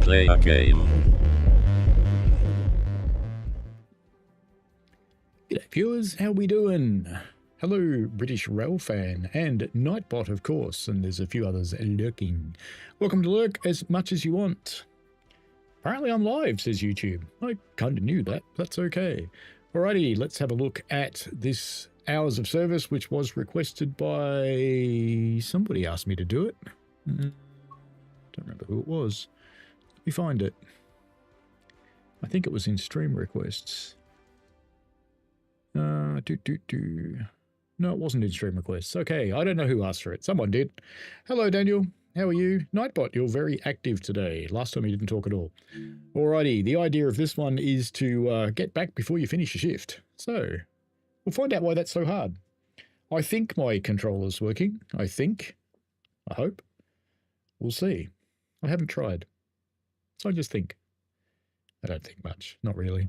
play a game. G'day viewers, how we doing? Hello British Rail fan and Nightbot of course, and there's a few others lurking. Welcome to lurk as much as you want. Apparently I'm live, says YouTube. I kinda knew that, that's okay. Alrighty, let's have a look at this hours of service which was requested by... somebody asked me to do it. Don't remember who it was. Let me find it. I think it was in stream requests. No, it wasn't in stream requests. Okay, I don't know who asked for it. Someone did. Hello, Daniel. How are you? Nightbot, you're very active today. Last time you didn't talk at all. Alrighty, the idea of this one is to get back before you finish your shift. So, we'll find out why that's so hard. I think my controller's working. I think. I hope. We'll see. I haven't tried. So I just think. I don't think much. Not really.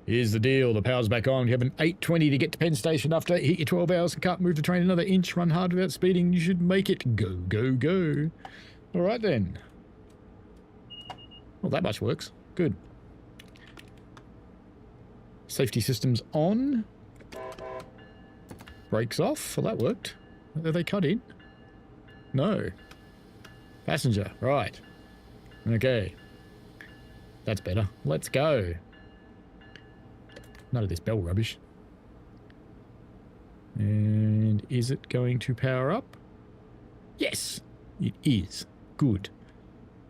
Here's the deal. The power's back on. You have an 8:20 to get to Penn Station after hit your 12 hours and can't move the train another inch. Run hard without speeding. You should make it. Go, go, go. All right, then. Well, that much works. Good. Safety systems on. Brakes off. Well, that worked. Are they cut in? No. Passenger. Right. Okay. That's better. Let's go. None of this bell rubbish. And is it going to power up? Yes, it is. Good.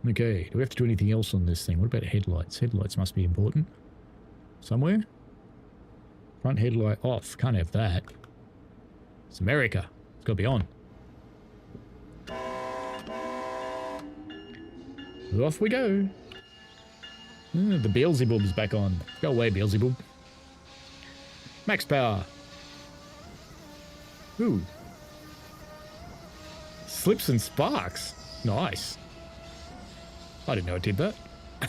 Okay, do we have to do anything else on this thing? What about headlights? Headlights must be important. Somewhere? Front headlight off. Can't have that. It's America. It's got to be on. Off we go. The Beelzebub's back on. Go away, Beelzebub. Max power. Ooh. Slips and sparks. Nice. I didn't know it did that. I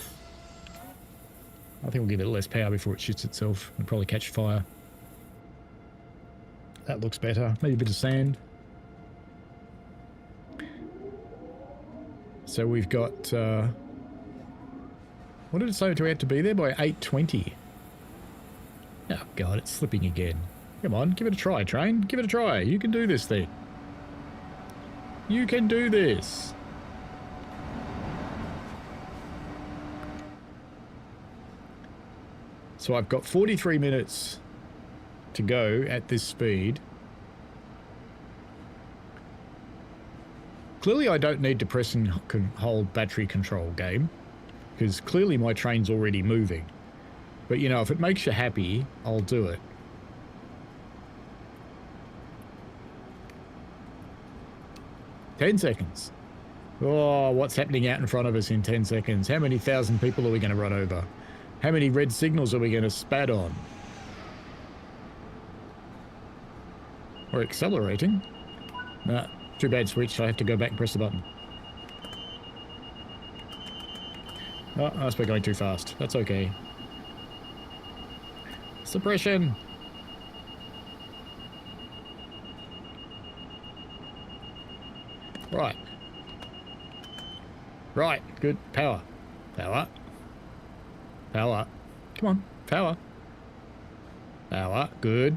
think we'll give it less power before it shoots itself and probably catch fire. That looks better. Maybe a bit of sand. So we've got... what did it say we had to be there by 8:20? Oh god, it's slipping again. Come on, give it a try, train. Give it a try. You can do this thing. You can do this. So I've got 43 minutes to go at this speed. Clearly I don't need to press and hold battery control, game, because clearly my train's already moving. But, you know, if it makes you happy, I'll do it. $10 seconds. Oh, what's happening out in front of us in 10 seconds? How many thousand people are we going to run over? How many red signals are we going to spat on? We're accelerating. Nah, too bad switch. I have to go back and press the button. Oh, I must be going too fast. That's okay. Suppression. Right. Right. Good. Power. Power. Power. Come on. Power. Power. Good.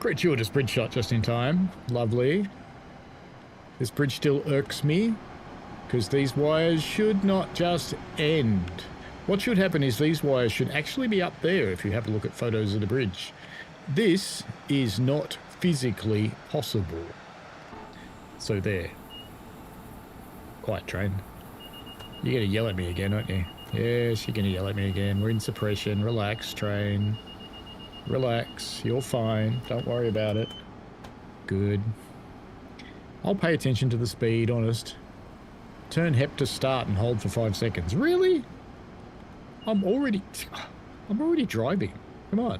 Gratuitous bridge shot just in time. Lovely. This bridge still irks me because these wires should not just end. What should happen is these wires should actually be up there if you have a look at photos of the bridge. This is not physically possible. So there. Quiet, train. You're going to yell at me again, aren't you? Yes, you're going to yell at me again. We're in suppression. Relax, train. Relax. You're fine. Don't worry about it. Good. I'll pay attention to the speed, honest. Turn HEP to start and hold for 5 seconds. Really? I'm already driving. Come on.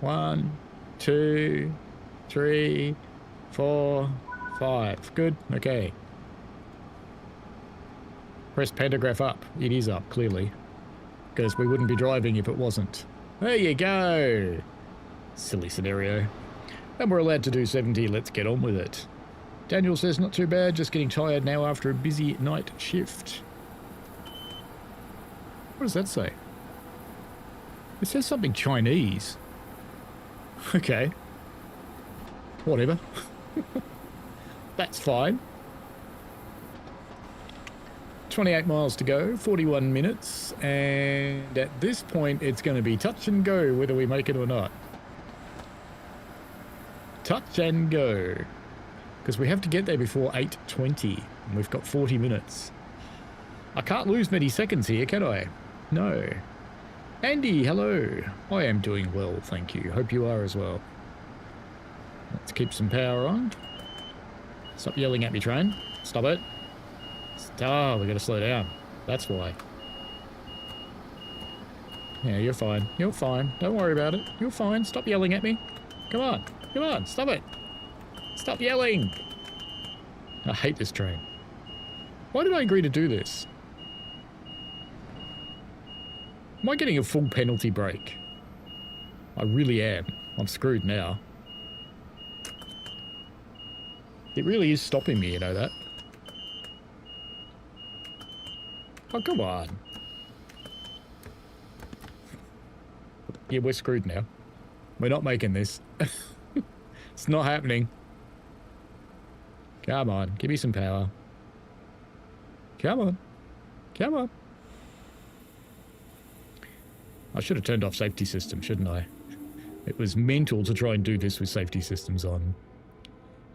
1, 2, 3, 4, 5. Good. Okay. Press pantograph up. It is up, clearly. Because we wouldn't be driving if it wasn't. There you go. Silly scenario. And we're allowed to do 70. Let's get on with it. Daniel says, not too bad, just getting tired now after a busy night shift. What does that say? It says something Chinese. Okay. Whatever. That's fine. 28 miles to go, 41 minutes, and at this point it's going to be touch and go whether we make it or not. Touch and go. Because we have to get there before 8:20, and we've got 40 minutes. I can't lose many seconds here, can I? No. Andy, hello. I am doing well, thank you. Hope you are as well. Let's keep some power on. Stop yelling at me, train. Stop it. Oh, we gotta slow down. That's why. Yeah, you're fine. You're fine. Don't worry about it. You're fine. Stop yelling at me. Come on. Come on. Stop it. Stop yelling. I hate this train. Why did I agree to do this? Am I getting a full penalty break? I really am. I'm screwed now. It really is stopping me, you know that? Oh, come on. Yeah, we're screwed now. We're not making this. It's not happening. Come on, give me some power. Come on. Come on. I should have turned off safety system, shouldn't I? It was mental to try and do this with safety systems on.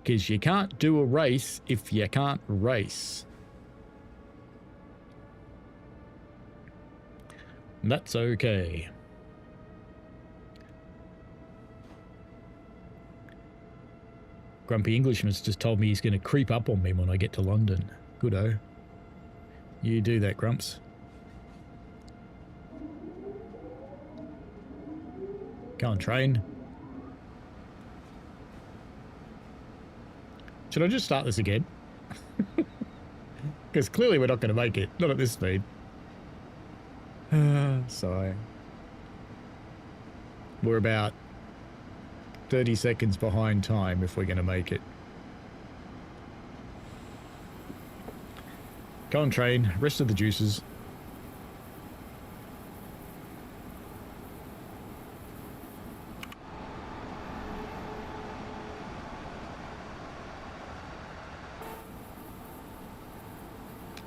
Because you can't do a race if you can't race. And that's okay. Grumpy Englishman's just told me he's going to creep up on me when I get to London. Good-o. You do that, Grumps. Go on, train. Should I just start this again? Because clearly we're not going to make it. Not at this speed. Sorry. We're about 30 seconds behind time if we're going to make it. Go on, train. Rest of the juices.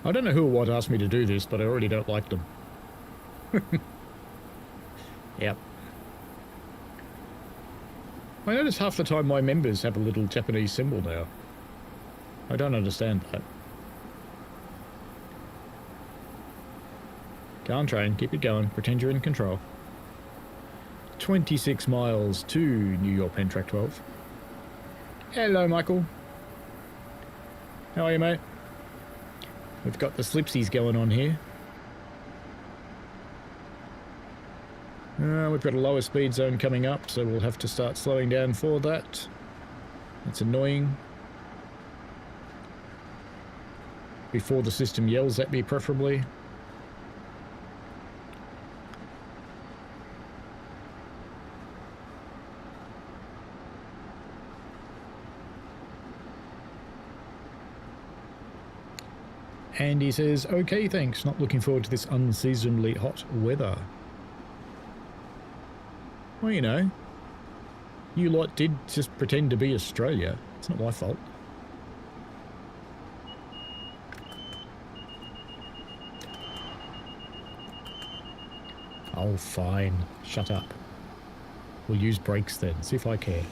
I don't know who or what asked me to do this, but I already don't like them. Yep. I notice half the time my members have a little Japanese symbol now. I don't understand that. Go on, train. Keep it going. Pretend you're in control. 26 miles to New York Penn Track 12. Hello, Michael. How are you, mate? We've got the slipsies going on here. We've got a lower speed zone coming up, so we'll have to start slowing down for that. That's annoying. Before the system yells at me, preferably. And he says, okay, thanks. Not looking forward to this unseasonably hot weather. Well, you know, you lot did just pretend to be Australia. It's not my fault. Oh, fine. Shut up. We'll use brakes then. See if I care.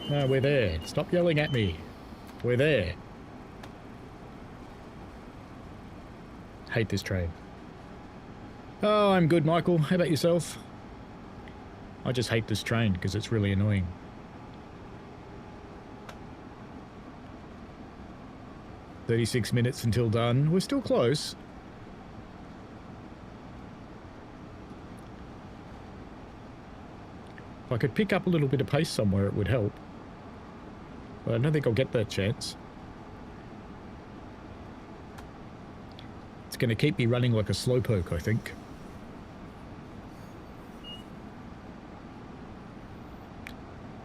No, we're there. Stop yelling at me. We're there. Hate this train. Oh, I'm good, Michael. How about yourself? I just hate this train because it's really annoying. "36 minutes until done." We're still close. If I could pick up a little bit of pace somewhere, it would help. But I don't think I'll get that chance. It's going to keep me running like a slowpoke, I think.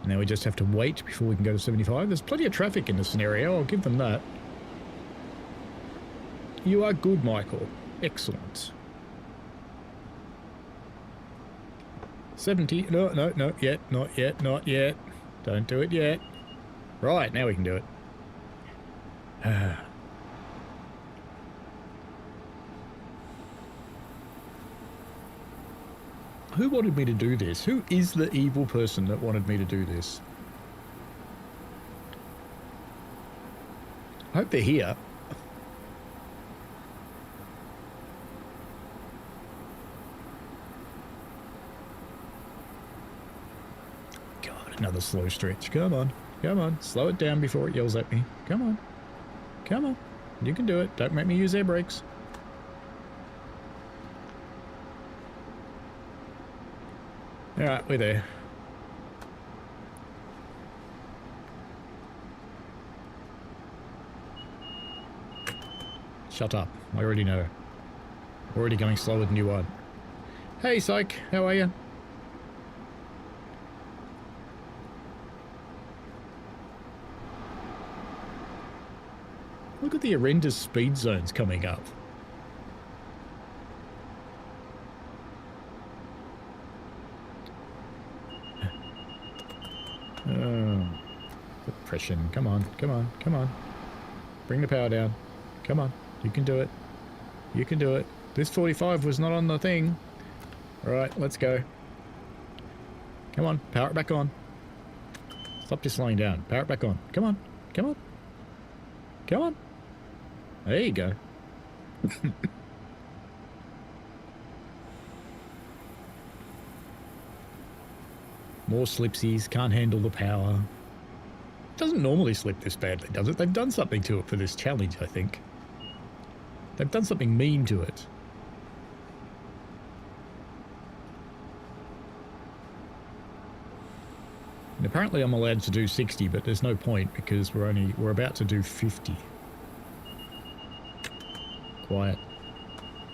Now we just have to wait before we can go to 75. There's plenty of traffic in this scenario, I'll give them that. You are good, Michael. Excellent. 70. No, no, not yet, not yet, not yet. Don't do it yet. Right, now we can do it. Who wanted me to do this? Who is the evil person that wanted me to do this? I hope they're here. God, another slow stretch. Come on. Come on. Slow it down before it yells at me. Come on. Come on. You can do it. Don't make me use air brakes. Alright, we're there. Shut up. I already know. Already going slower than you are. Hey, Psych. How are you? Look at the horrendous speed zones coming up. Oh, depression. Come on, come on, come on. Bring the power down. Come on, you can do it. You can do it. This 45 was not on the thing. Alright, let's go. Come on, power it back on. Stop just slowing down. Power it back on. Come on, come on. Come on. There you go. More slipsies, can't handle the power. Doesn't normally slip this badly, does it? They've done something to it for this challenge, I think. They've done something mean to it. And apparently I'm allowed to do 60, but there's no point because we're about to do 50. Quiet.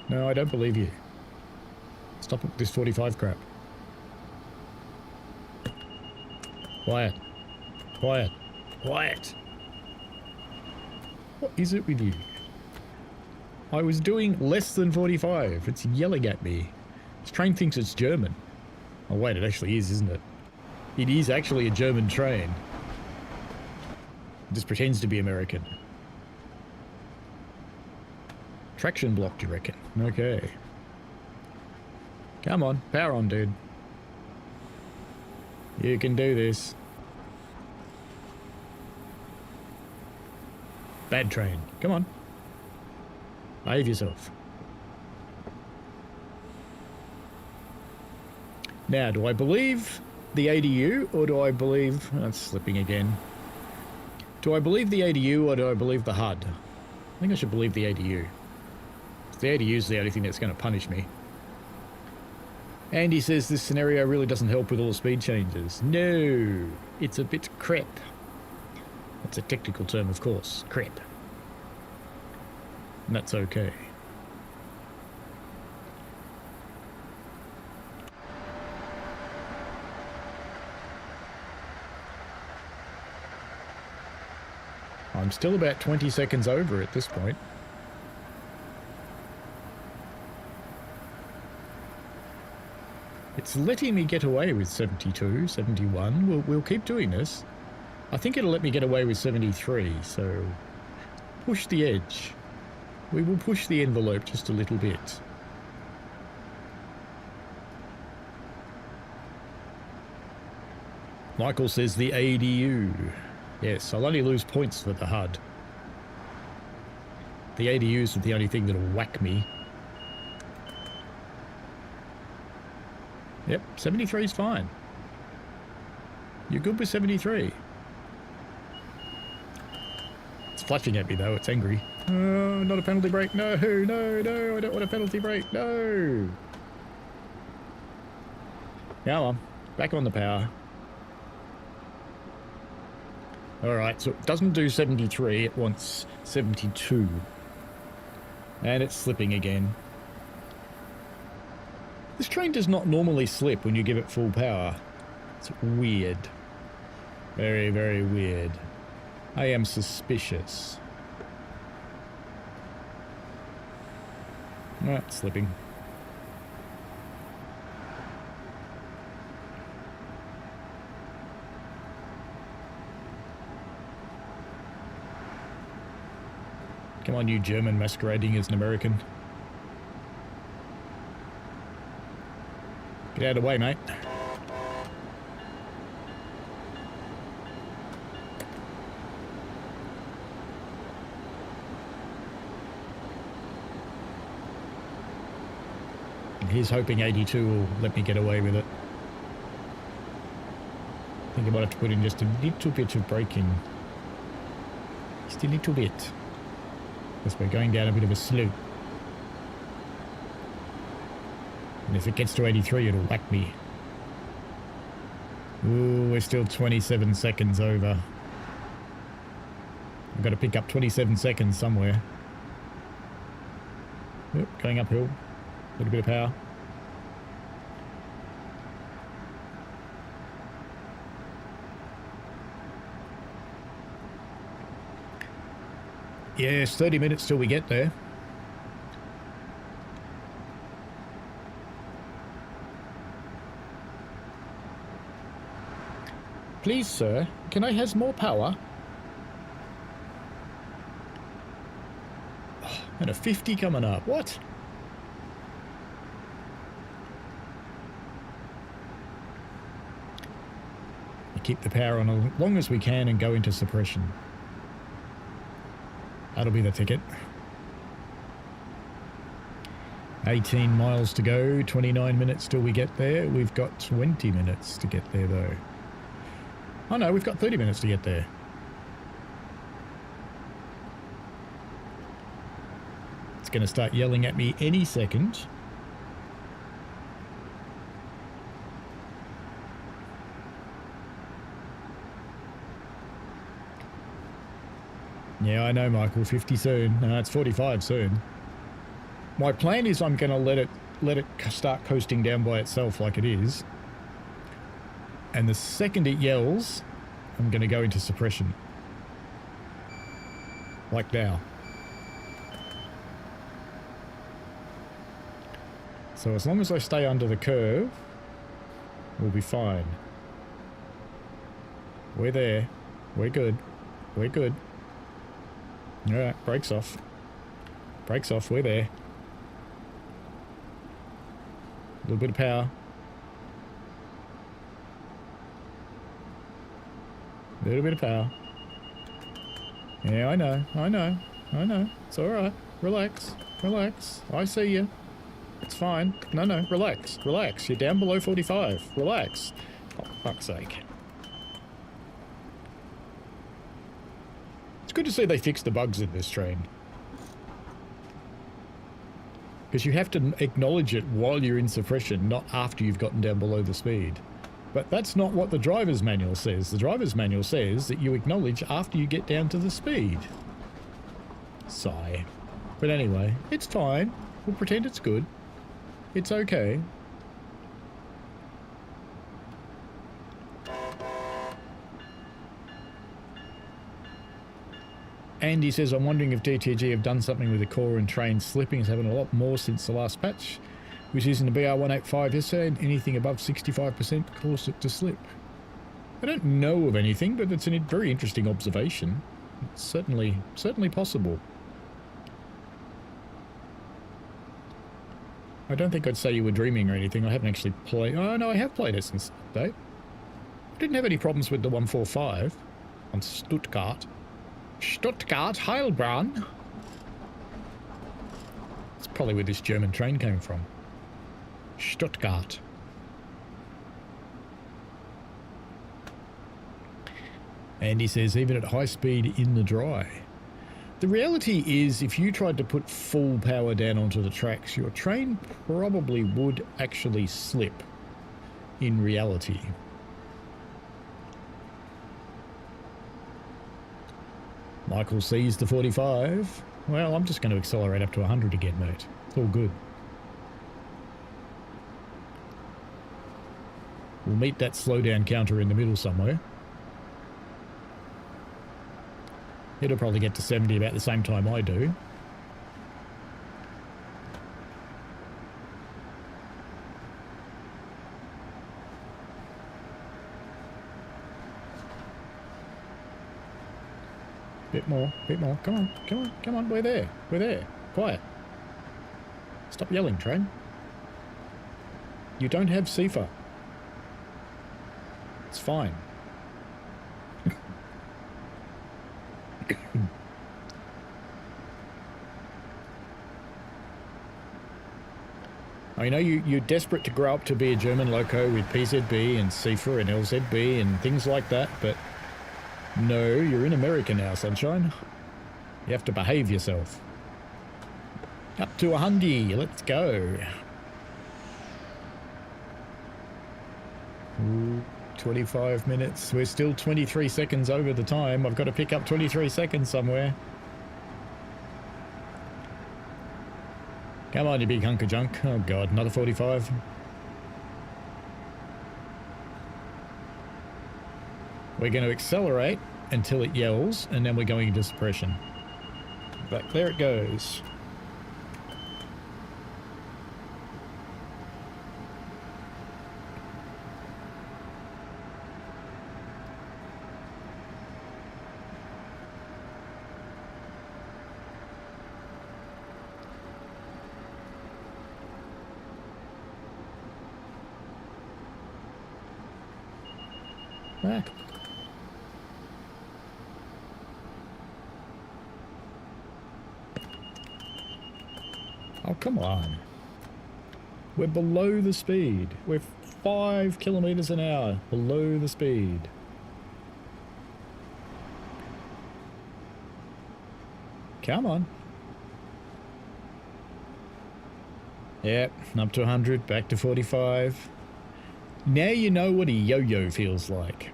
No, I don't believe you. Stop with this 45 crap. Quiet. Quiet. Quiet. What is it with you? I was doing less than 45. It's yelling at me. This train thinks it's German. Oh wait, it actually is, isn't it? It is actually a German train. It just pretends to be American. Traction block, do you reckon? Okay. Come on, power on, dude. You can do this. Bad train. Come on. Behave yourself. Now, do I believe the ADU or do I believe... That's slipping again. Do I believe the ADU or do I believe the HUD? I think I should believe the ADU. The ADU is the only thing that's going to punish me. Andy says this scenario really doesn't help with all the speed changes. No, it's a bit crap. That's a technical term, of course. Crap. And that's okay. I'm still about 20 seconds over at this point. It's letting me get away with 72, 71. We'll keep doing this. I think it'll let me get away with 73, so push the edge. We will push the envelope just a little bit. Michael says the ADU. Yes, I'll only lose points for the HUD. The ADUs are the only thing that'll whack me. Yep, 73 is fine. You're good with 73. It's flashing at me though, it's angry. Oh, not a penalty break. No, no, no, I don't want a penalty break. No. Come on, back on the power. Alright, so it doesn't do 73, it wants 72. And it's slipping again. This train does not normally slip when you give it full power. It's weird. Very, very weird. I am suspicious. Ah, slipping. Come on, you German masquerading as an American. Get out of the way, mate. He's hoping 82 will let me get away with it. I think I might have to put in just a little bit of braking. Just a little bit. Because we're going down a bit of a slope. And if it gets to 83, it'll whack me. Ooh, we're still 27 seconds over. I've got to pick up 27 seconds somewhere. Oop, going uphill. A little bit of power. Yes, 30 minutes till we get there. Please, sir, can I have more power? Oh, and a 50 coming up. What? We keep the power on as long as we can and go into suppression. That'll be the ticket. 18 miles to go, 29 minutes till we get there. We've got 20 minutes to get there, though. Oh no, we've got 30 minutes to get there. It's going to start yelling at me any second. Yeah, I know, Michael. 50 soon. No, it's 45 soon. My plan is I'm going to let it start coasting down by itself like it is. And the second it yells, I'm going to go into suppression. Like now. So as long as I stay under the curve, we'll be fine. We're there. We're good. We're good. Alright, brakes off. Brakes off, we're there. A little bit of power. A little bit of power. Yeah, I know, I know, I know. It's alright. Relax, relax. I see you. It's fine. No, no, relax, relax. You're down below 45. Relax. Oh, fuck's sake. It's good to see they fixed the bugs in this train. Because you have to acknowledge it while you're in suppression, not after you've gotten down below the speed. But that's not what the driver's manual says. The driver's manual says that you acknowledge after you get down to the speed. Sigh. But anyway, it's fine. We'll pretend it's good. It's okay. Andy says, I'm wondering if DTG have done something with the core and train slipping. It's happened a lot more since the last patch, which is in the BR185 yesterday, and anything above 65% caused it to slip. I don't know of anything, but it's a very interesting observation. It's certainly possible. I don't think I'd say you were dreaming or anything. I haven't actually played... Oh, no, I have played it since that day. I didn't have any problems with the 145 on Stuttgart. Stuttgart, Heilbronn. That's probably where this German train came from. Stuttgart. And he says, even at high speed in the dry. The reality is, if you tried to put full power down onto the tracks, your train probably would actually slip in reality. Michael sees the 45. Well, I'm just going to accelerate up to 100 again, mate. It's all good. We'll meet that slowdown counter in the middle somewhere. It'll probably get to 70 about the same time I do. Bit more, bit more. Come on, come on, come on. We're there. We're there. Quiet. Stop yelling, train. You don't have CIFA. It's fine. I know you're desperate to grow up to be a German loco with PZB and CIFA and LZB and things like that, but no, you're in America now, sunshine. You have to behave yourself. Up to 100, let's go. Ooh, 25 minutes. We're still 23 seconds over the time. I've got to pick up 23 seconds somewhere. Come on, you big hunk of junk. Oh god, another 45. We're going to accelerate until it yells, and then we're going into suppression. But there it goes. Ah. Oh, come on. We're below the speed. We're 5 kilometers an hour below the speed. Come on. Yep, up to 100, back to 45. Now you know what a yo-yo feels like.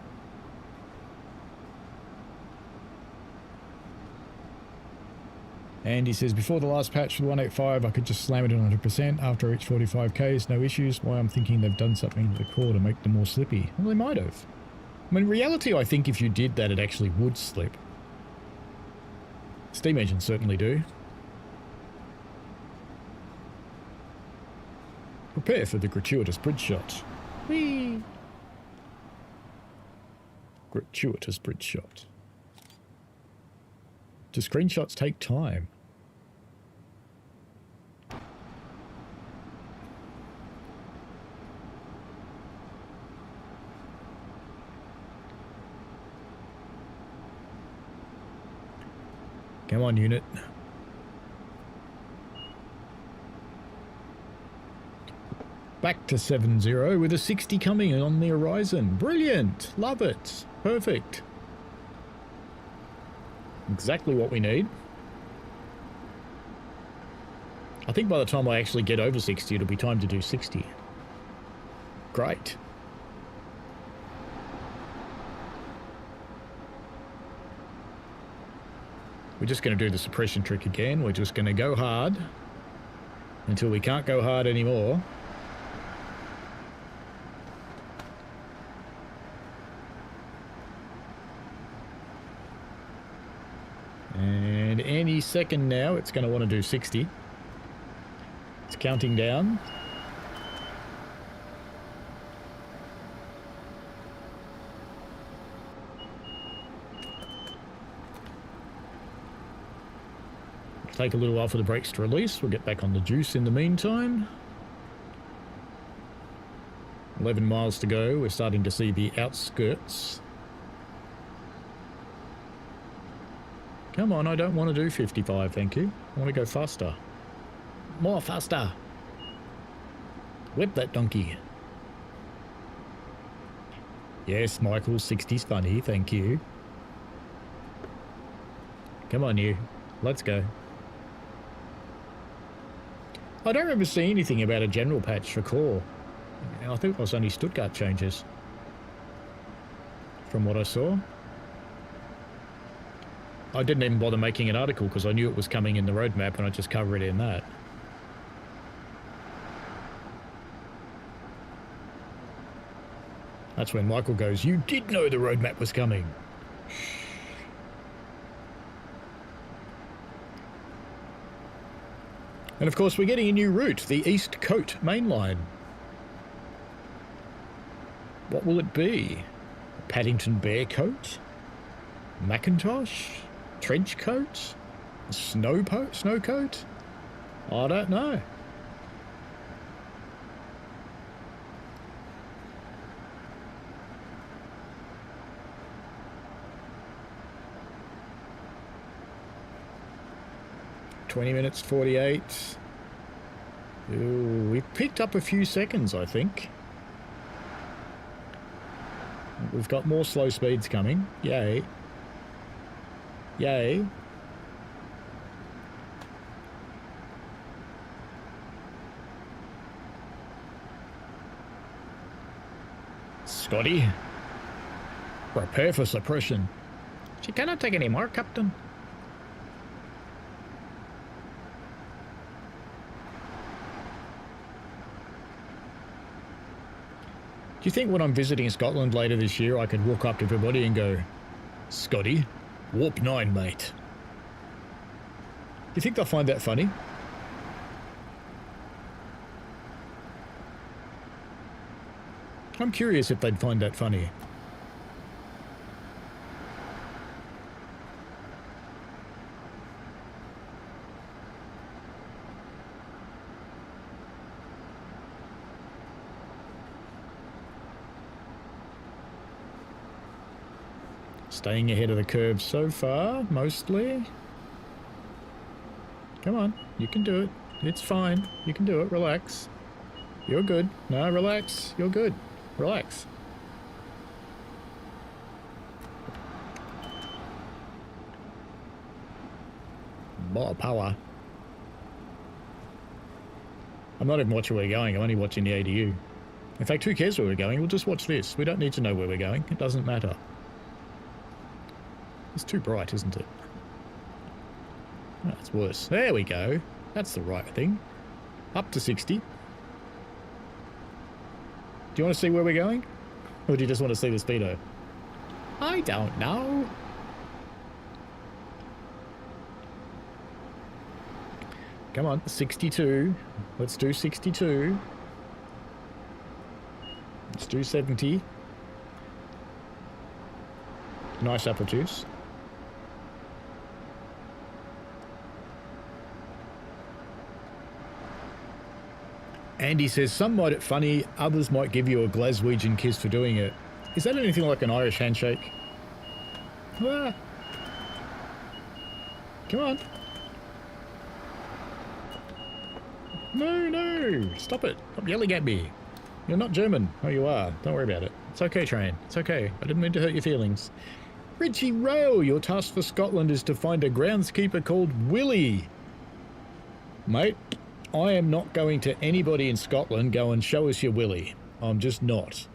And he says, before the last patch for the 185, I could just slam it at 100%. After each 45Ks, no issues. Why I'm thinking they've done something to the core to make them more slippy. Well, they might have. I mean, in reality, I think if you did that, it actually would slip. Steam engines certainly do. Prepare for the gratuitous bridge shot. Whee! Gratuitous bridge shot. Do screenshots take time? Come on, unit. Back to 7-0 with a 60 coming on the horizon. Brilliant. Love it. Perfect. Exactly what we need. I think by the time I actually get over 60, it'll be time to do 60. Great. We're just going to do the suppression trick again. We're just going to go hard until we can't go hard anymore. And any second now, it's going to want to do 60. It's counting down. Take a little while for the brakes to release. We'll get back on the juice in the meantime. 11 miles to go. We're starting to see the outskirts. Come on, I don't want to do 55, thank you. I want to go faster. More faster. Whip that donkey. Yes, Michael, 60's funny, thank you. Come on, you. Let's go. I don't remember seeing anything about a general patch for core. I think it was only Stuttgart changes. From what I saw. I didn't even bother making an article because I knew it was coming in the roadmap and I just cover it in that. That's when Michael goes, "You did know the roadmap was coming." And of course, we're getting a new route, the East Coast Main Line. What will it be? Paddington Bear Coat? Macintosh? Trench coat? Snow coat? I don't know. (20 minutes 48). Ooh, we've picked up a few seconds, I think. We've got more slow speeds coming. Yay. Yay. Scotty. Prepare for suppression. She cannot take any more, Captain. Do you think when I'm visiting Scotland later this year I could walk up to everybody and go, Scotty, warp 9, mate? Do you think they'll find that funny? I'm curious if they'd find that funny. Staying ahead of the curve so far, mostly. Come on, you can do it. It's fine. You can do it. Relax. You're good. No, relax. You're good. Relax. More power. I'm not even watching where we're going. I'm only watching the ADU. In fact, who cares where we're going? We'll just watch this. We don't need to know where we're going. It doesn't matter. It's too bright, isn't it? Oh, it's worse. There we go. That's the right thing. Up to 60. Do you want to see where we're going? Or do you just want to see the speedo? I don't know. Come on, 62. Let's do 62. Let's do 70. Nice apple juice. Andy says, some might it funny, others might give you a Glaswegian kiss for doing it. Is that anything like an Irish handshake? Ah. Come on. No, stop it. Stop yelling at me. You're not German. Oh, you are. Don't worry about it. It's okay, train. It's okay. I didn't mean to hurt your feelings. Richie Rail, your task for Scotland is to find a groundskeeper called Willie. Mate, I am not going to anybody in Scotland go and show us your Willie. I'm just not.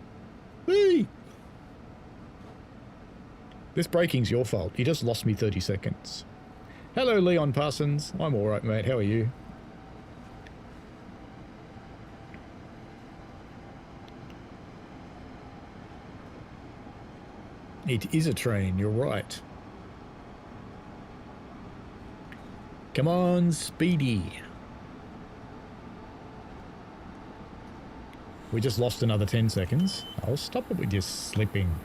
Whee! This braking's your fault. You just lost me 30 seconds. Hello, Leon Parsons. I'm alright, mate. How are you? It is a train, you're right. Come on, Speedy. We just lost another 10 seconds. I'll stop it with your slipping.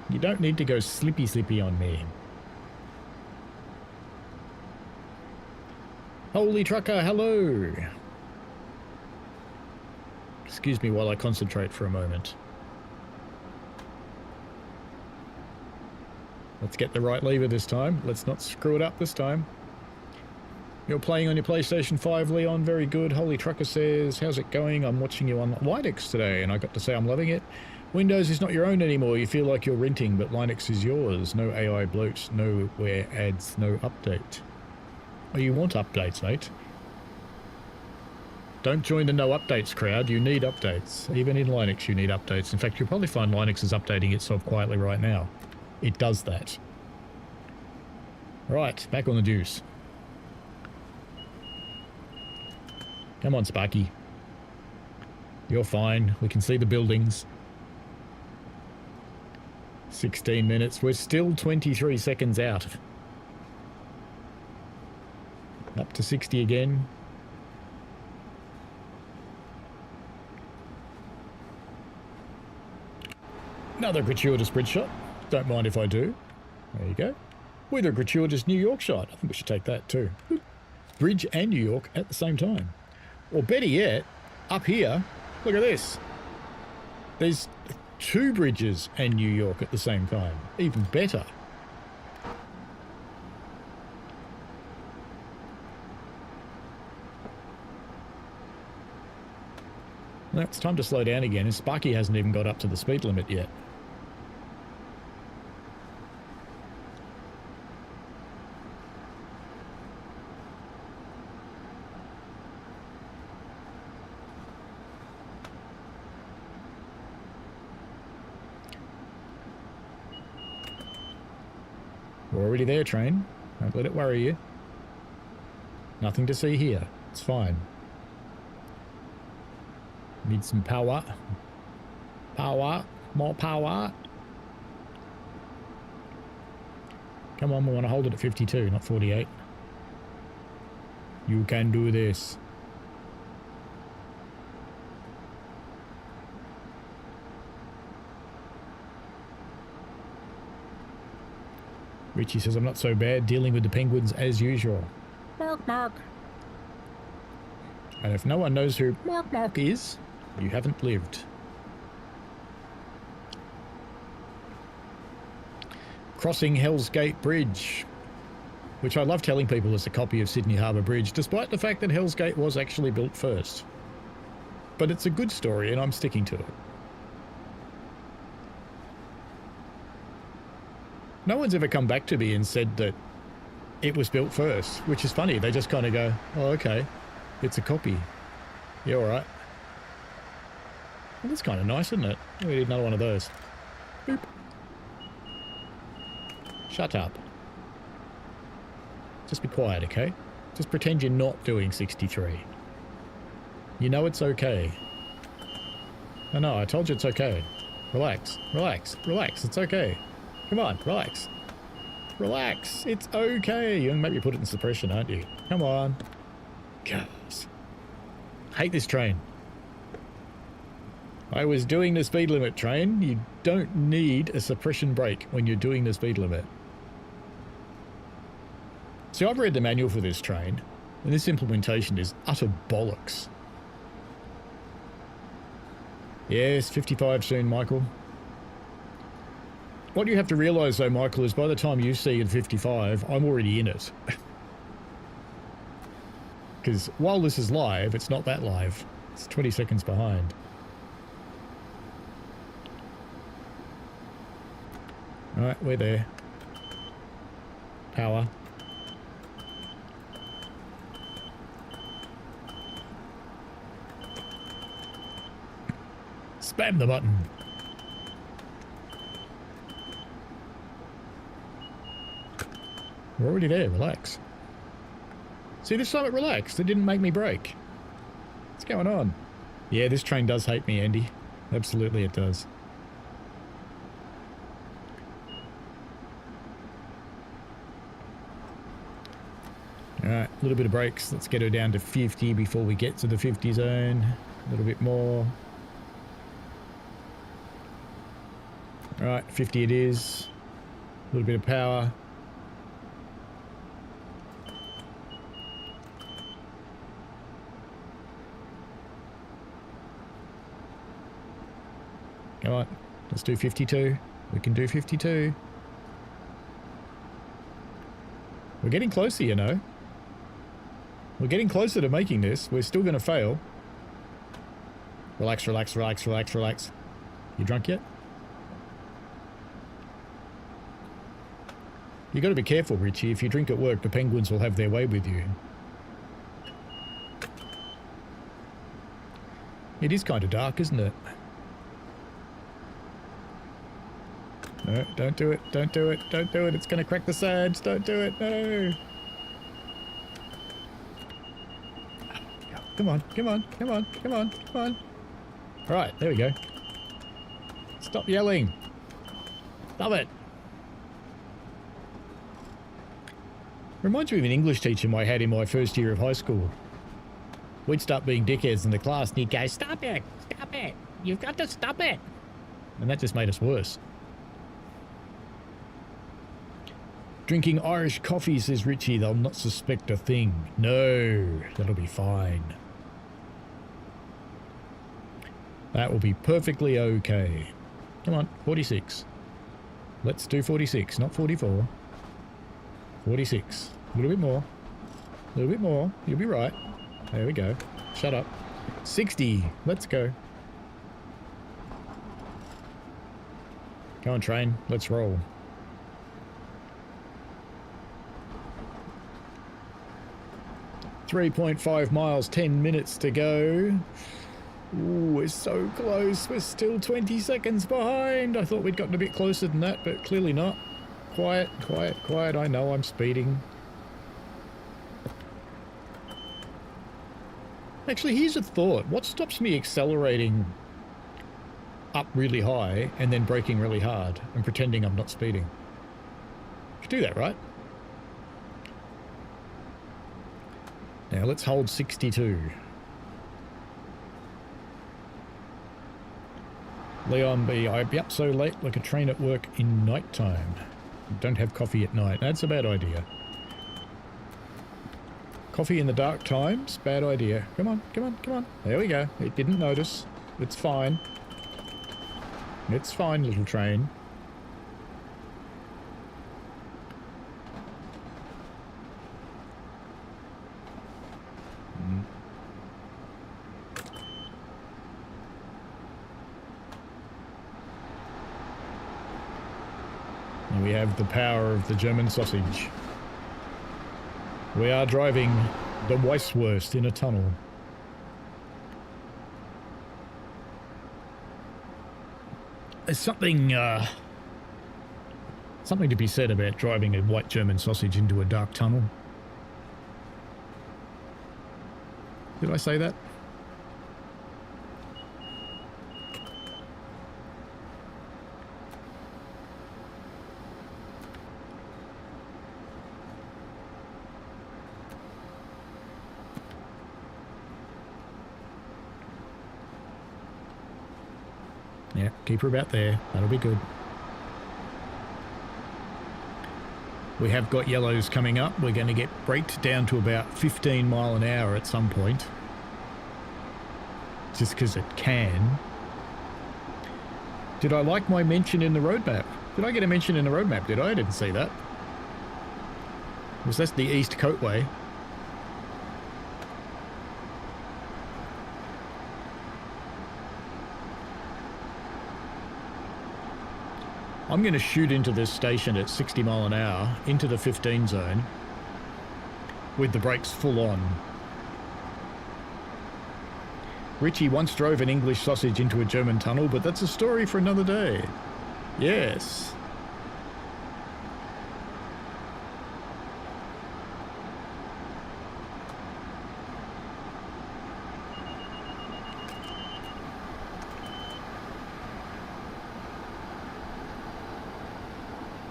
You don't need to go slippy on me. Holy trucker, hello. Excuse me while I concentrate for a moment. Let's get the right lever this time. Let's not screw it up this time. You're playing on your PlayStation 5, Leon. Very good. Holy Trucker says, how's it going? I'm watching you on Linux today, and I got to say I'm loving it. Windows is not your own anymore. You feel like you're renting, but Linux is yours. No AI bloat, nowhere ads, no update. Oh, you want updates, mate? Don't join the no updates crowd. You need updates. Even in Linux, you need updates. In fact, you'll probably find Linux is updating itself quietly right now. It does that. Right, back on the juice. Come on, Sparky. You're fine. We can see the buildings. 16 minutes. We're still 23 seconds out. Up to 60 again. Another gratuitous bridge shot. Don't mind if I do. There you go. With a gratuitous New York shot. I think we should take that too. Bridge and New York at the same time. Or better yet, up here, look at this. There's 2 bridges and New York at the same time. Even better. Well, it's time to slow down again, and Sparky hasn't even got up to the speed limit yet. We're already there, train. Don't let it worry you. Nothing to see here. It's fine. Need some power. Power. More power. Come on, we want to hold it at 52, not 48. You can do this. Richie says, I'm not so bad, dealing with the penguins as usual. Mark, Mark. And if no one knows who Mark Mark is, you haven't lived. Crossing Hell's Gate Bridge, which I love telling people is a copy of Sydney Harbour Bridge, despite the fact that Hell's Gate was actually built first. But it's a good story and I'm sticking to it. No one's ever come back to me and said that it was built first, which is funny. They just kind of go, oh, okay, it's a copy. Yeah, all right. Well, that's kind of nice, isn't it? We need another one of those. Boop. Shut up. Just be quiet, okay? Just pretend you're not doing 63. You know it's okay. No, I told you it's okay. Relax, relax, relax. It's okay. Come on, relax. Relax. It's okay. You're going to make me put it in suppression, aren't you? Come on. Gosh. Hate this train. I was doing the speed limit, train. You don't need a suppression brake when you're doing the speed limit. See, I've read the manual for this train, and this implementation is utter bollocks. Yes, 55 soon, Michael. What you have to realise, though, Michael, is by the time you see it 55, I'm already in it. Because while this is live, it's not that live. It's 20 seconds behind. Alright, we're there. Power. Spam the button. We're already there, relax. See, this time it relaxed. It didn't make me brake. What's going on? Yeah, this train does hate me, Andy. Absolutely it does. Alright, a little bit of brakes. Let's get her down to 50 before we get to the 50 zone. A little bit more. Alright, 50 it is. A little bit of power. Come on, let's do 52. We can do 52. We're getting closer, you know. We're getting closer to making this. We're still going to fail. Relax, relax, relax, relax, relax. You drunk yet? You got to be careful, Richie. If you drink at work, the penguins will have their way with you. It is kind of dark, isn't it? No, don't do it, don't do it, don't do it. It's going to crack the sides. Don't do it, no. Come on, come on, come on, come on, come on. All right, there we go. Stop yelling. Stop it. Reminds me of an English teacher I had in my first year of high school. We'd start being dickheads in the class and he'd go, "Stop it! Stop it! You've got to stop it!" And that just made us worse. Drinking Irish coffee, says Richie. They'll not suspect a thing. No, that'll be fine. That will be perfectly okay. Come on, 46. Let's do 46, not 44. 46. A little bit more. A little bit more. You'll be right. There we go. Shut up. 60. Let's go. Come on, train. Let's roll. .5 miles, 10 minutes to go. Ooh, we're so close. We're still 20 seconds behind. I thought we'd gotten a bit closer than that, but clearly not. Quiet, quiet, quiet. I know I'm speeding. Actually, here's a thought. What stops me accelerating up really high and then braking really hard and pretending I'm not speeding? You should do that, right? Now let's hold 62. Leon B. I'd be up so late like a train at work in night time. Don't have coffee at night. That's a bad idea. Coffee in the dark times? Bad idea. Come on, come on, come on. There we go. It didn't notice. It's fine. It's fine, little train. And we have the power of the German sausage. We are driving the Weisswurst in a tunnel. There's something to be said about driving a white German sausage into a dark tunnel. Did I say that? Yeah, keep her about there. That'll be good. We have got yellows coming up. We're going to get braked down to about 15 mile an hour at some point. Just because it can. Did I like my mention in the roadmap? Did I get a mention in the roadmap? Did I? I didn't see that. Was that the East Coatway? I'm going to shoot into this station at 60 mile an hour, into the 15 zone, with the brakes full on. Richie once drove an English sausage into a German tunnel, but that's a story for another day. Yes.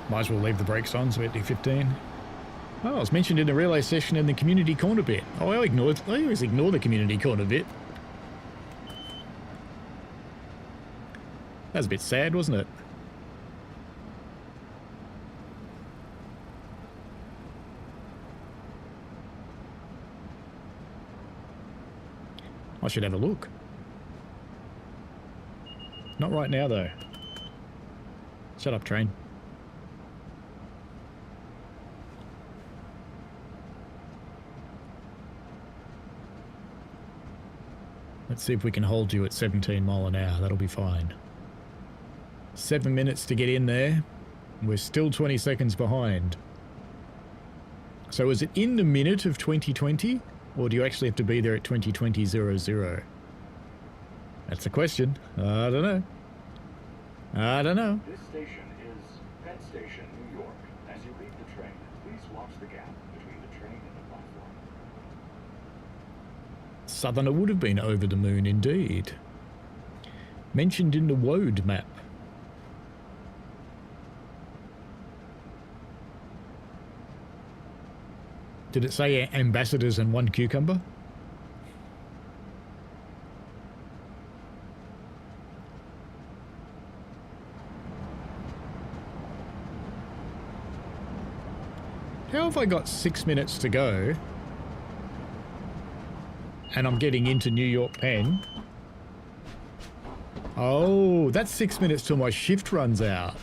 Might as well leave the brakes on, so we do 15. Oh, it was mentioned in the relay session in the community corner bit. Oh, I always ignore the community corner bit. That was a bit sad, wasn't it? I should have a look. Not right now, though. Shut up, train. Let's see if we can hold you at 17 mile an hour. That'll be fine. 7 minutes to get in there. We're still 20 seconds behind. So is it in the minute of 2020? Or do you actually have to be there at 2020.00? That's the question. I don't know. I don't know. This station is Penn Station, New York. As you leave the train, please watch the gap between the train and the platform. Southerner would have been over the moon indeed. Mentioned in the Woad map. Did it say ambassadors and 1 cucumber? How have I got 6 minutes to go? And I'm getting into New York Penn. Oh, that's 6 minutes till my shift runs out.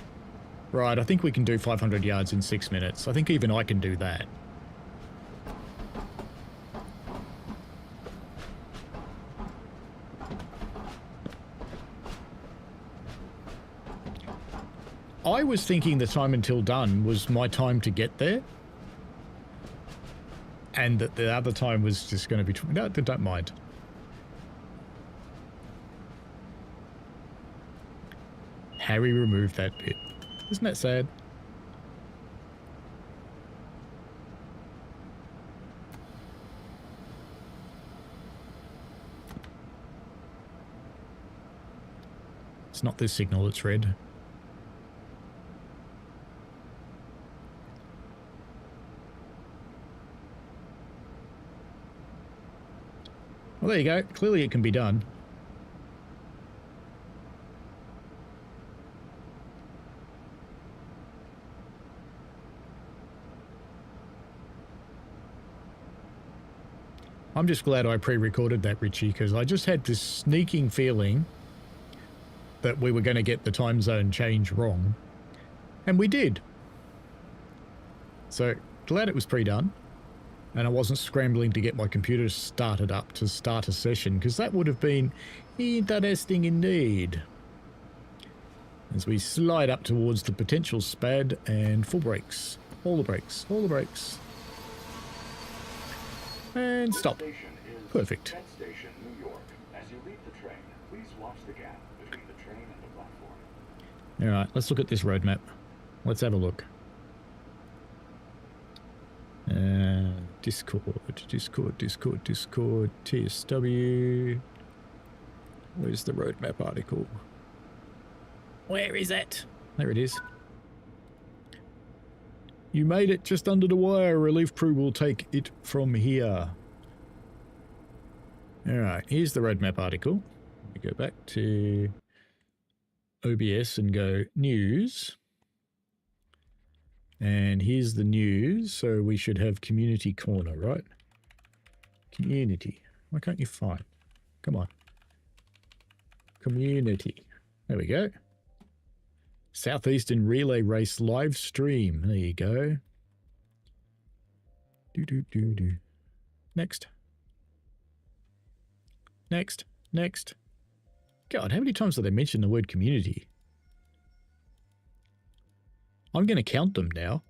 Right, I think we can do 500 yards in 6 minutes. I think even I can do that. I was thinking the time until done was my time to get there. And that the other time was just going to be... No, don't mind. Harry removed that bit. Isn't that sad? It's not this signal, it's red. Well, there you go. Clearly it can be done. I'm just glad I pre-recorded that, Richie, because I just had this sneaking feeling that we were going to get the time zone change wrong. And we did. So, glad it was pre-done. And I wasn't scrambling to get my computer started up to start a session, because that would have been interesting indeed. As we slide up towards the potential SPAD and full brakes. All the brakes. All the brakes. And stop. Perfect. Penn Station, New York. As you leave the train, please watch the gap between the train and the platform. Alright, let's look at this road map. Let's have a look. Discord, TSW. Where's the roadmap article? Where is it? There it is. You made it just under the wire. Relief crew will take it from here. Alright, here's the roadmap article. We go back to OBS and go news. And here's the news, so we should have community corner, right? Community. Why can't you find? Come on. Community. There we go. Southeastern Relay Race live stream. There you go. Do. Next. Next. Next. God, how many times did they mention the word community? I'm going to count them now.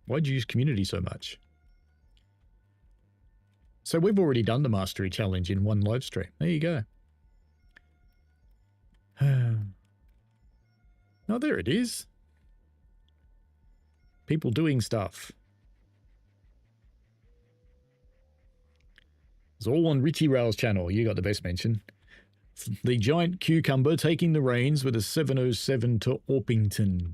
Why'd you use community so much? So we've already done the Mastery Challenge in one live stream. There you go. Oh, there it is. People doing stuff. It's all on Richie Rail's channel. You got the best mention. The giant cucumber taking the reins with a 707 to Orpington.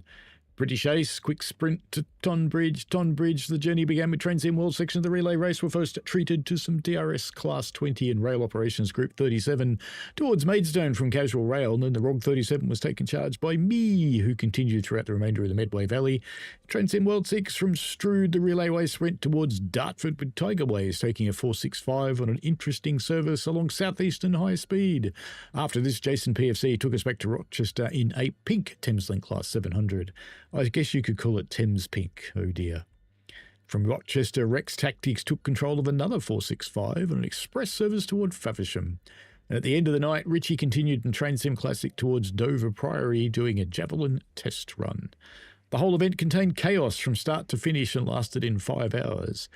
British Ace, quick sprint to Tonbridge. Tonbridge, the journey began with trains in world section of the relay race were first treated to some DRS Class 20 and Rail Operations Group 37 towards Maidstone from Casual Rail, and then the ROG 37 was taken charge by me, who continued throughout the remainder of the Medway Valley. Trains in World 6 from Strood, the relay race went towards Dartford with Tigerways taking a 465 on an interesting service along Southeastern High Speed. After this, Jason PFC took us back to Rochester in a pink Thameslink Class 700. I guess you could call it Thames Pink. Oh dear. From Rochester, Rex Tactics took control of another 465 on an express service toward Faversham. And at the end of the night, Richie continued in Trainsim Classic towards Dover Priory doing a javelin test run. The whole event contained chaos from start to finish and lasted in 5 hours.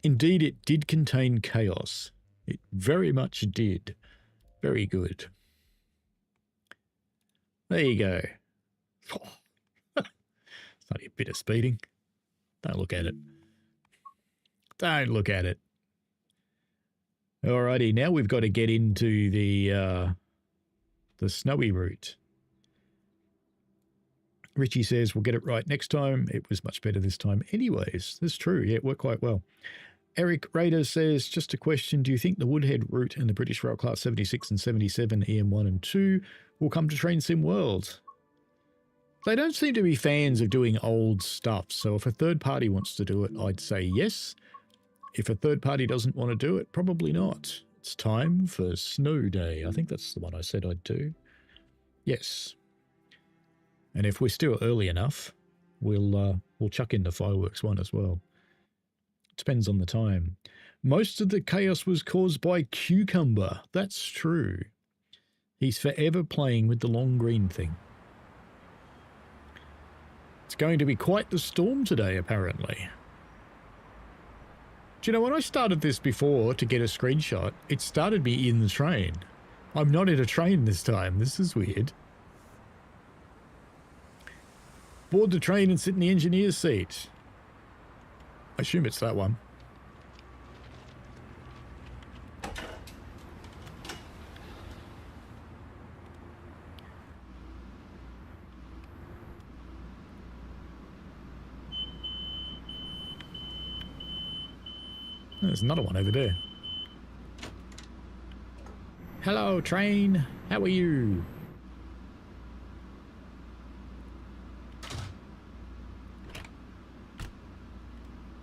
Indeed, it did contain chaos. It very much did. Very good. There you go. It's only a bit of speeding. Don't look at it. Don't look at it. Alrighty, now we've got to get into the snowy route. Richie says, we'll get it right next time. It was much better this time anyways. That's true. Yeah, it worked quite well. Eric Rader says, just a question. Do you think the Woodhead route and the British Rail Class 76 and 77 EM1 and 2 will come to Train Sim World? They don't seem to be fans of doing old stuff. So if a third party wants to do it, I'd say yes. If a third party doesn't want to do it, probably not. It's time for Snow Day. I think that's the one I said I'd do. Yes. And if we're still early enough, we'll chuck in the fireworks one as well. Depends on the time. Most of the chaos was caused by Cucumber. That's true. He's forever playing with the long green thing. It's going to be quite the storm today, apparently. Do you know, when I started this before to get a screenshot, it started me in the train. I'm not in a train this time. This is weird. Board the train and sit in the engineer's seat. I assume it's that one. There's another one over there. Hello, train. How are you?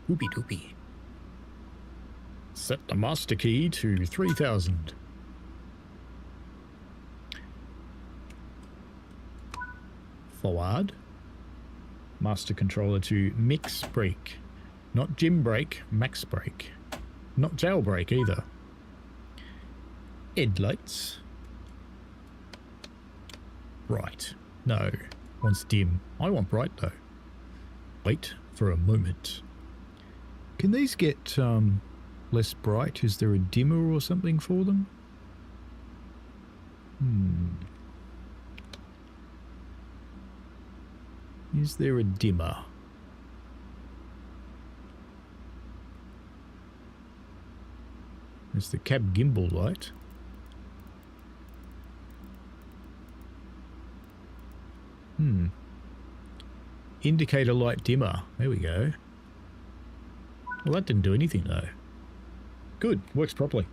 Oopie doopie. Set the master key to 3000. Forward. Master controller to mix brake. Not gym brake, max brake. Not jailbreak either. Headlights. Bright. No. Wants dim. I want bright though. Wait for a moment. Can these get less bright? Is there a dimmer or something for them? Is there a dimmer? There's the cab gimbal light. Indicator light dimmer. There we go. Well, that didn't do anything though. Good, works properly.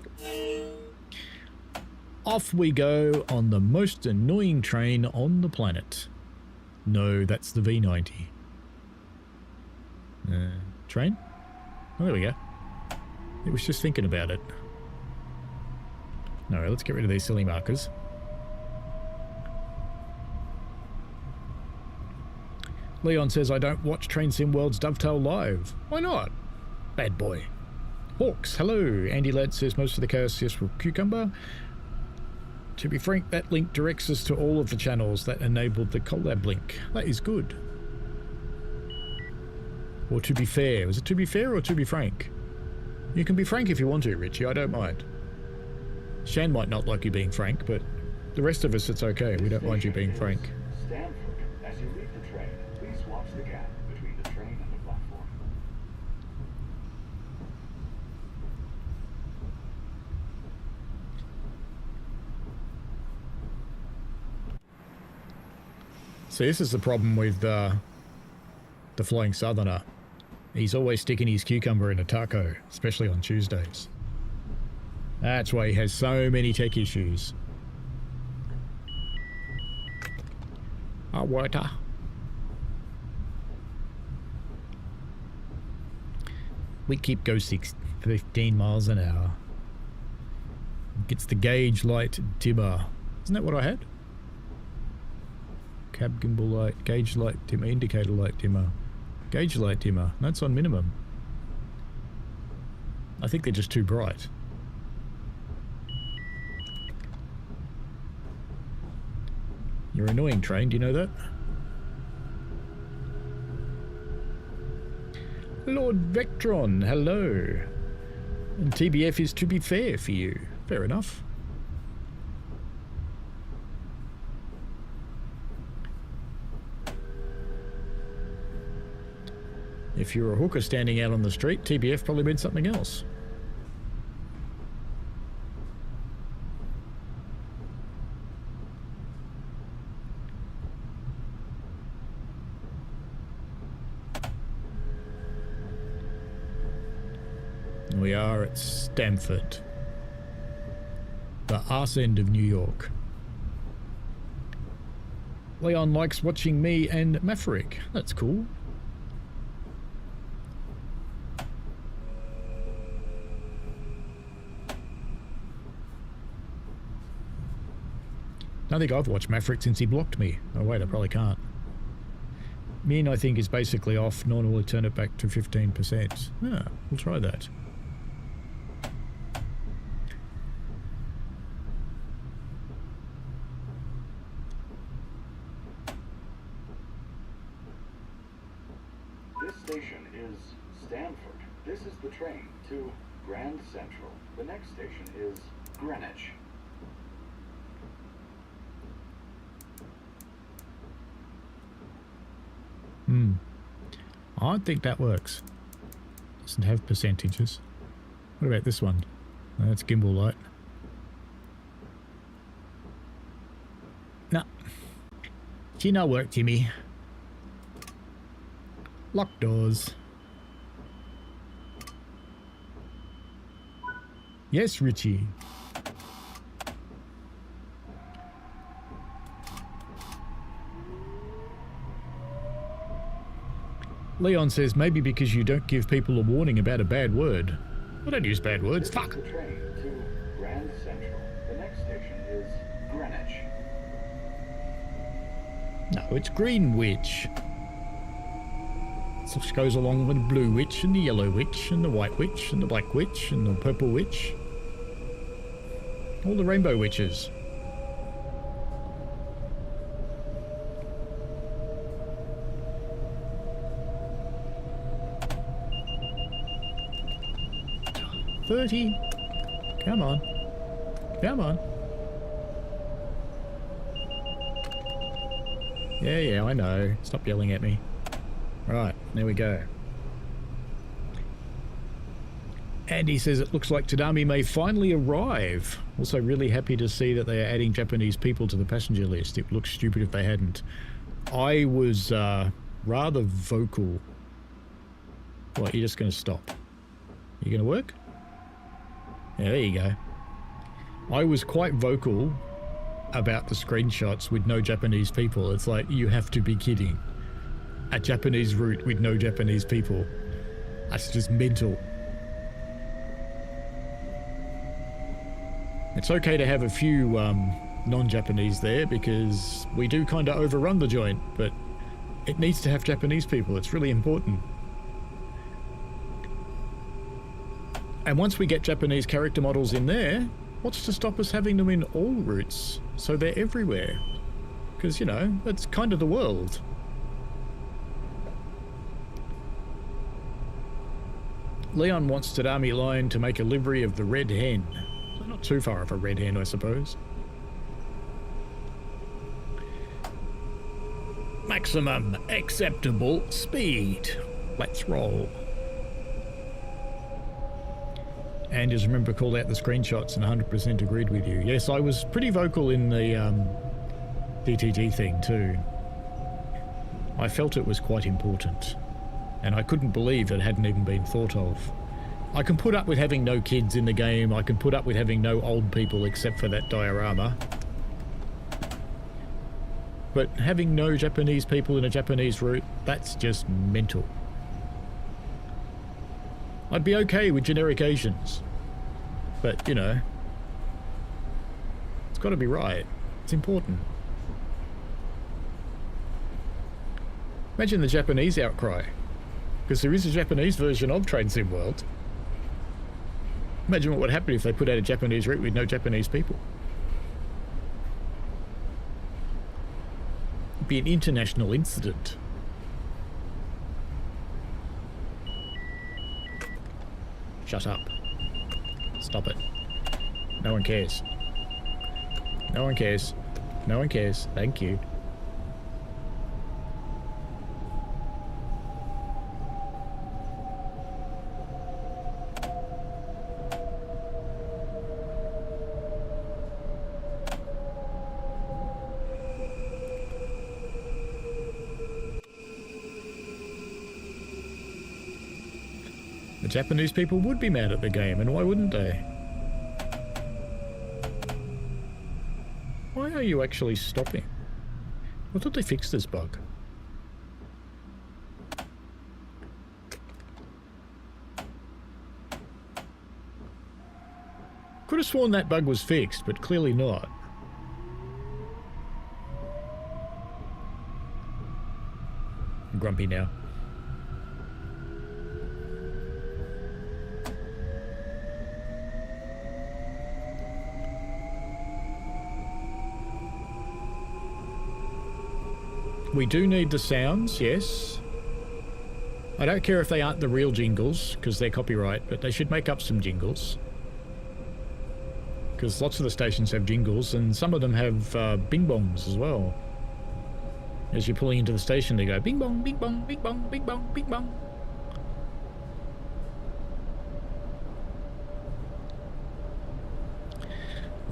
Off we go on the most annoying train on the planet. No, that's the V90. Train? Oh, there we go. It was just thinking about it. No, let's get rid of these silly markers. Leon says, I don't watch Train Sim World's Dovetail live. Why not? Bad boy. Hawks, hello. Andy Ladd says, most of the chaos is with Cucumber. To be frank, that link directs us to all of the channels that enabled the collab link. That is good. Or to be fair. Was it to be fair or to be frank? You can be frank if you want to, Richie. I don't mind. Shan might not like you being frank, but the rest of us, it's okay. We don't mind you being frank. Stamford. As you leave the train, please watch the gap between the train and the platform. See, this is the problem with the Flying Southerner. He's always sticking his cucumber in a taco, especially on Tuesdays. That's why he has so many tech issues. Oh, water. We keep go 15 miles an hour. Gets the gauge light dimmer. Isn't that what I had? Cab gimbal light, gauge light dimmer, indicator light dimmer. Gauge light dimmer. That's on minimum. I think they're just too bright. You're annoying, train. Do you know that? Lord Vectron, hello. And TBF is to be fair for you. Fair enough. If you're a hooker standing out on the street, TBF probably meant something else. We are at Stamford, the arse end of New York. Leon likes watching me and Maverick. That's cool. I don't think I've watched Maverick since he blocked me. Oh wait, I probably can't. Min, I think, is basically off. Normally turn it back to 15%. Yeah, we'll try that. This station is Stamford. This is the train to Grand Central. The next station is Greenwich. I don't think that works. Doesn't have percentages. What about this one? No, that's gimbal light. No. She no work, Timmy. Locked doors. Yes, Richie. Leon says maybe because you don't give people a warning about a bad word. I don't use bad words. Fuck. The train to Grand Central. The next station is Greenwich. No, it's Greenwich. Which goes along with the blue witch and the yellow witch and the white witch and the black witch and the purple witch. All the rainbow witches. $30. Come on. Come on. Yeah, I know. Stop yelling at me. Right, there we go. Andy says it looks like Tadami may finally arrive. Also really happy to see that they are adding Japanese people to the passenger list. It looks stupid if they hadn't. I was rather vocal. What, you're just going to stop? You going to work? Yeah, there you go. I was quite vocal about the screenshots with no Japanese people. It's like, you have to be kidding. A Japanese route with no Japanese people. That's just mental. It's okay to have a few non-Japanese there because we do kind of overrun the joint, but it needs to have Japanese people. It's really important. And once we get Japanese character models in there, what's to stop us having them in all routes so they're everywhere? Because, you know, that's kind of the world. Leon wants Tadami Line to make a livery of the red hen. So not too far off a red hen, I suppose. Maximum acceptable speed. Let's roll. And just remember, called out the screenshots and 100% agreed with you. Yes, I was pretty vocal in the DTG thing too. I felt it was quite important. And I couldn't believe it hadn't even been thought of. I can put up with having no kids in the game. I can put up with having no old people except for that diorama. But having no Japanese people in a Japanese route, that's just mental. I'd be okay with generic Asians. But, you know, it's got to be right. It's important. Imagine the Japanese outcry. Because there is a Japanese version of Train Sim World. Imagine what would happen if they put out a Japanese route with no Japanese people. It'd be an international incident. Shut up. Stop it. No one cares. No one cares. No one cares. Thank you. Japanese people would be mad at the game, and why wouldn't they? Why are you actually stopping? I thought they fixed this bug. Could have sworn that bug was fixed, but clearly not. I'm grumpy now. We do need the sounds, yes. I don't care if they aren't the real jingles, because they're copyright, but they should make up some jingles. Because lots of the stations have jingles, and some of them have bing bongs as well. As you're pulling into the station, they go bing bong, bing bong, bing bong, bing bong, bing bong.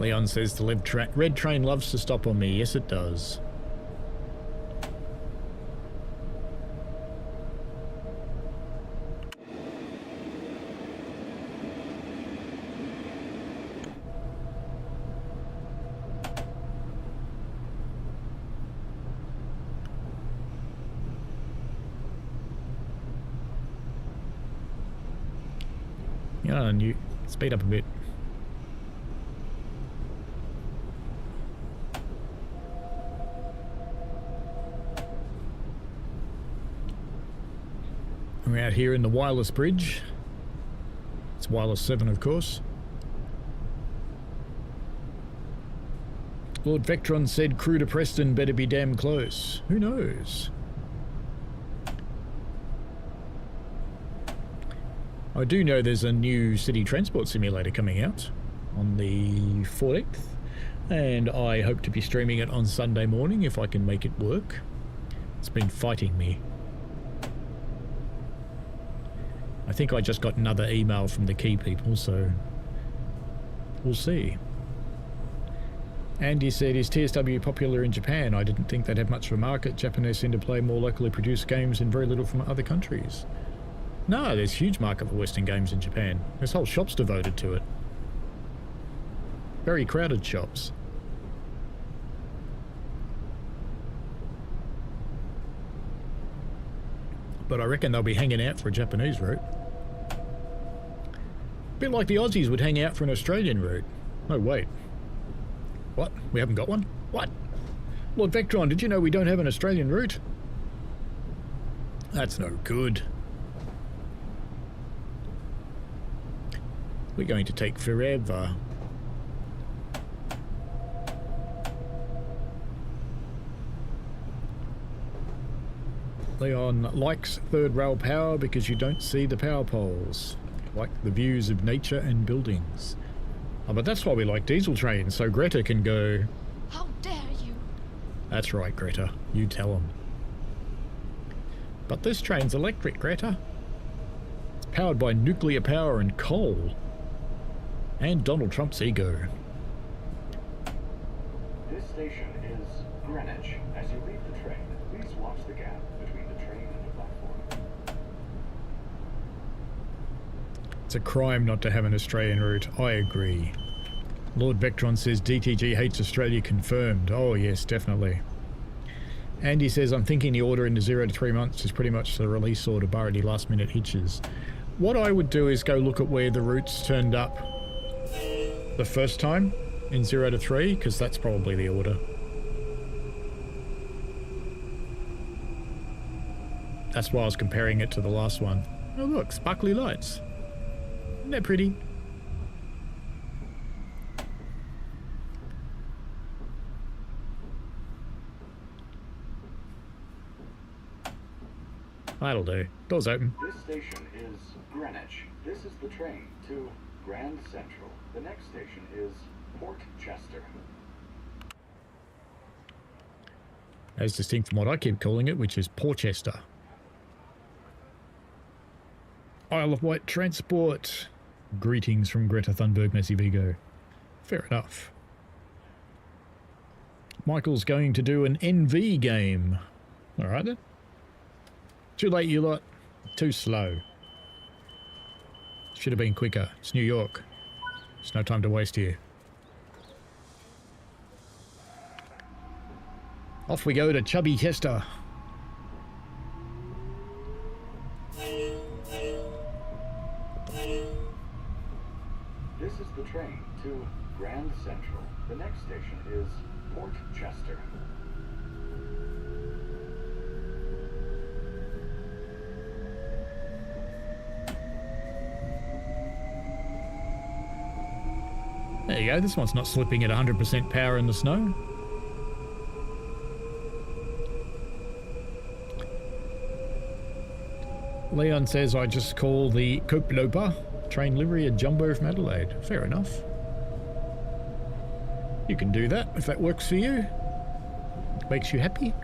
Leon says the red train loves to stop on me. Yes, it does. Yeah, and you speed up a bit. We're out here in the wireless bridge. It's wireless 7, of course. Lord Vectron said crew to Preston better be damn close. Who knows? I do know there's a new city transport simulator coming out on the 14th, and I hope to be streaming it on Sunday morning if I can make it work. It's been fighting me. I think I just got another email from the key people, so we'll see. Andy said, is TSW popular in Japan? I didn't think they'd have much of a market. Japanese seem to play more locally produced games and very little from other countries. No, there's a huge market for Western games in Japan. There's whole shops devoted to it. Very crowded shops. But I reckon they'll be hanging out for a Japanese route. A bit like the Aussies would hang out for an Australian route. Oh, wait. What? We haven't got one? What? Lord Vectron, did you know we don't have an Australian route? That's no good. We're going to take forever. Leon likes third rail power because you don't see the power poles. Like the views of nature and buildings. Oh, but that's why we like diesel trains, so Greta can go... How dare you? That's right, Greta. You tell him. But this train's electric, Greta. It's powered by nuclear power and coal. And Donald Trump's ego. This station is Greenwich. As you leave the train, please watch the gap between the train and the platform. It's a crime not to have an Australian route. I agree. Lord Vectron says DTG hates Australia confirmed. Oh yes, definitely. Andy says, I'm thinking the order in the 0 to 3 months is pretty much the release order, bar any last minute hitches. What I would do is go look at where the routes turned up the first time in 0 to 3, because that's probably the order. That's why I was comparing it to the last one. Oh look, sparkly lights. Isn't that pretty? That'll do. Doors open. This station is Greenwich. This is the train to Grand Central. The next station is Port Chester. As distinct from what I keep calling it, which is Porchester. Isle of Wight Transport. Greetings from Greta Thunberg, Messi Vigo. Fair enough. Michael's going to do an NV game. Alright then. Too late, you lot. Too slow. Should have been quicker. It's New York. There's no time to waste here. Off we go to Chubby Chester. This is the train to Grand Central. The next station is Port Chester. There you go. This one's not slipping at 100% power in the snow. Leon says I just call the Cope Loper train livery a jumbo from Adelaide. Fair enough. You can do that if that works for you. Makes you happy.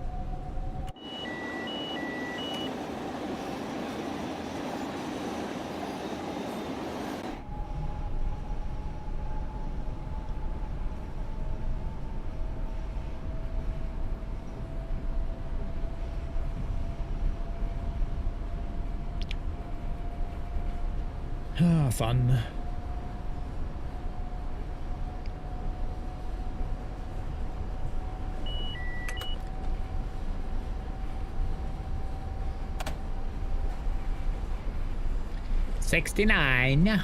Ah, fun. $69.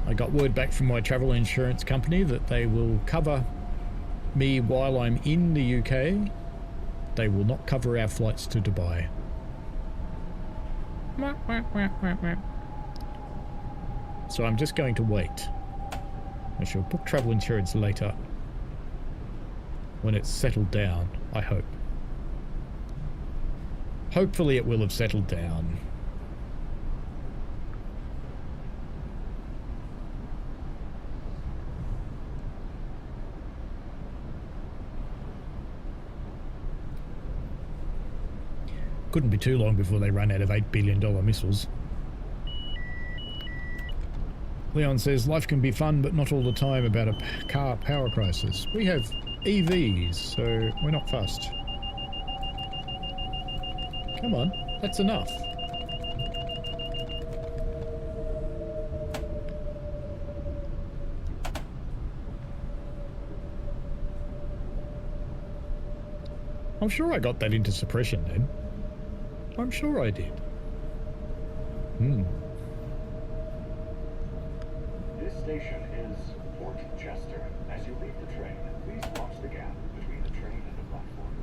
I got word back from my travel insurance company that they will cover me while I'm in the UK. They will not cover our flights to Dubai. So I'm just going to wait. I shall book travel insurance later. When it's settled down, I hope. Hopefully it will have settled down. Couldn't be too long before they run out of $8 billion missiles. Leon says, life can be fun, but not all the time about a car power crisis. We have EVs, so we're not fussed. Come on, that's enough. I'm sure I got that into suppression then. I'm sure I did. This station is Port Chester. As you leave the train, please watch the gap between the train and the platform.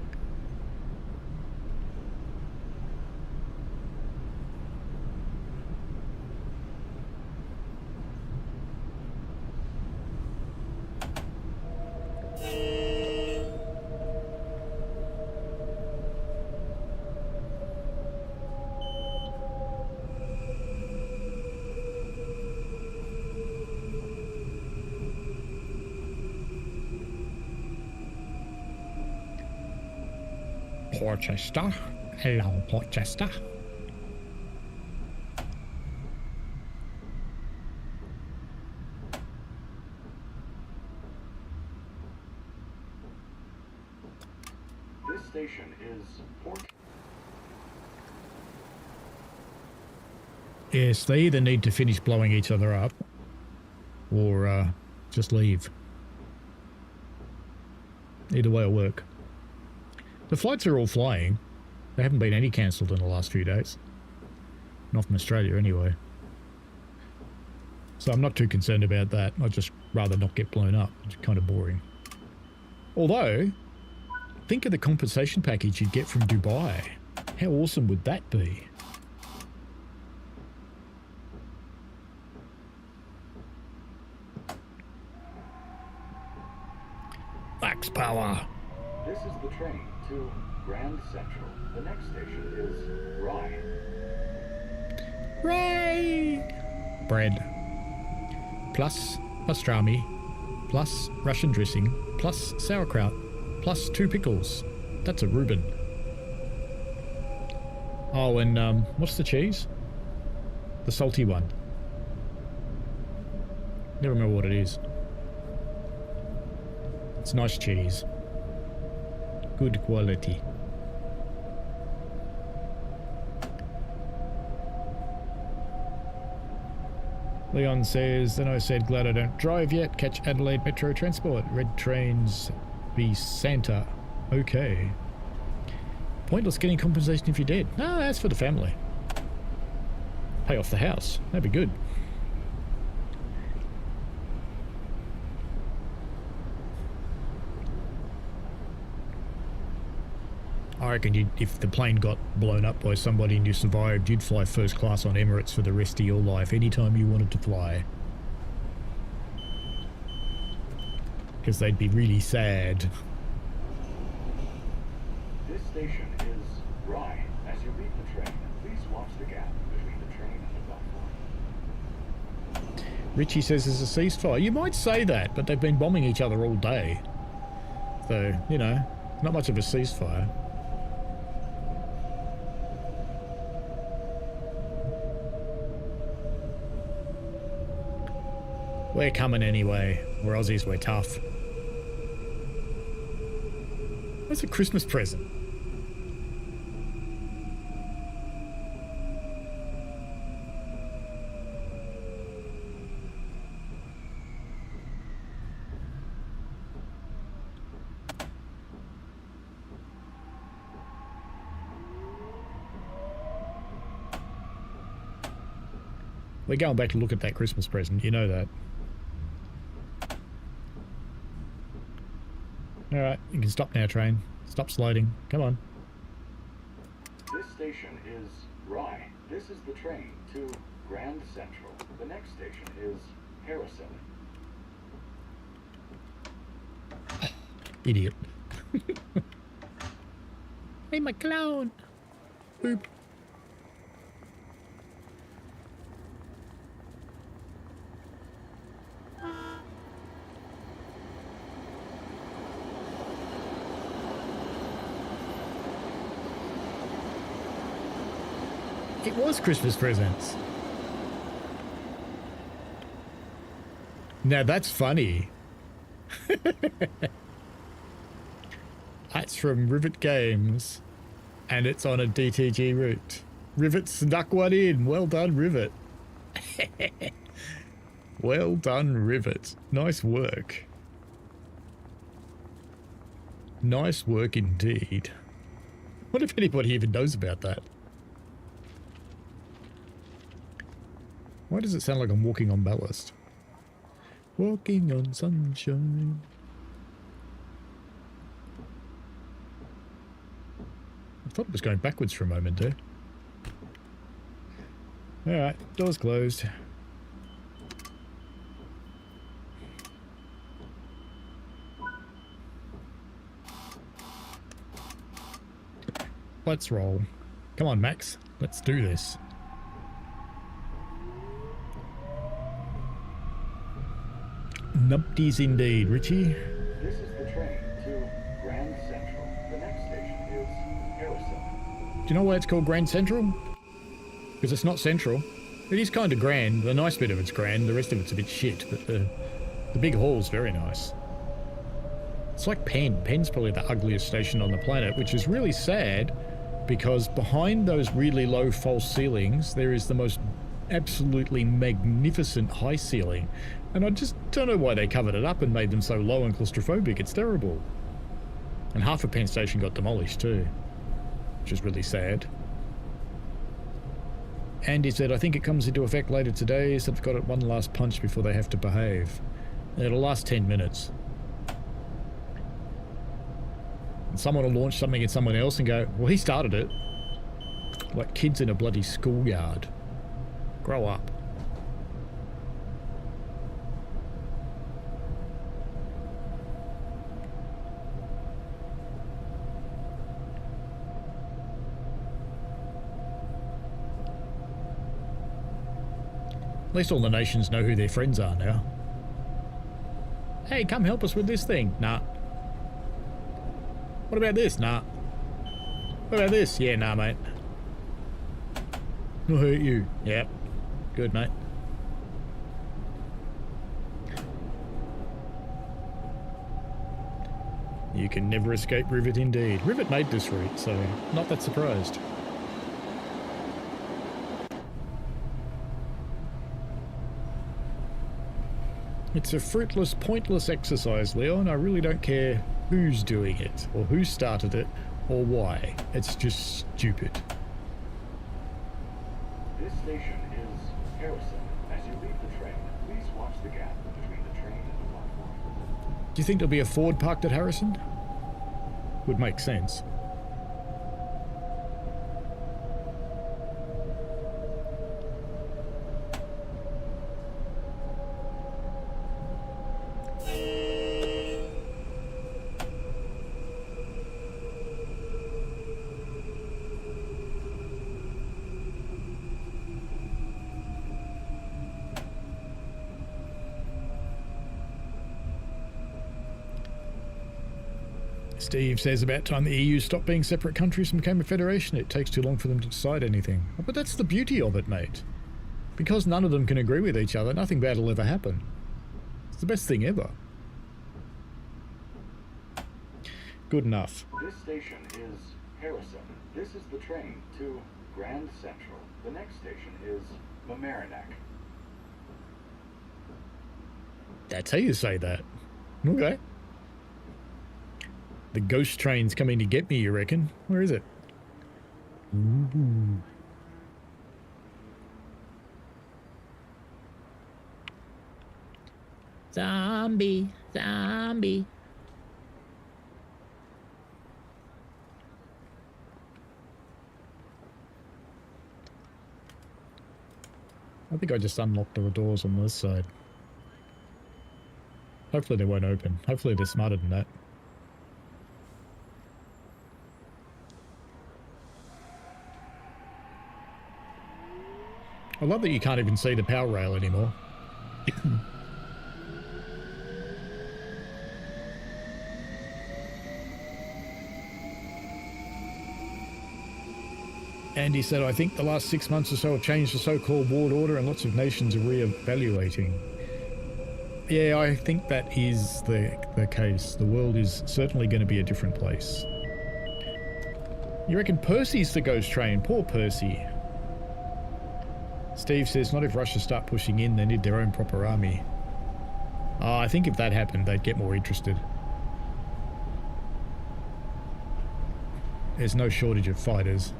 Portchester. Hello, Portchester. This station is Port. Yes, they either need to finish blowing each other up or just leave. Either way will work. The flights are all flying. There haven't been any cancelled in the last few days. Not from Australia anyway. So I'm not too concerned about that. I'd just rather not get blown up. It's kind of boring. Although, think of the compensation package you'd get from Dubai. How awesome would that be? Max power. This is the train to Grand Central. The next station is Rye. Rye! Bread. Plus pastrami. Plus Russian dressing. Plus sauerkraut. Plus 2 pickles. That's a Reuben. Oh, and what's the cheese? The salty one. Never remember what it is. It's nice cheese. Good quality. Leon says, then I said, glad I don't drive yet. Catch Adelaide Metro Transport. Red trains be Santa. Okay. Pointless getting compensation if you're dead. No, that's for the family. Pay off the house. That'd be good. I reckon if the plane got blown up by somebody and you survived, you'd fly first class on Emirates for the rest of your life, anytime you wanted to fly. Because they'd be really sad. This station is Rye. As you leave the train, please watch the gap between the train and the platform. Richie says there's a ceasefire. You might say that, but they've been bombing each other all day. So, you know, not much of a ceasefire. We're coming anyway. We're Aussies, we're tough. That's a Christmas present. We're going back to look at that Christmas present, you know that. Alright, you can stop now, train. Stop sliding. Come on. This station is Rye. This is the train to Grand Central. The next station is Harrison. Idiot. Hey, my clown! Boop. It was Christmas presents. Now that's funny. That's from Rivet Games, and it's on a DTG route. Rivet snuck one in. Well done, Rivet. Well done, Rivet. Nice work. Nice work indeed. What if anybody even knows about that? Why does it sound like I'm walking on ballast? Walking on sunshine. I thought it was going backwards for a moment there. Alright, door's closed. Let's roll. Come on, Max. Let's do this. Numpties indeed, Richie. This is the train to Grand Central. The next station is Harrison. Do you know why it's called Grand Central? Because it's not central. It is kind of grand. The nice bit of it's grand. The rest of it's a bit shit. But the big hall's very nice. It's like Penn. Penn's probably the ugliest station on the planet, which is really sad because behind those really low false ceilings, there is the most absolutely magnificent high ceiling. And I just don't know why they covered it up and made them so low and claustrophobic. It's terrible. And half of Penn Station got demolished too, which is really sad. Andy said, I think it comes into effect later today, so they've got it one last punch before they have to behave. And it'll last 10 minutes. And someone will launch something at someone else and go, well, he started it. Like kids in a bloody schoolyard. Grow up. At least all the nations know who their friends are now. Hey, come help us with this thing. Nah. What about this? Nah. What about this? Yeah, nah, mate. I'll hurt you. Yep. Good, mate. You can never escape Rivet indeed. Rivet made this route, so not that surprised. It's a fruitless, pointless exercise, Leon. I really don't care who's doing it, or who started it, or why. It's just stupid. This station is Harrison. As you leave the train, please watch the gap between the train and the platform. Do you think there'll be a Ford parked at Harrison? Would make sense. Steve says about time the EU stopped being separate countries and became a federation. It takes too long for them to decide anything. But that's the beauty of it, mate. Because none of them can agree with each other, nothing bad will ever happen. It's the best thing ever. Good enough. This station is Harrison. This is the train to Grand Central. The next station is Mamaroneck. That's how you say that. Okay. The ghost train's coming to get me, you reckon? Where is it? Ooh. Zombie, zombie. I think I just unlocked all the doors on this side. Hopefully they won't open. Hopefully they're smarter than that. I love that you can't even see the power rail anymore. Andy said, I think the last 6 months or so have changed the so-called world order and lots of nations are re-evaluating. Yeah, I think that is the case. The world is certainly going to be a different place. You reckon Percy's the ghost train? Poor Percy. Steve says, not if Russia start pushing in, they need their own proper army. I think if that happened, they'd get more interested. There's no shortage of fighters.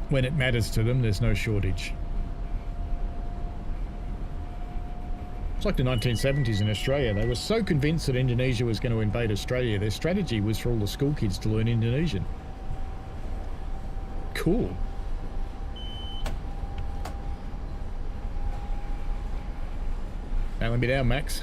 When it matters to them, there's no shortage. It's like the 1970s in Australia. They were so convinced that Indonesia was going to invade Australia, their strategy was for all the school kids to learn Indonesian. Cool. Now let me down, Max.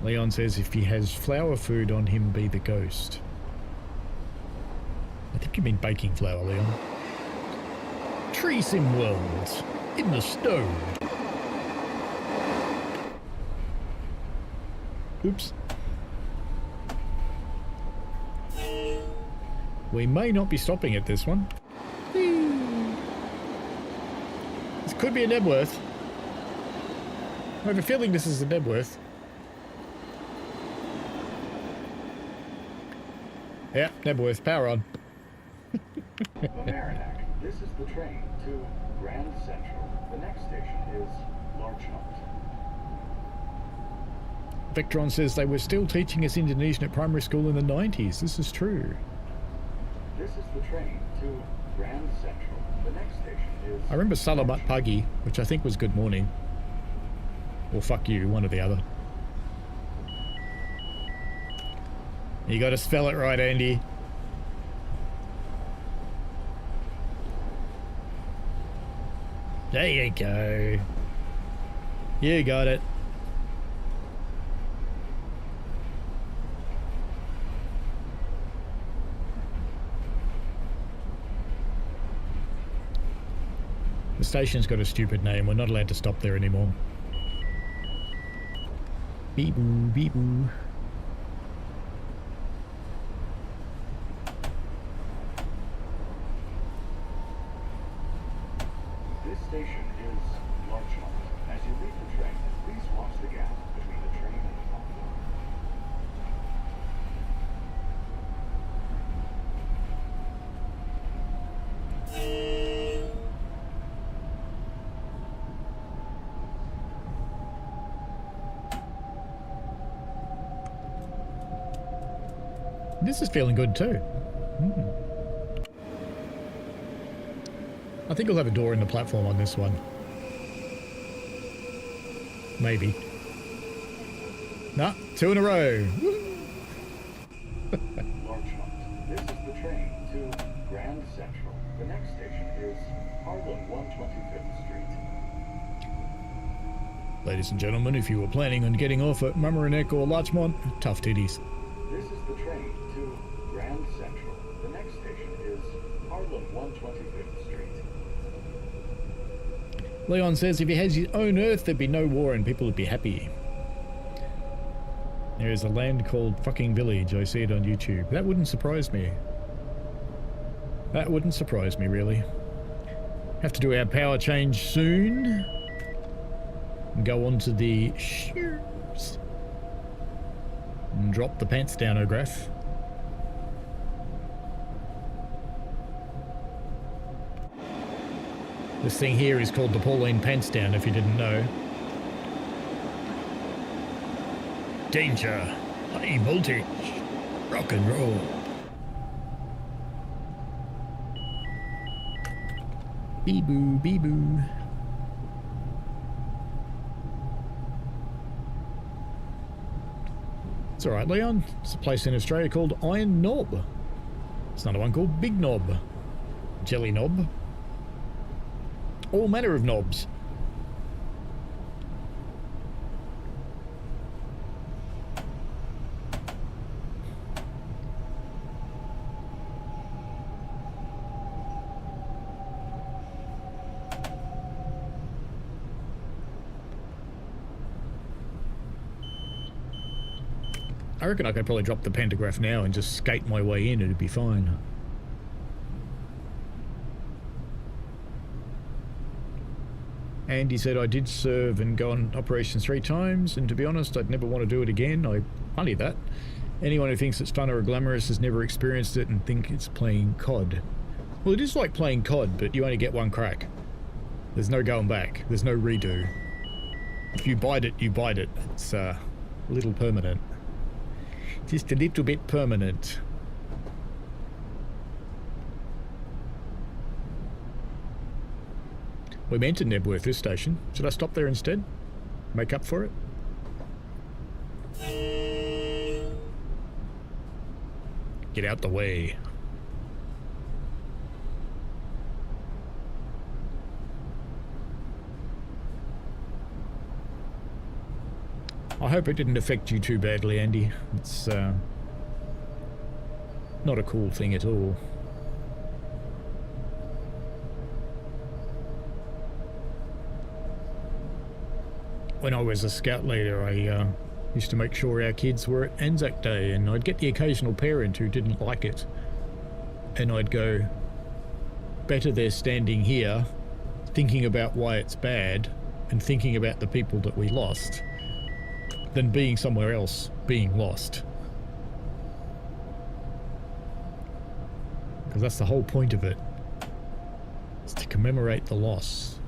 Leon says if he has flour food on him, be the ghost. I think you mean baking flour, Leon. Tree sim world in the snow. Oops. We may not be stopping at this one. This could be a Nebworth. I have a feeling this is a Nebworth. Yeah, Nebworth, power on. Mamaroneck. This is the train to Grand Central. The next station is Larchmont. Vectron says they were still teaching us Indonesian at primary school in the 90s. This is true. This is the train to Grand Central. The next station is... I remember Salamat Pagi, which I think was good morning. Or fuck you, one or the other. You gotta spell it right, Andy. There you go. You got it. The station's got a stupid name. We're not allowed to stop there anymore. Beep boo, beep boo. This station is Larchmont. As you leave the train, please watch the gap This is feeling good too. I think we'll have a door in the platform on this one. Maybe. Nah, 2 in a row. Larchmont. This is the train to Grand Central. The next station is Harlem 125th Street. Ladies and gentlemen, if you were planning on getting off at Mamaroneck or Larchmont, tough titties. This is the train to Grand Central. The next station is Harlem 125th Street. Leon says if he has his own Earth, there'd be no war and people would be happy. There is a land called fucking Village. I see it on YouTube. That wouldn't surprise me. That wouldn't surprise me, really. Have to do our power change soon. And go on to the shoes. And drop the pants down, O'Graff. This thing here is called the Pauline Pants Down, if you didn't know. Danger, high voltage, rock and roll. Bee-boo, bee-boo. It's alright, Leon. It's a place in Australia called Iron Knob. There's another one called Big Knob. Jelly Knob. All manner of knobs. I reckon I could probably drop the pantograph now and just skate my way in, it'd be fine. Andy said I did serve and go on operations 3 times, and to be honest, I'd never want to do it again. I funny that. Anyone who thinks it's fun or glamorous has never experienced it and think it's playing COD. Well, it is like playing COD, but you only get one crack. There's no going back. There's no redo. If you bite it, you bite it. It's a little permanent. Just a little bit permanent. We meant to Nebworth this station. Should I stop there instead? Make up for it? Get out the way. I hope it didn't affect you too badly, Andy. It's not a cool thing at all. When I was a scout leader, I used to make sure our kids were at Anzac Day, and I'd get the occasional parent who didn't like it. And I'd go, better they're standing here, thinking about why it's bad, and thinking about the people that we lost, than being somewhere else, being lost. Because that's the whole point of it. It's to commemorate the loss.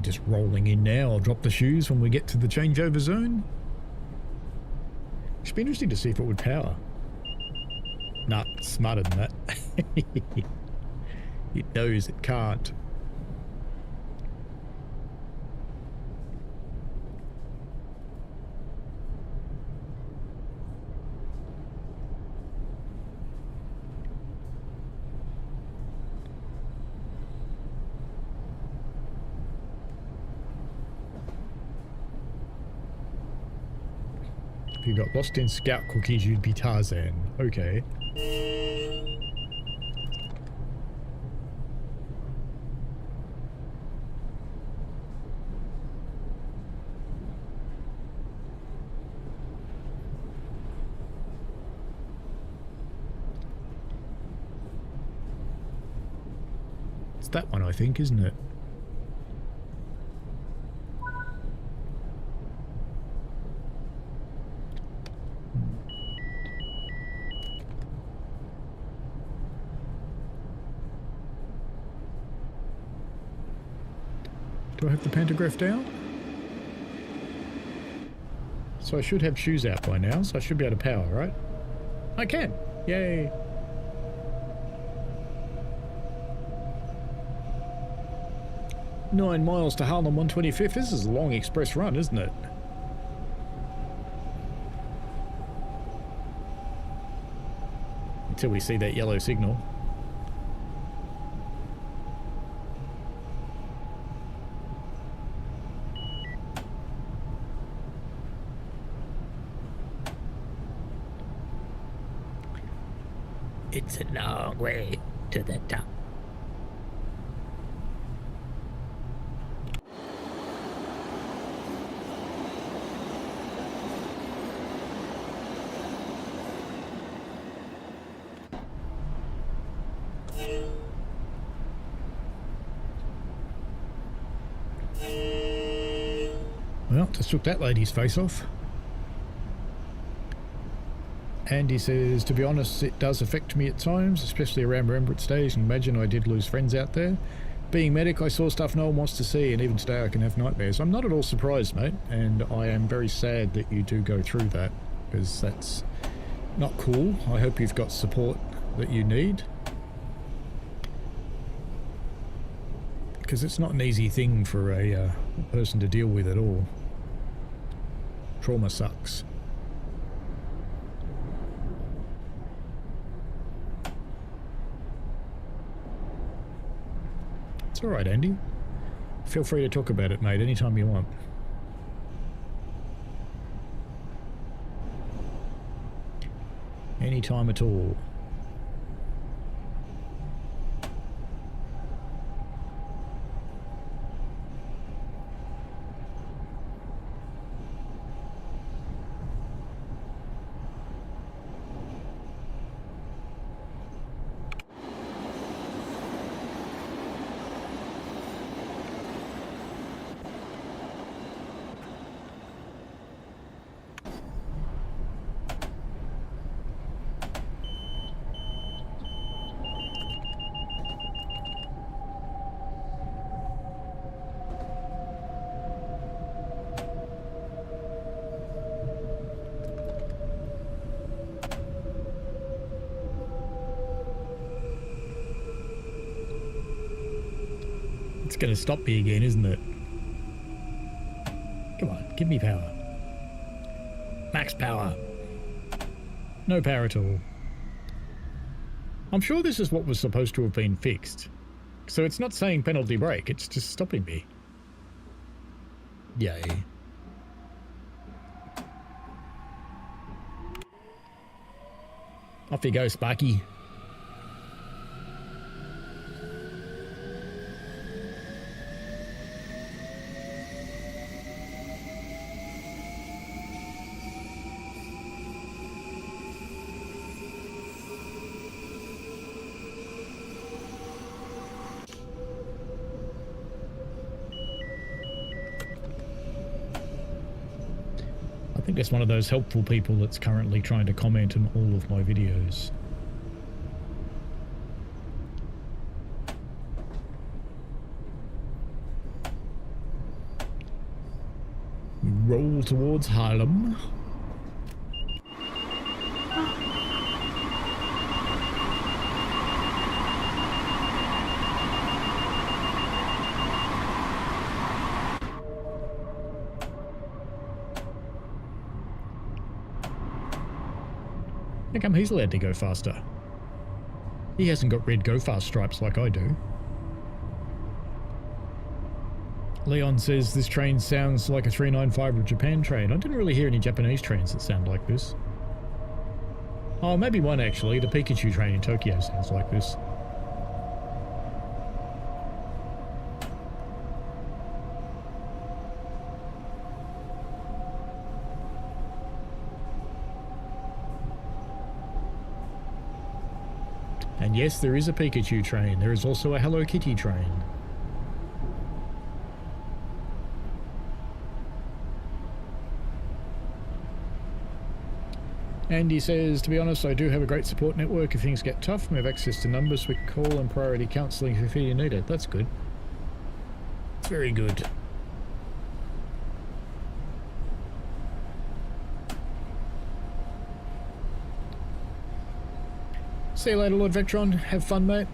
Just rolling in now. I'll drop the shoes when we get to the changeover zone. Should be interesting to see if it would power. Nah, smarter than that. It knows it can't. If you got lost in scout cookies, you'd be Tarzan. Okay. It's that one, I think, isn't it? Do I have the pantograph down? So I should have shoes out by now, so I should be able to power, right? I can! Yay! "9 miles to Harlem 125th. This is a long express run, isn't it? Until we see that yellow signal. It's a long way to the top. Well, just took that lady's face off. Andy says, "To be honest, it does affect me at times, especially around Remembrance Days, and imagine I did lose friends out there. Being medic, I saw stuff no one wants to see, and even today I can have nightmares." I'm not at all surprised, mate, and I am very sad that you do go through that, because that's not cool. I hope you've got support that you need, because it's not an easy thing for a person to deal with at all. Trauma sucks. It's alright, Andy. Feel free to talk about it, mate, anytime you want. Anytime at all. It's going to stop me again, isn't it? Come on, give me power. Max power. No power at all. I'm sure this is what was supposed to have been fixed. So it's not saying penalty brake, it's just stopping me. Yay. Off you go, Sparky. I think that's one of those helpful people that's currently trying to comment on all of my videos. We roll towards Harlem. How come he's allowed to go faster? He hasn't got red go fast stripes like I do. Leon says this train sounds like a 395 of Japan train. I didn't really hear any Japanese trains that sound like this. Oh, maybe one actually. The Pikachu train in Tokyo sounds like this. And yes, there is a Pikachu train. There is also a Hello Kitty train. And he says, to be honest, I do have a great support network. If things get tough, we have access to numbers we can call and priority counselling if you need it. That's good. It's very good. See you later, Lord Vectron. Have fun, mate.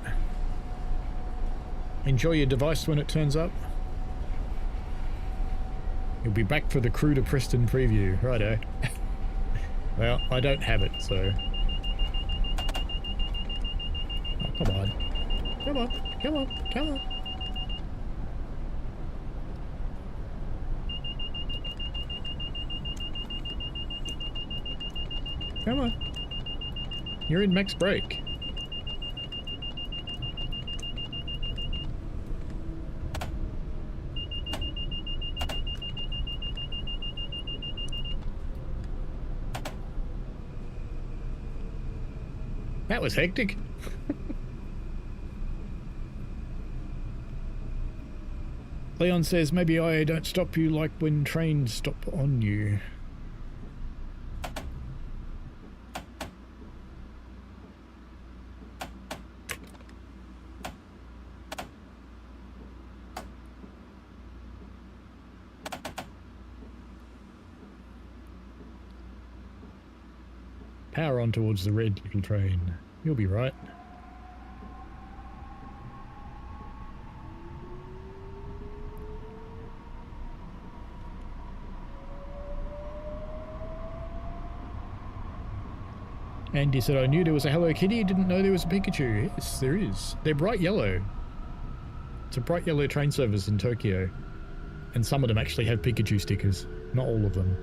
Enjoy your device when it turns up. You'll be back for the Crew to Preston preview. Righto. Well, I don't have it, so... Oh, come on. Come on. Come on. Come on. Come on. You're in max break. That was hectic. Leon says, maybe I don't stop you like when trains stop on you. Power on towards the red little train. You'll be right. And he said, I knew there was a Hello Kitty, didn't know there was a Pikachu. Yes, there is. They're bright yellow. It's a bright yellow train service in Tokyo. And some of them actually have Pikachu stickers. Not all of them.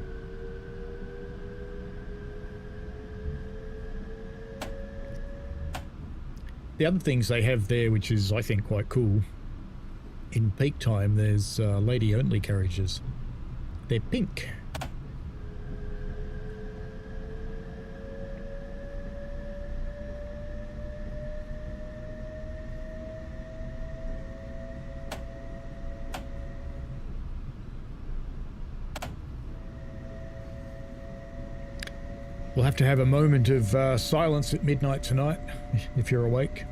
The other things they have there, which is, I think, quite cool, in peak time, there's lady-only carriages. They're pink. We'll have to have a moment of silence at midnight tonight, if you're awake.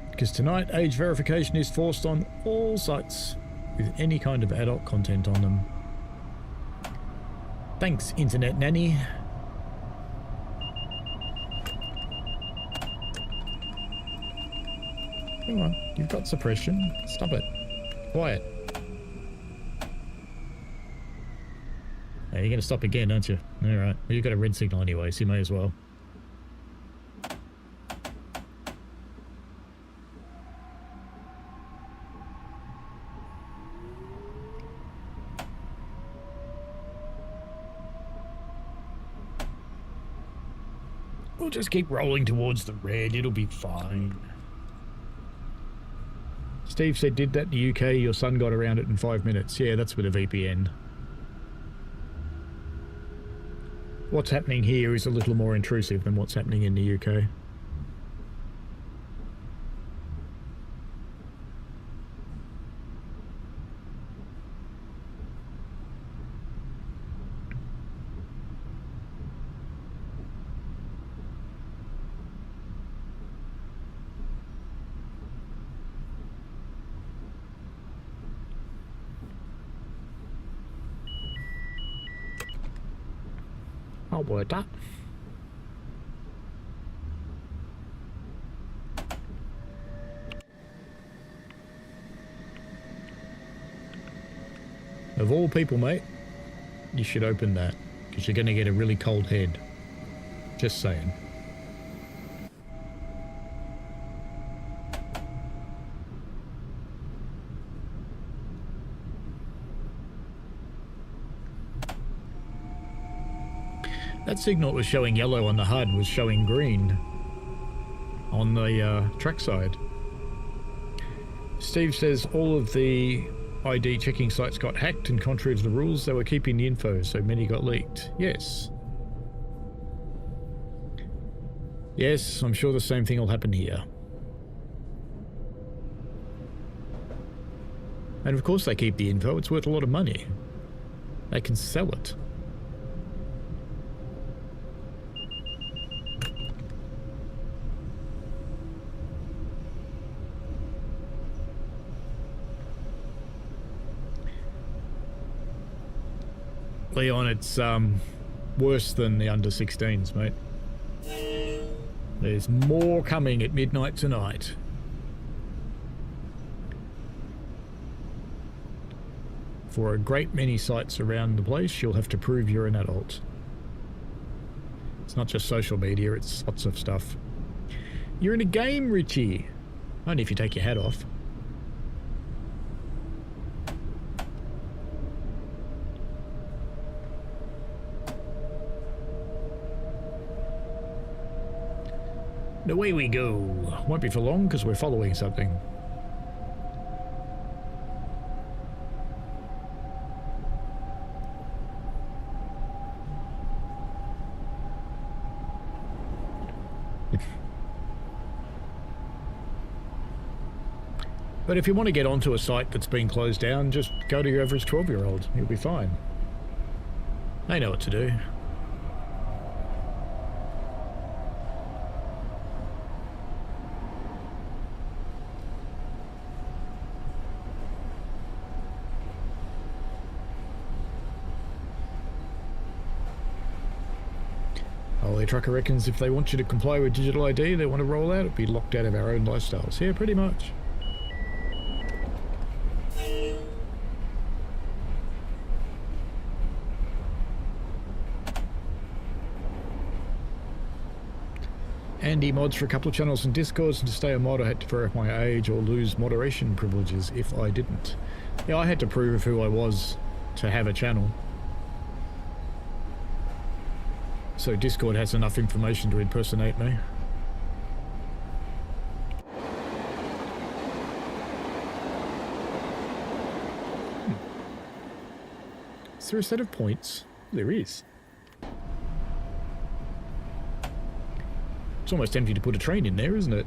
Because tonight, age verification is forced on all sites with any kind of adult content on them. Thanks, Internet Nanny. Come on, you've got suppression. Stop it. Quiet. Hey, you're going to stop again, aren't you? Alright. Well, you've got a red signal anyway, so you may as well. We'll just keep rolling towards the red. It'll be fine. Steve said, did that in the UK, your son got around it in 5 minutes. Yeah, that's with a VPN. What's happening here is a little more intrusive than what's happening in the UK. I'll word that. Of all people, mate, you should open that, because you're going to get a really cold head. Just saying. That signal was showing yellow on the HUD was showing green on the trackside. Steve says all of the ID checking sites got hacked, and contrary to the rules, they were keeping the info, so many got leaked. Yes. Yes, I'm sure the same thing will happen here. And of course they keep the info, it's worth a lot of money. They can sell it. Leon, it's worse than the under 16s, mate. There's more coming at midnight tonight. For a great many sites around the place, you'll have to prove you're an adult. It's not just social media, it's lots of stuff. You're in a game, Richie. Only if you take your hat off. And away we go. Won't be for long because we're following something. But if you want to get onto a site that's been closed down, just go to your average 12-year-old. You'll be fine. They know what to do. Holy Trucker reckons if they want you to comply with digital ID, they want to roll out, it'd be locked out of our own lifestyles. Yeah, pretty much. Andy mods for a couple of channels and Discords, and to stay a mod I had to verify my age or lose moderation privileges if I didn't. Yeah, I had to prove who I was to have a channel. So Discord has enough information to impersonate me. Is there a set of points? There is. It's almost tempting to put a train in there, isn't it?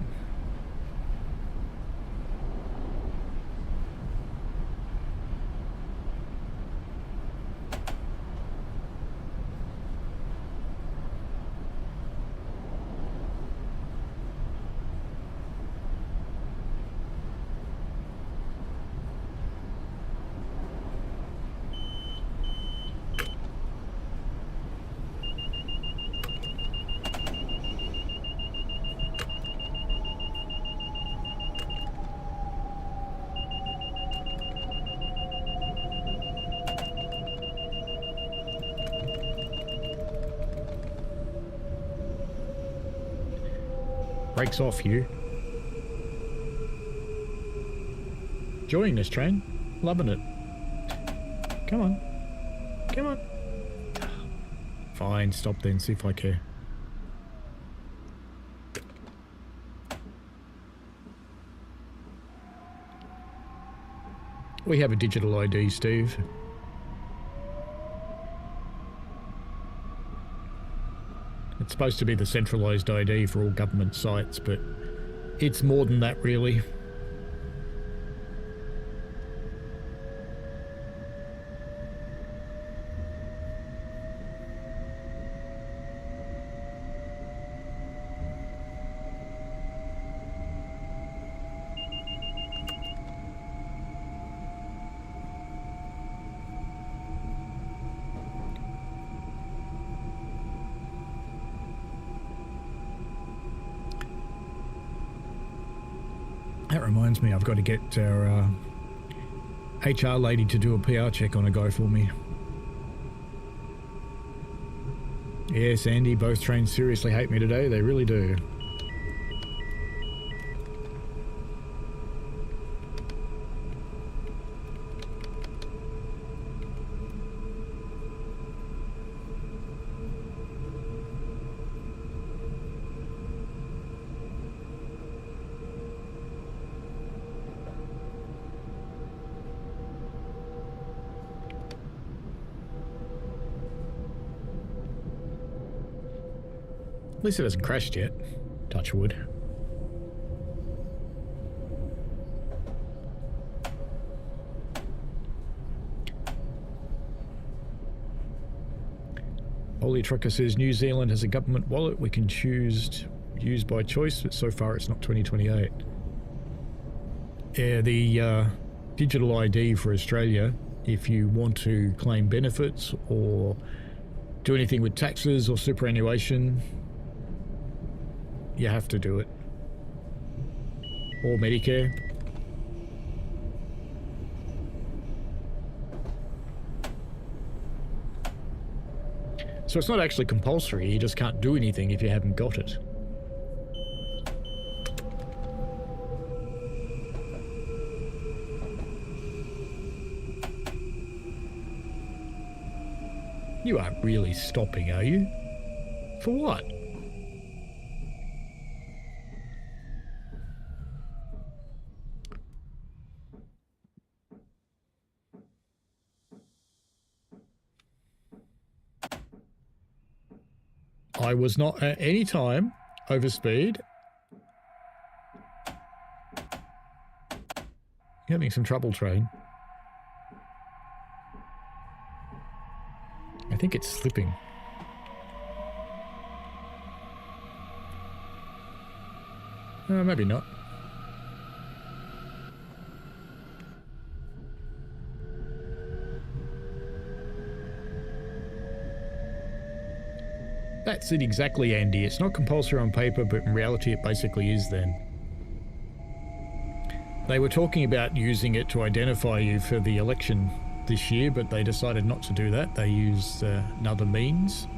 Brakes off, you. Enjoying this train. Loving it. Come on. Come on. Fine, stop then, see if I care. We have a digital ID, Steve. It's supposed to be the centralised ID for all government sites, but it's more than that, really. That reminds me, I've got to get our HR lady to do a PR check on a guy for me. Yes, Andy, both trains seriously hate me today. They really do. At least it hasn't crashed yet. Touch wood. Holy Trucker says New Zealand has a government wallet we can choose use by choice, but so far it's not 2028. Yeah, the digital ID for Australia, if you want to claim benefits or do anything with taxes or superannuation, you have to do it. Or Medicare. So it's not actually compulsory, you just can't do anything if you haven't got it. You aren't really stopping, are you? For what? I was not at any time over speed. Having some trouble, train. I think it's slipping. Maybe not. That's it exactly, Andy. It's not compulsory on paper, but in reality it basically is then. They were talking about using it to identify you for the election this year, but they decided not to do that. They used another means.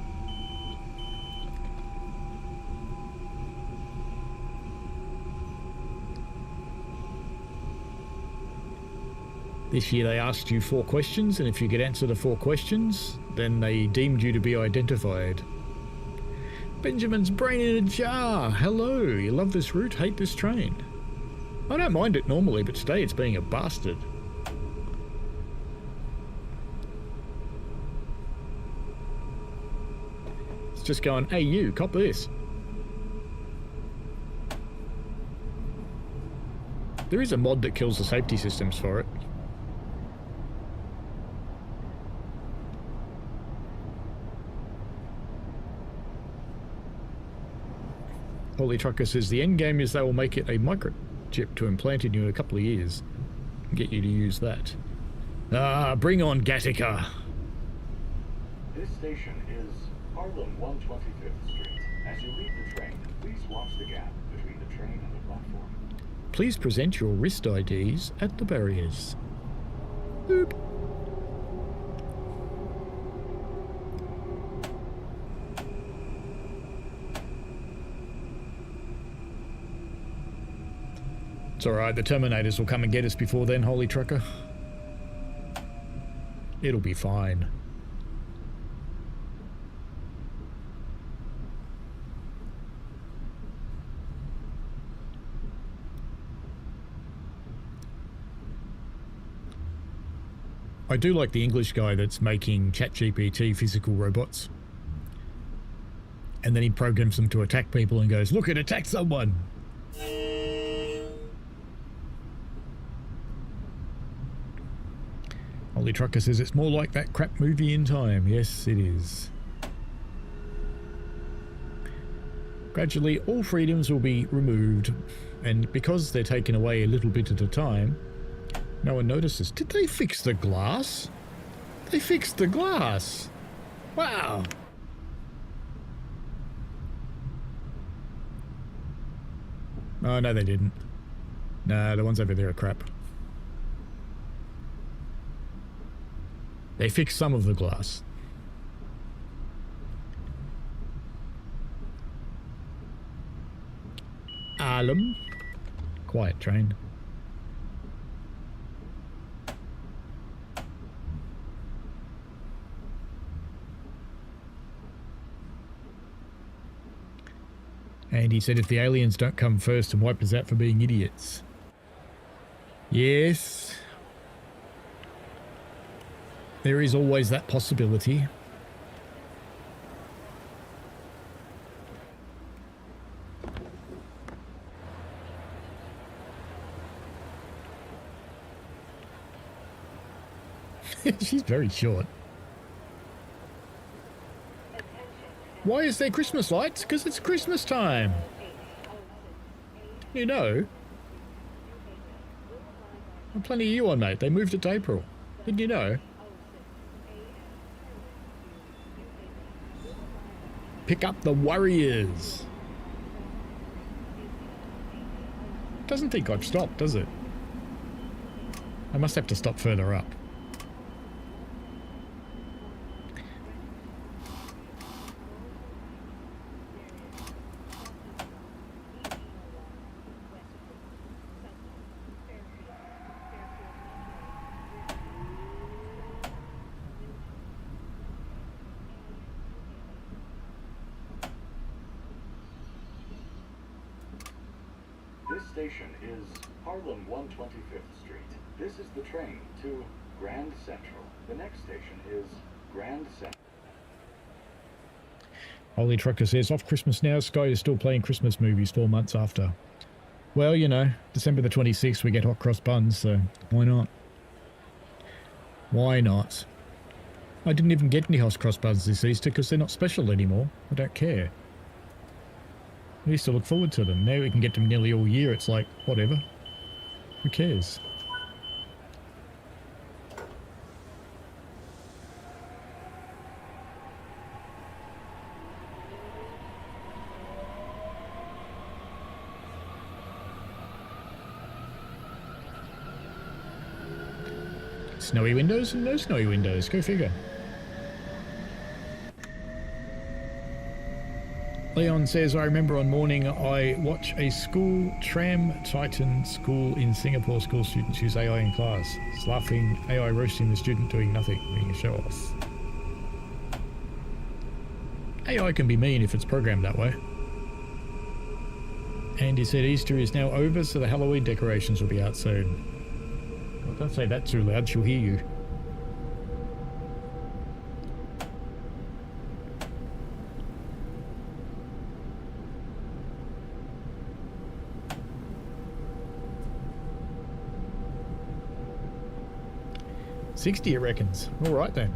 This year they asked you 4 questions, and if you could answer the 4 questions, then they deemed you to be identified. Benjamin's brain in a jar. Hello, you love this route, hate this train. I don't mind it normally, but today it's being a bastard. It's just going, hey you, cop this. There is a mod that kills the safety systems for it. Holy Trucker says the end game is they will make it a microchip to implant in you in a couple of years and get you to use that. Ah, bring on Gattaca. This station is Harlem 125th Street. As you leave the train, please watch the gap between the train and the platform. Please present your wrist IDs at the barriers. Boop. It's alright, the Terminators will come and get us before then, Holy Trucker. It'll be fine. I do like the English guy that's making ChatGPT physical robots. And then he programs them to attack people and goes, look, it attacked someone! Holy Trucker says it's more like that crap movie In Time. Yes, it is. Gradually, all freedoms will be removed, and because they're taken away a little bit at a time, no one notices. Did they fix the glass? They fixed the glass! Wow! Oh, no, they didn't. No, the ones over there are crap. They fixed some of the glass. Harlem. Quiet train. And he said if the aliens don't come first and wipe us out for being idiots. Yes. There is always that possibility. She's very short. Why is there Christmas lights? Because it's Christmas time. You know. I'm plenty of you on, mate. They moved it to April. Didn't you know? Pick up the Warriors. Doesn't think I've stopped, does it? I must have to stop further up. This station is Harlem 125th Street. This is the train to Grand Central. The next station is Grand Central. Holy Trucker says, off Christmas now, Sky is still playing Christmas movies 4 months after. Well, you know, December the 26th we get hot cross buns, so why not? Why not? I didn't even get any hot cross buns this Easter because they're not special anymore. I don't care. I used to look forward to them. Now we can get them nearly all year. It's like, whatever. Who cares? Snowy windows and no snowy windows. Go figure. Leon says, I remember on morning I watch a school tram Titan school in Singapore. School students use AI in class. It's laughing, AI roasting the student doing nothing, being a show off. AI can be mean if it's programmed that way. And he said Easter is now over, so the Halloween decorations will be out soon. Well, don't say that too loud, she'll hear you. $60 it reckons. Alright then.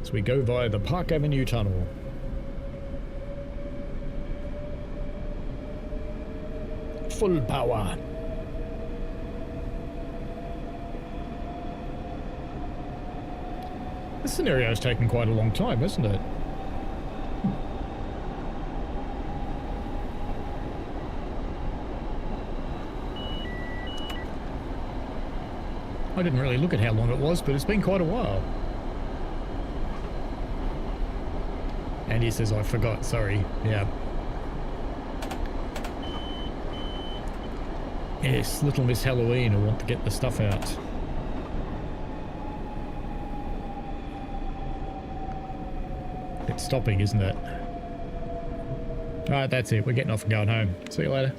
So we go via the Park Avenue Tunnel. Full power. This scenario's taken quite a long time, hasn't it? I didn't really look at how long it was, but it's been quite a while. And he says, I forgot, sorry. Yeah. Yes, Little Miss Halloween, I want to get the stuff out. It's stopping, isn't it? Alright, that's it. We're getting off and going home. See you later.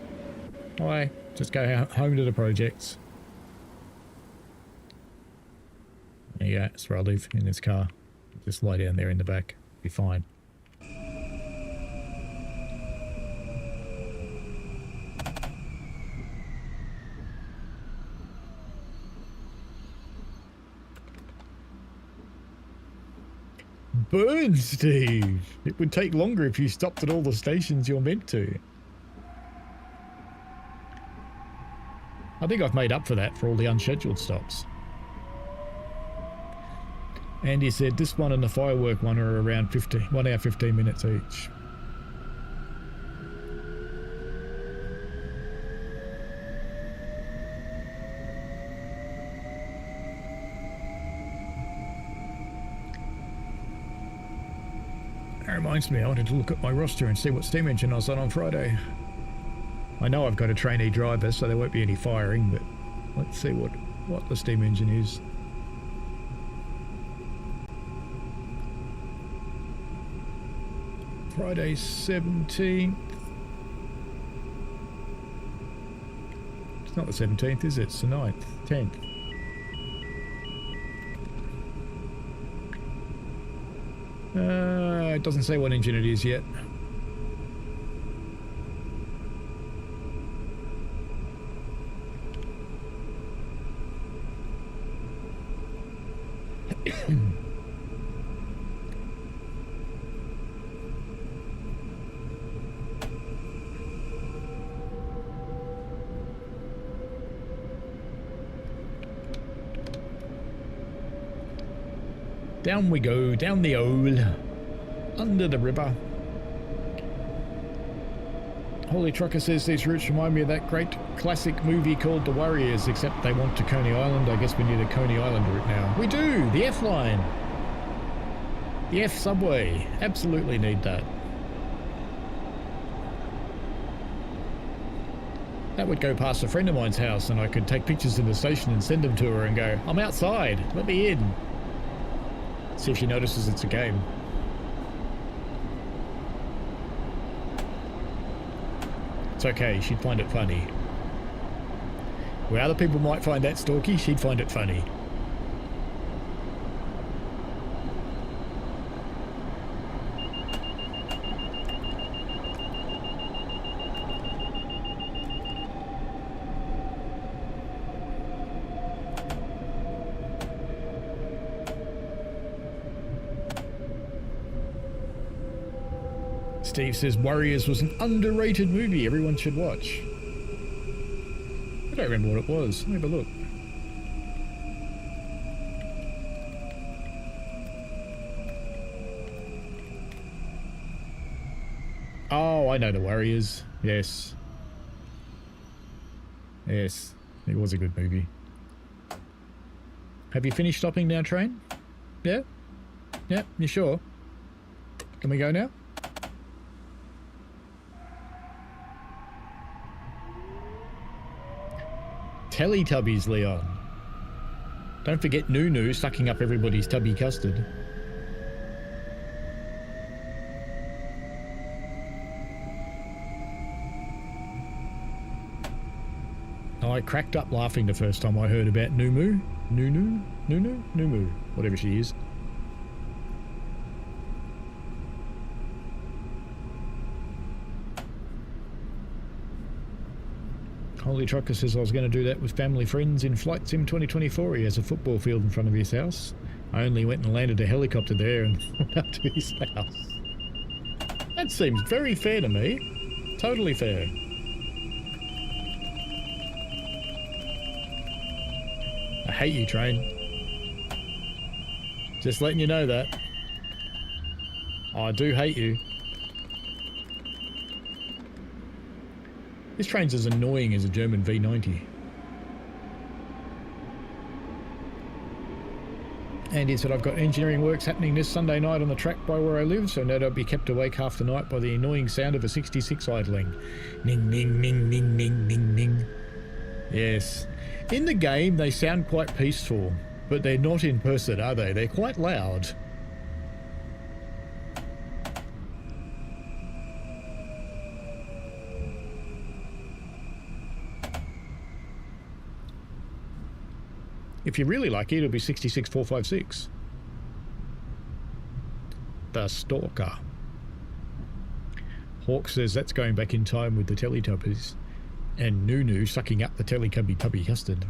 Bye. Just go home to the projects. There you go. That's where I live, in this car. Just lie down there in the back. Be fine. Burn, Steve! It would take longer if you stopped at all the stations you're meant to. I think I've made up for that for all the unscheduled stops. And he said this one and the firework one are around 1 hour 15 minutes each. That reminds me, I wanted to look at my roster and see what steam engine I was on Friday. I know I've got a trainee driver, so there won't be any firing, but let's see what the steam engine is. Friday 17th. It's not the 17th, is it? It's the 9th, 10th. It doesn't say what engine it is yet. Down we go, down the Ole, under the river. Holy Trucker says these routes remind me of that great classic movie called The Warriors, except they want to Coney Island. I guess we need a Coney Island route now. We do! The F line! The F subway. Absolutely need that. That would go past a friend of mine's house and I could take pictures in the station and send them to her and go, I'm outside, let me in. See if she notices it's a game. It's okay, she'd find it funny. Where other people might find that stalky, she'd find it funny. Steve says Warriors was an underrated movie everyone should watch. I don't remember what it was. Let me have a look. Oh, I know The Warriors. Yes. Yes. It was a good movie. Have you finished stopping now, train? Yeah? Yeah, you sure? Can we go now? Teletubbies, Leon. Don't forget Nunu sucking up everybody's tubby custard. I cracked up laughing the first time I heard about Nunu, whatever she is. Holy Trucker says I was going to do that with family friends in Flight Sim 2024. He has a football field in front of his house. I only went and landed a helicopter there and went up to his house. That seems very fair to me. Totally fair. I hate you, train. Just letting you know that. I do hate you. This train's as annoying as a German V90. Andy said, I've got engineering works happening this Sunday night on the track by where I live, so no doubt I'll be kept awake half the night by the annoying sound of a 66 idling. Ning, ning, ning, ning, ning, ning, ning. Yes. In the game, they sound quite peaceful, but they're not in person, are they? They're quite loud. If you really like it, it'll be 66456. The Stalker. Hawk says that's going back in time with the Teletubbies. And Nunu sucking up the Teletubby tubby custard.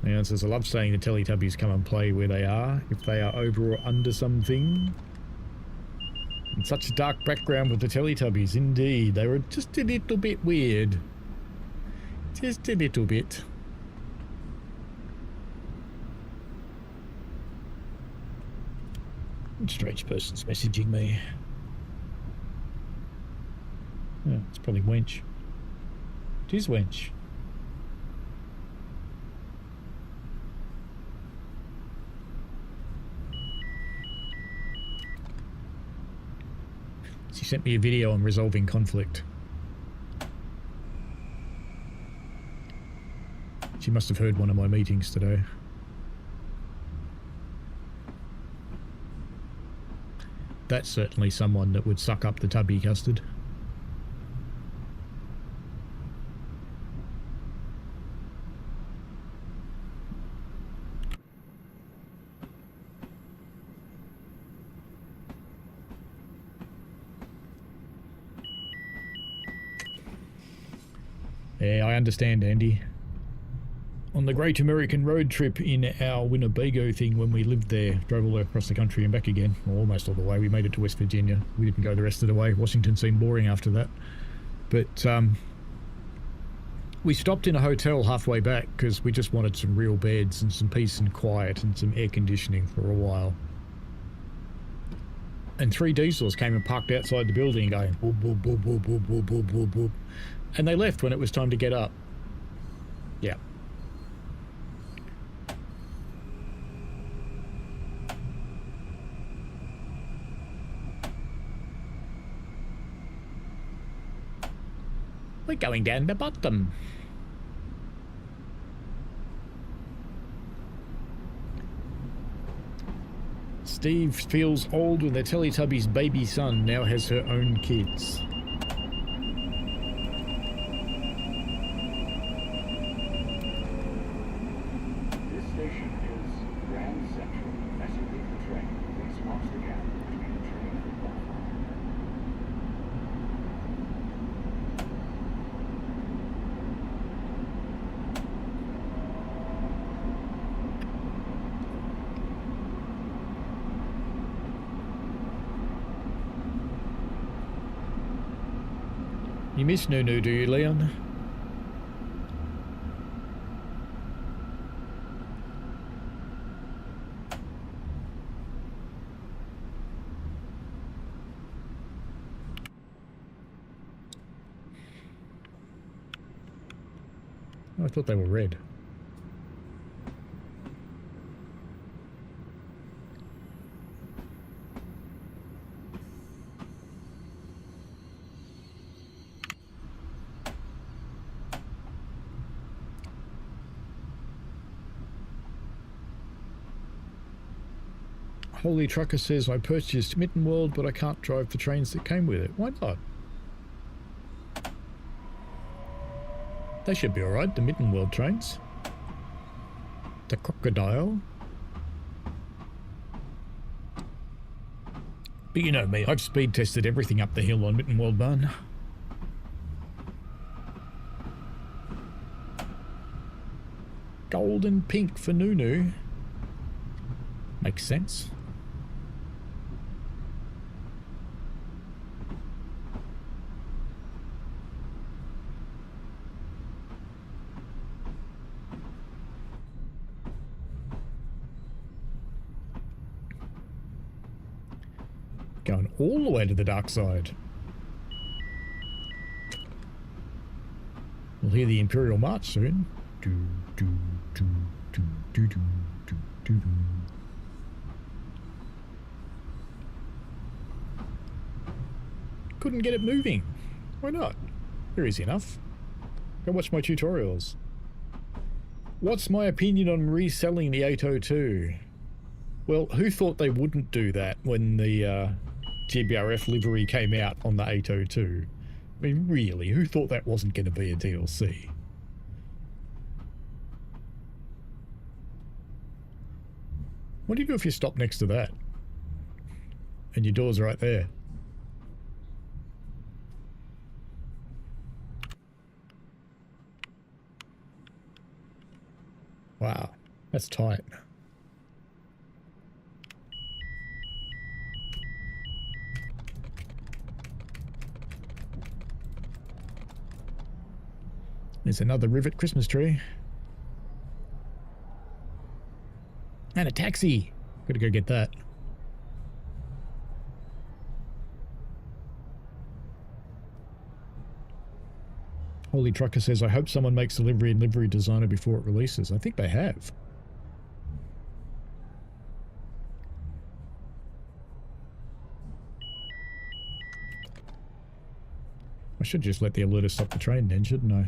And says, I love saying the Teletubbies come and play where they are, if they are over or under something. And such a dark background with the Teletubbies, indeed. They were just a little bit weird. Just a little bit. Strange person's messaging me. Oh, it's probably Wench. It is Wench. She sent me a video on resolving conflict. She must have heard one of my meetings today. That's certainly someone that would suck up the tubby custard. Yeah, I understand, Andy. On the Great American Road trip in our Winnebago thing when we lived there, drove all the way across the country and back again, or almost all the way. We made it to West Virginia. We didn't go the rest of the way. Washington seemed boring after that. But we stopped in a hotel halfway back because we just wanted some real beds and some peace and quiet and some air conditioning for a while. And 3 diesels came and parked outside the building going boop, boop, boop, boop, boop, boop, boop, boop, boop. And they left when it was time to get up. Yeah. We're going down the bottom. Steve feels old when the Teletubbies' baby son now has her own kids. This station is Grand Central. As you leave the train, please watch the gap between the train and the platform. You miss Nunu, do you, Leon? Oh, I thought they were red. Holy Trucker says, I purchased Mitten World, but I can't drive the trains that came with it. Why not? They should be alright, the Mitten World trains. The Crocodile. But you know me, I've speed tested everything up the hill on Mitten World Barn. Gold and pink for Nunu. Makes sense. Going all the way to the dark side. We'll hear the Imperial March soon. Do, do, do, do, do, do, do, do, do. Couldn't get it moving. Why not? They're easy enough. Go watch my tutorials. What's my opinion on reselling the 802? Well, who thought they wouldn't do that when the GBRF livery came out on the 802? I mean, really, who thought that wasn't going to be a DLC? What do you do if you stop next to that? And your door's right there. Wow, that's tight. There's another Rivet Christmas tree. And a taxi. Gotta go get that. Holy Trucker says, I hope someone makes a livery and livery designer before it releases. I think they have. I should just let the alerter stop the train then, shouldn't I?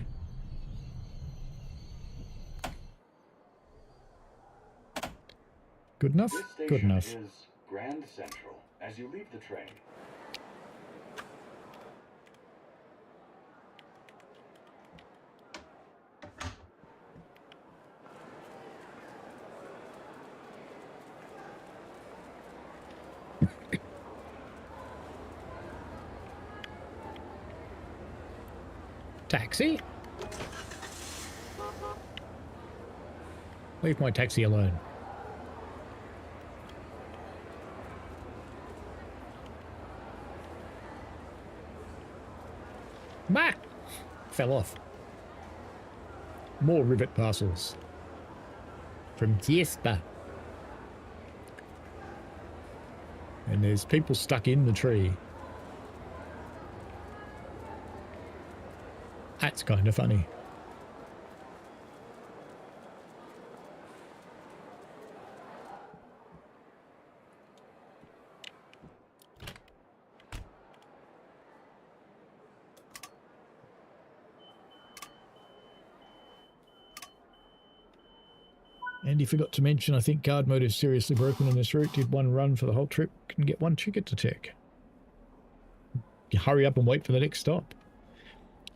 Good enough? This station Good enough. is Grand Central. As you leave the train, Taxi? Leave my taxi alone. Bah! Fell off. More rivet parcels. From TSW. And there's people stuck in the tree. That's kind of funny. And he forgot to mention, I think guard mode is seriously broken on this route. Did one run for the whole trip. Can get one ticket to take. You hurry up and wait for the next stop.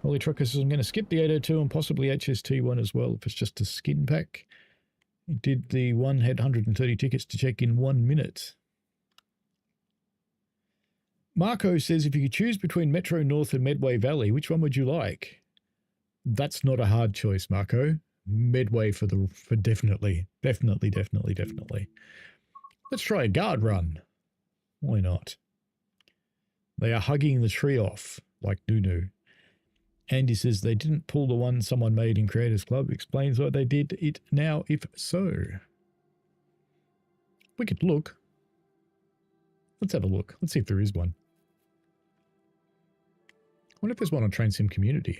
Holy Trucker says I'm going to skip the 802 and possibly HST1 as well if it's just a skin pack. He did the one, had 130 tickets to check in 1 minute. Marco says if you could choose between Metro North and Medway Valley, which one would you like? That's not a hard choice, Marco. Medway for definitely. Let's try a guard run. Why not? They are hugging the tree off like Nunu. Andy says they didn't pull the one someone made in Creators Club. Explains why they did it now, if so. We could look. Let's have a look. Let's see if there is one. I wonder if there's one on Train Sim Community.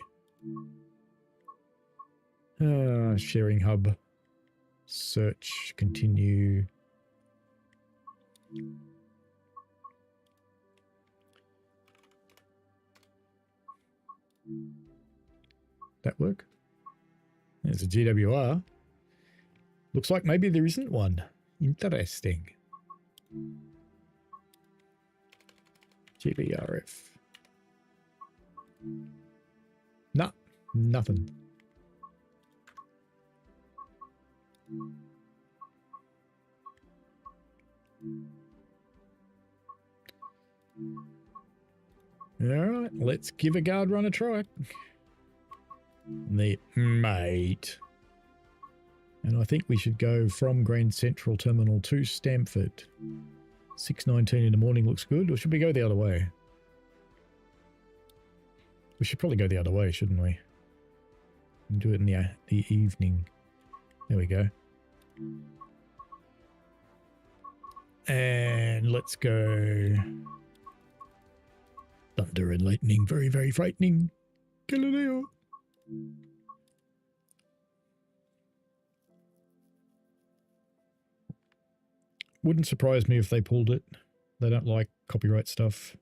Sharing hub. Search. Continue. That work? There's a GWR. Looks like maybe there isn't one. Interesting. GBRF. Nah, nothing. Alright, let's give a guard run a try. Mate. And I think we should go from Grand Central Terminal to Stamford. 6:19 in the morning looks good, or should we go the other way? We should probably go the other way, shouldn't we? And do it in the evening. There we go. And let's go. Thunder and lightning, very, very frightening. Galileo. Wouldn't surprise me if they pulled it. They don't like copyright stuff.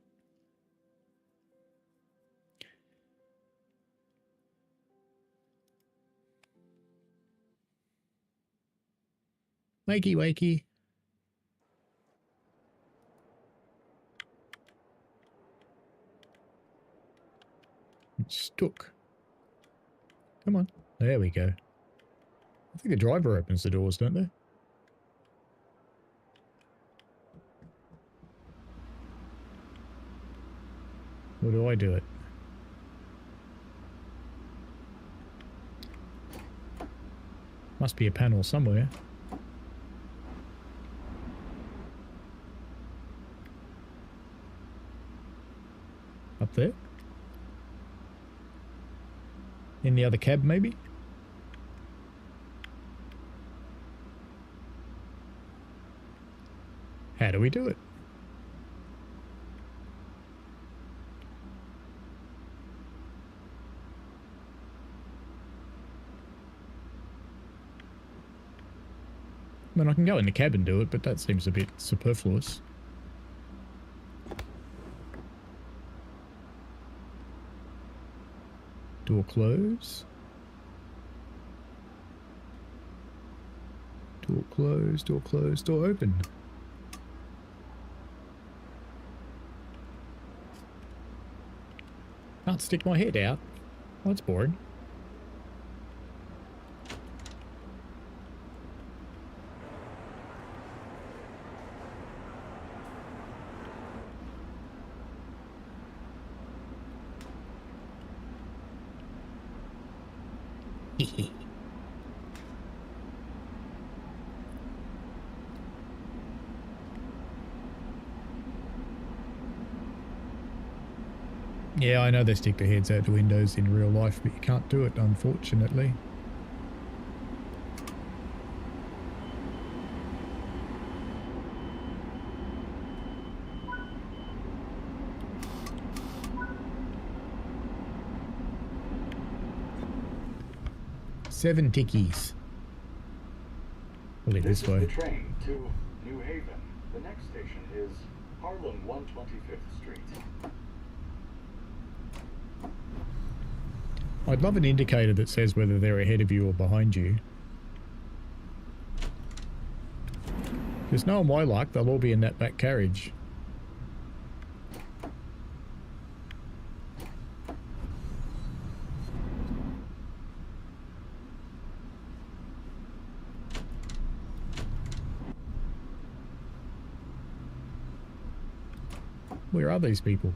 Wakey, wakey. It's stuck. Come on. There we go. I think the driver opens the doors, don't they? Or do I do it? Must be a panel somewhere. Up there? In the other cab, maybe? How do we do it? I mean, I can go in the cab and do it, but that seems a bit superfluous. Door close. Door close, door close, door open. Can't stick my head out. Well, that's boring. Yeah, I know they stick their heads out the windows in real life, but you can't do it, unfortunately. Seven tickies. We'll leave this way. This is the train to New Haven. The next station is Harlem 125th Street. I'd love an indicator that says whether they're ahead of you or behind you. Because knowing my luck, they'll all be in that back carriage. Where are these people?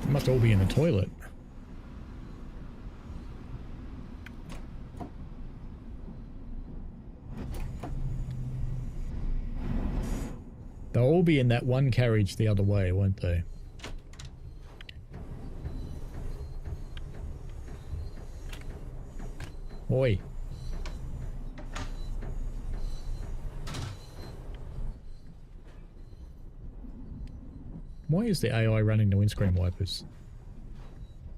They must all be in the toilet. They'll all be in that one carriage the other way, won't they? Oi. Why is the AI running the windscreen wipers?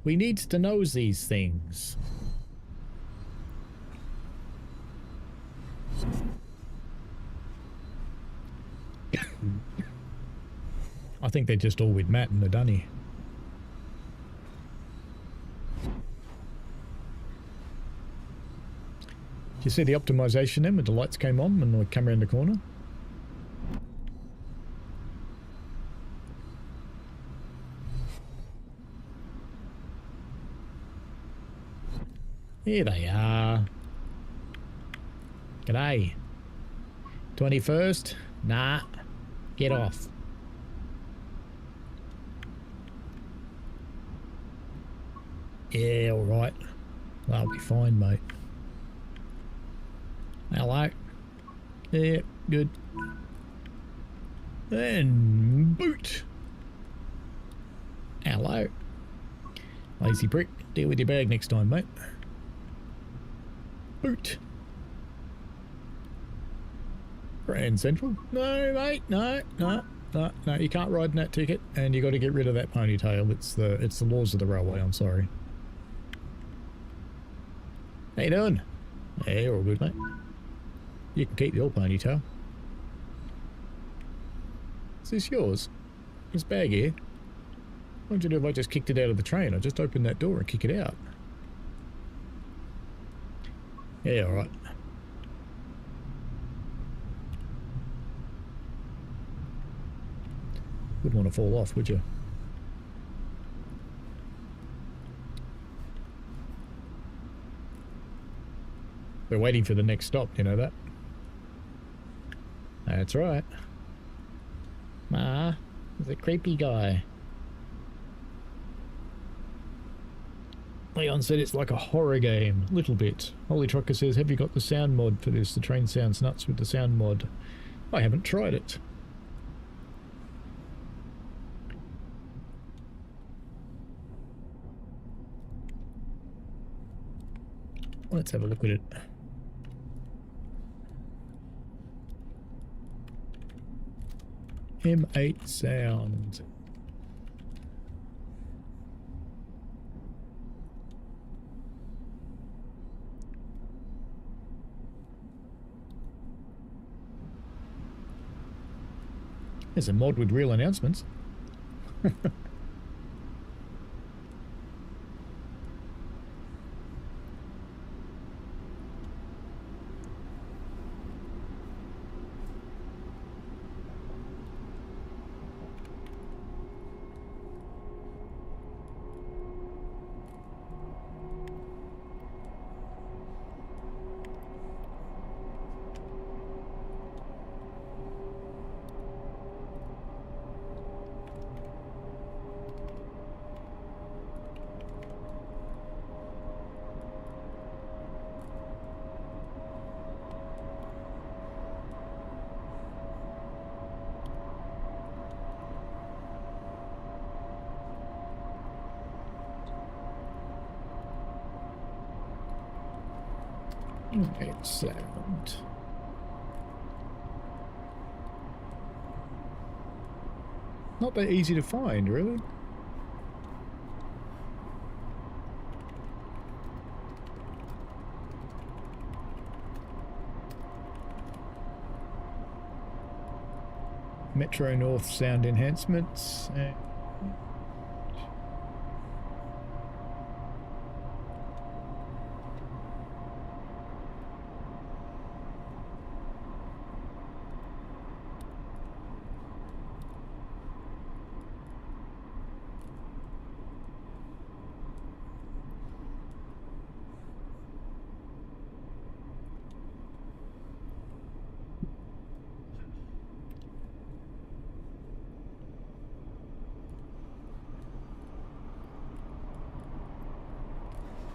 We need to know these things. I think they're just all with Matt and the Dunny. Did you see the optimization then when the lights came on when they come around the corner? Here they are. G'day. 21st? Nah. Get off. Yeah, alright. That'll be fine, mate. Hello. Yeah, good. Then boot. Hello. Lazy prick. Deal with your bag next time, mate. Boot. Grand Central? No, mate. No. You can't ride in that ticket, and you got to get rid of that ponytail. It's the laws of the railway. I'm sorry. How you doing? Yeah, you're all good, mate. You can keep your ponytail. Is this yours? This bag here? What would you do if I just kicked it out of the train? I just opened that door and kick it out. Yeah, alright. Wouldn't want to fall off, would you? We're waiting for the next stop, you know that? That's right. Ma, there's a creepy guy. Leon said it's like a horror game. Little bit. Holy Trucker says, have you got the sound mod for this? The train sounds nuts with the sound mod. I haven't tried it. Let's have a look at it. M8 sound. There's a mod with real announcements. Right sound. Not that easy to find, really. Metro North sound enhancements.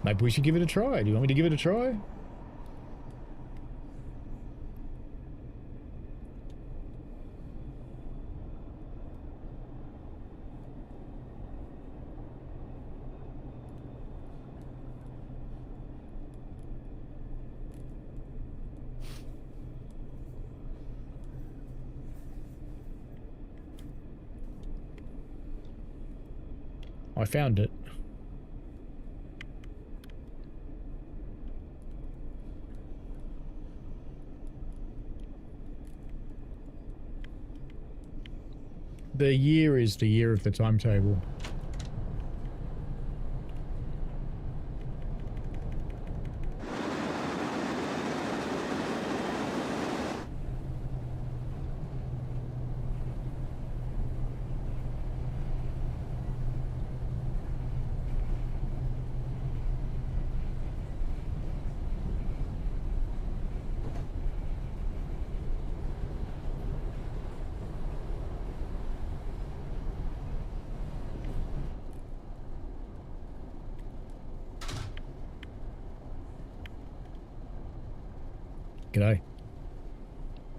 Maybe we should give it a try. Do you want me to give it a try? I found it. The year is the year of the timetable. G'day.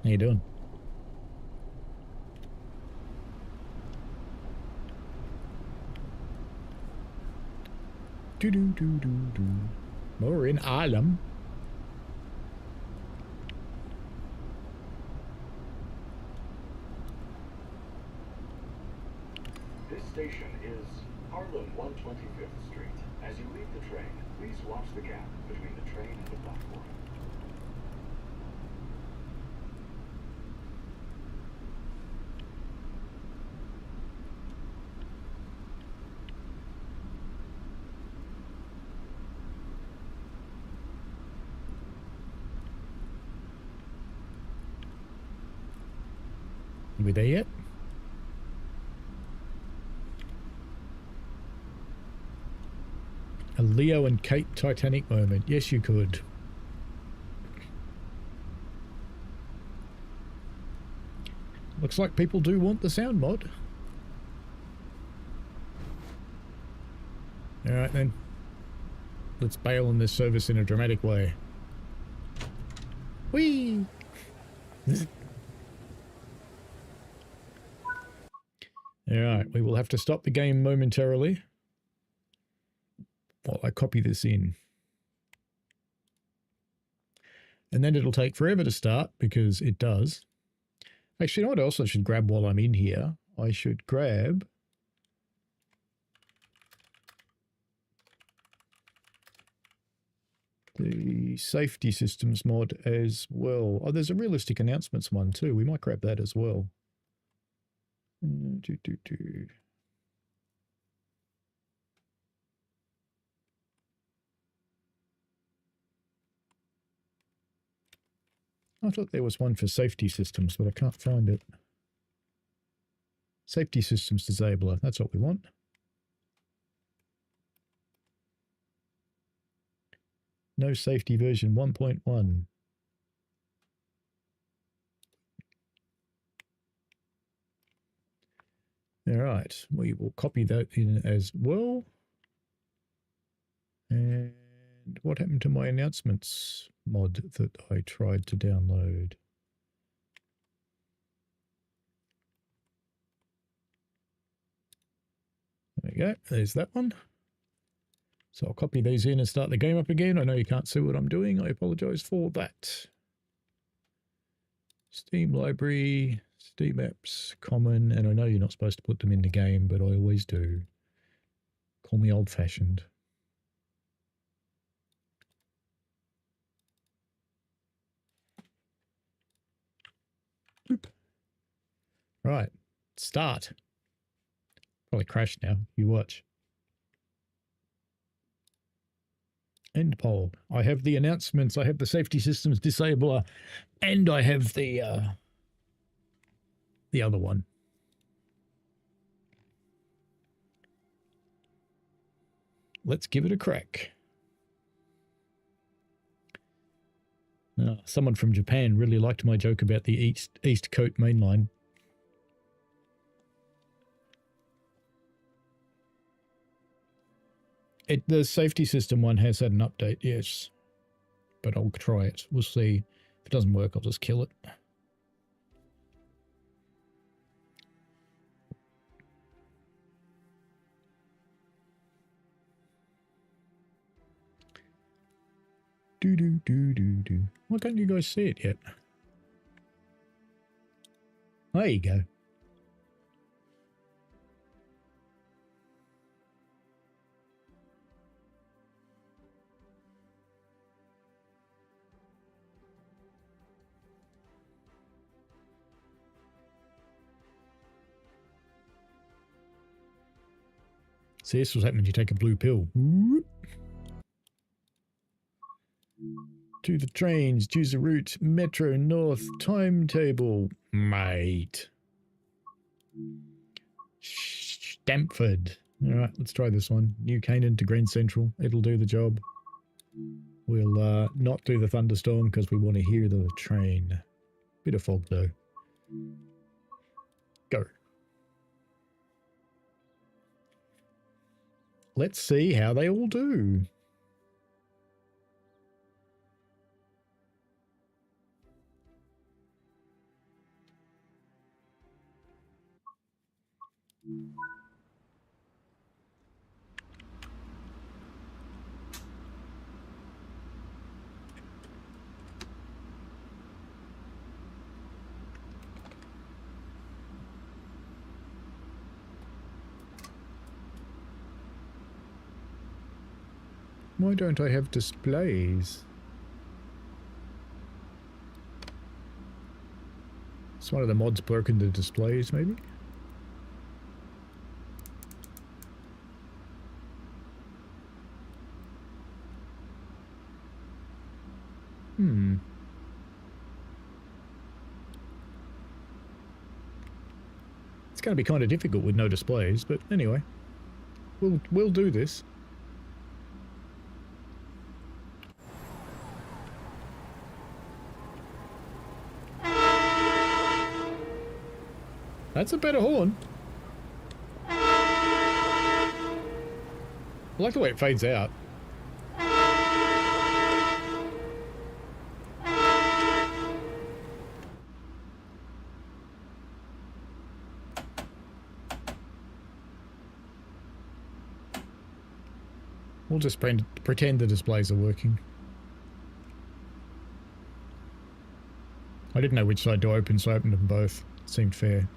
How you doing? Do. We're in Ireland. This station is Harlem 125th Street. As you leave the train, please watch the gap between the train and the platform. Are we there yet? A Leo and Kate Titanic moment. Yes, you could. Looks like people do want the sound mod. Alright then. Let's bail on this service in a dramatic way. Whee! Alright, we will have to stop the game momentarily while I copy this in. And then it'll take forever to start, because it does. Actually, you know what else I should grab while I'm in here? I should grab the safety systems mod as well. Oh, there's a realistic announcements one too. We might grab that as well. I thought there was one for safety systems, but I can't find it. Safety systems disabler, that's what we want. No safety version 1.1. All right, we will copy that in as well. And what happened to my announcements mod that I tried to download? There we go, there's that one. So I'll copy these in and start the game up again. I know you can't see what I'm doing. I apologize for that. Steam library, Steam apps, common, and I know you're not supposed to put them in the game, but I always do. Call me old-fashioned. Right, start. Probably crashed now. You watch. End poll. I have the announcements. I have the safety systems disabler, and I have the other one. Let's give it a crack. Someone from Japan really liked my joke about the East Coast main line. The safety system one has had an update, yes. But I'll try it. We'll see. If it doesn't work, I'll just kill it. Do. Why can't you guys see it yet? There you go. See, this was happening when you take a blue pill. To the trains, choose a route, Metro North, timetable, mate. Stamford. Alright, let's try this one. New Canaan to Grand Central. It'll do the job. We'll not do the thunderstorm because we want to hear the train. Bit of fog though. Go. Let's see how they all do. Why don't I have displays? Is one of the mods broken the displays, maybe? It's going to be kind of difficult with no displays, but anyway. We'll do this. That's a better horn. I like the way it fades out. We'll just pretend the displays are working. I didn't know which side to open, so I opened them both. It seemed fair.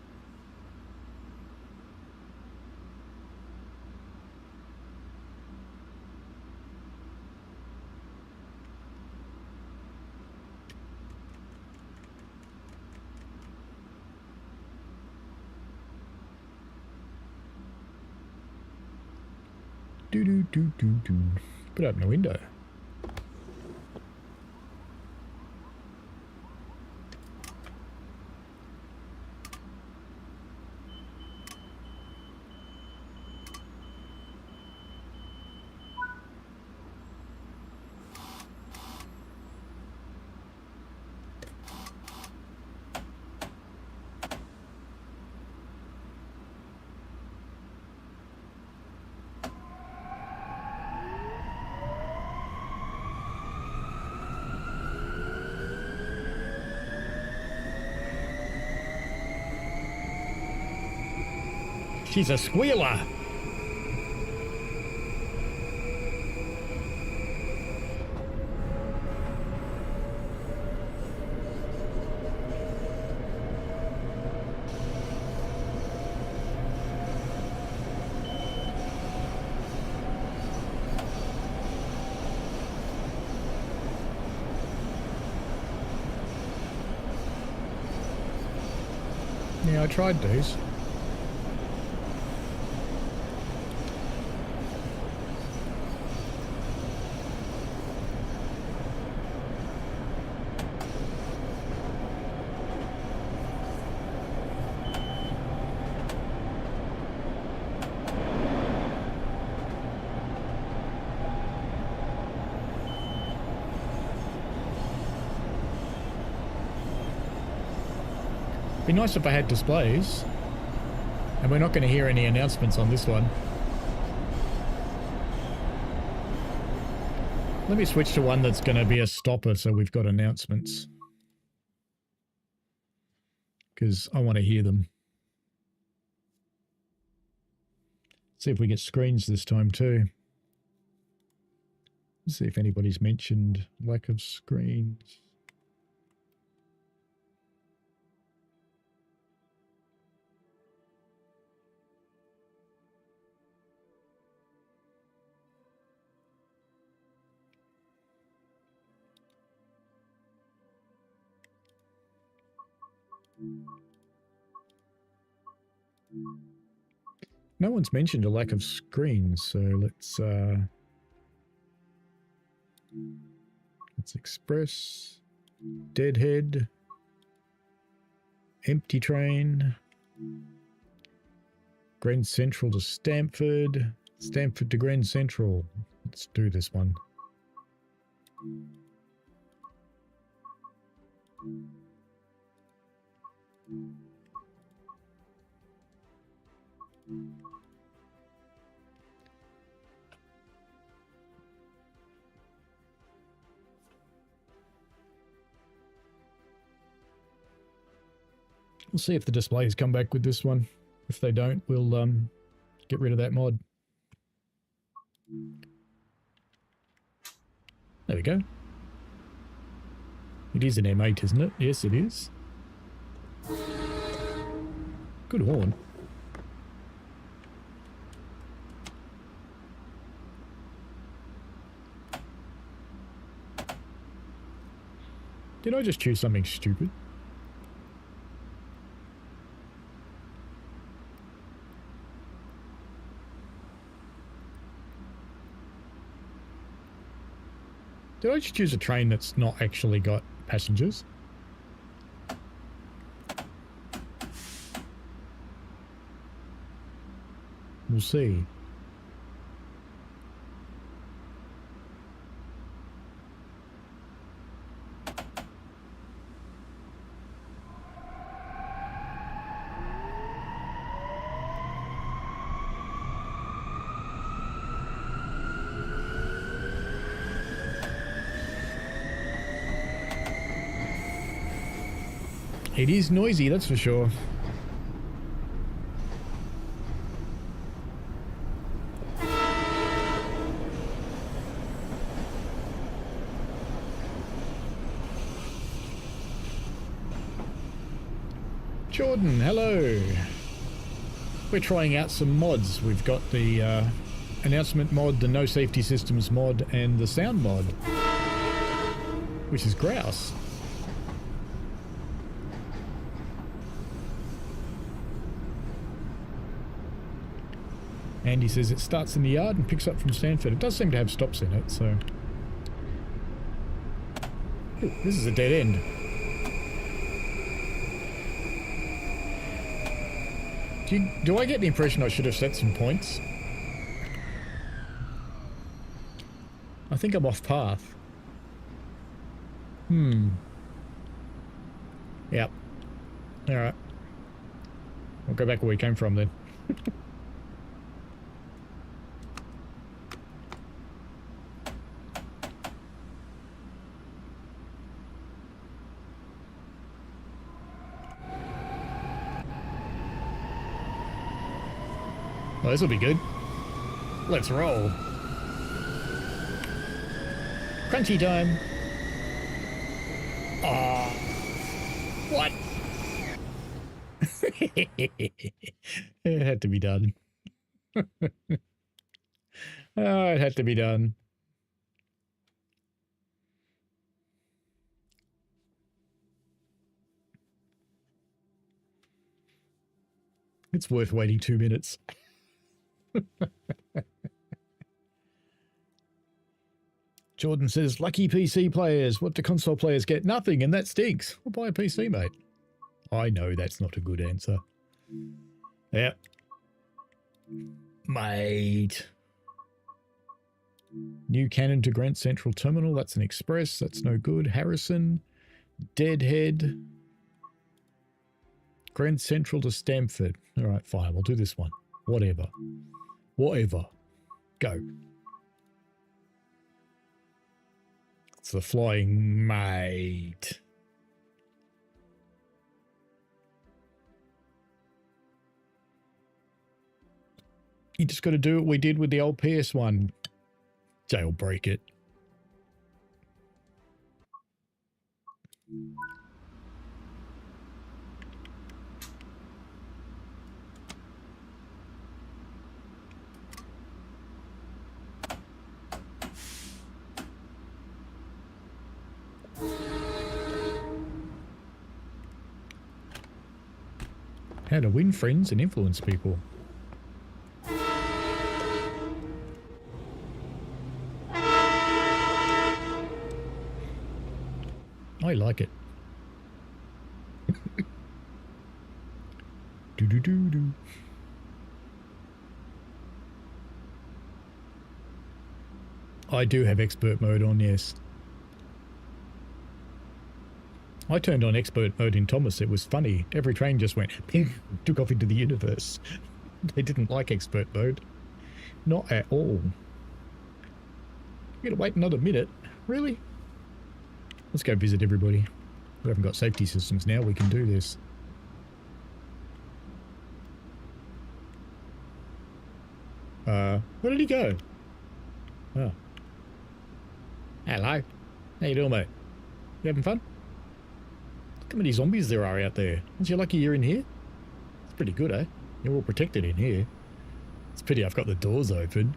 Do. Put it open the window. She's a squealer. Yeah, I tried these. Be nice if I had displays. And we're not going to hear any announcements on this one. Let me switch to one that's going to be a stopper so we've got announcements. Because I want to hear them. See if we get screens this time too. See if anybody's mentioned lack of screens. No one's mentioned a lack of screens, so let's express, deadhead, empty train, Grand Central to Stamford, Stamford to Grand Central. Let's do this one. We'll see if the displays come back with this one. If they don't, we'll get rid of that mod. There we go. It is an M8, isn't it? Yes, it is. Good horn. Did I just choose something stupid? Did I just choose a train that's not actually got passengers? We'll see. It is noisy, that's for sure. Jordan, hello. We're trying out some mods. We've got the announcement mod, the no safety systems mod, and the sound mod, which is grouse. Andy says it starts in the yard and picks up from Stamford. It does seem to have stops in it, so... Ooh, this is a dead end. Do I get the impression I should have set some points? I think I'm off path. Yep. Alright. I'll go back where we came from then. Well, this will be good. Let's roll. Crunchy time. Ah, what? It had to be done. Oh, it had to be done. It's worth waiting 2 minutes. Jordan says, lucky PC players. What do console players get? Nothing, and that stinks. We'll buy a PC, mate. I know that's not a good answer. Yeah. Mate. New Cannon to Grand Central Terminal. That's an express. That's no good. Harrison. Deadhead. Grand Central to Stamford. All right, fine. We'll do this one. Whatever. Whatever. Go. It's the flying mate. You just got to do what we did with the old PS1. Jailbreak it. How to win friends and influence people. I like it. Do do do do. I do have expert mode on, yes. I turned on expert mode in Thomas. It was funny. Every train just went ping, took off into the universe. They didn't like expert mode. Not at all. You gotta wait another minute. Really? Let's go visit everybody. We haven't got safety systems now. We can do this. Where did he go? Oh. Hello. How you doing, mate? You having fun? Look how many zombies there are out there. Aren't you lucky you're in here? It's pretty good, eh? You're all protected in here. It's pity I've got the doors open.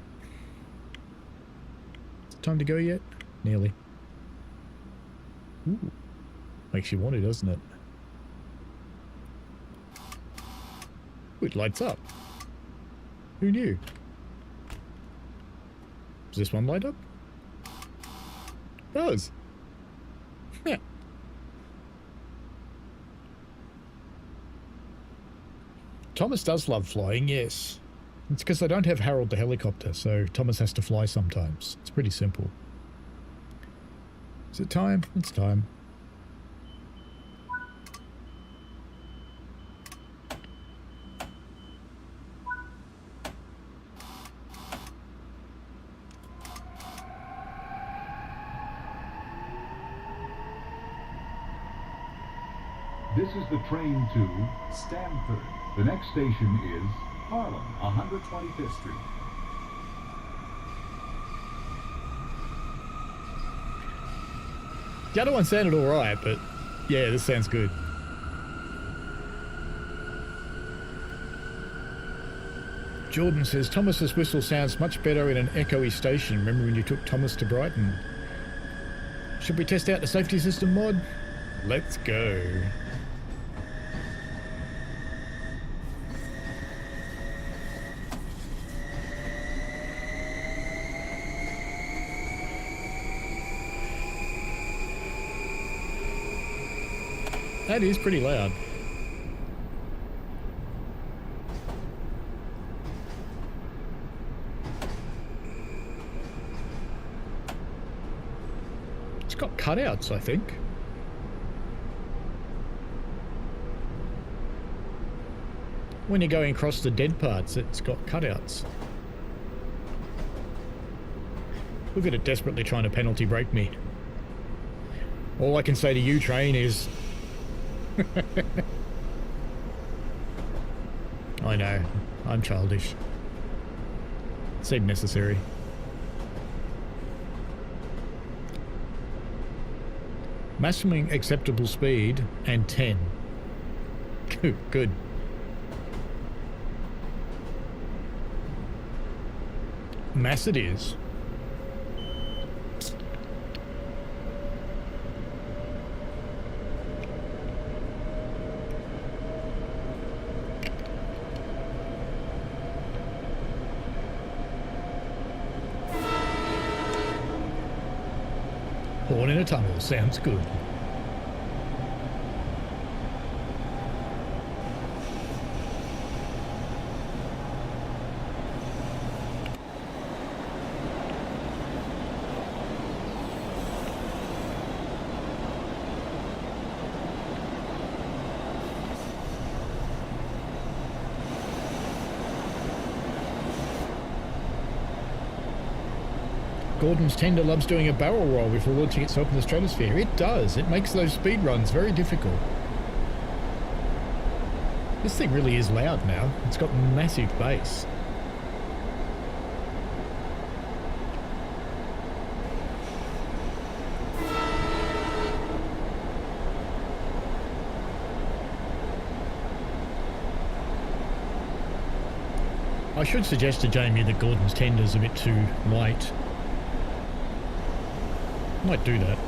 Is it time to go yet? Nearly. Ooh. Makes you want it, doesn't it? Ooh, it lights up. Who knew? Does this one light up? It does. Yeah. Thomas does love flying, yes. It's because they don't have Harold the helicopter, so Thomas has to fly sometimes. It's pretty simple. Is it time? It's time. This is the train to Stamford. The next station is Harlem, 125th Street. The other one sounded alright, but yeah, this sounds good. Jordan says, Thomas's whistle sounds much better in an echoey station. Remember when you took Thomas to Brighton? Should we test out the safety system mod? Let's go. That is pretty loud. It's got cutouts, I think. When you're going across the dead parts, it's got cutouts. Look at it desperately trying to penalty break me. All I can say to you, train, is... I know, I'm childish. It seemed necessary. Maximum acceptable speed and 10. Good. Mass it is. Born in a tunnel. Sounds good. Gordon's tender loves doing a barrel roll before launching itself in the stratosphere. It does. It makes those speed runs very difficult. This thing really is loud now. It's got massive bass. I should suggest to Jamie that Gordon's tender's a bit too light. Might do that.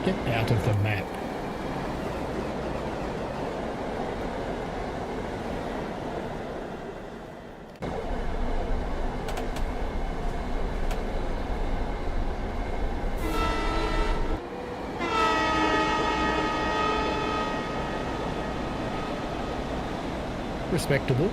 Get out of the map. Respectable.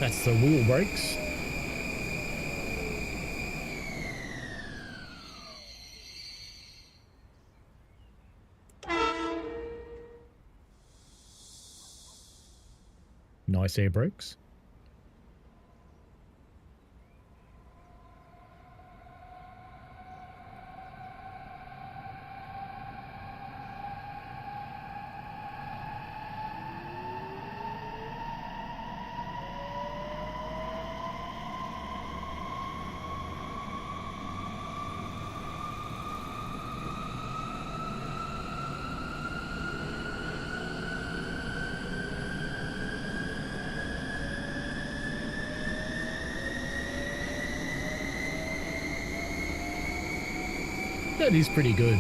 That's the wheel brakes. Nice air brakes. That is pretty good.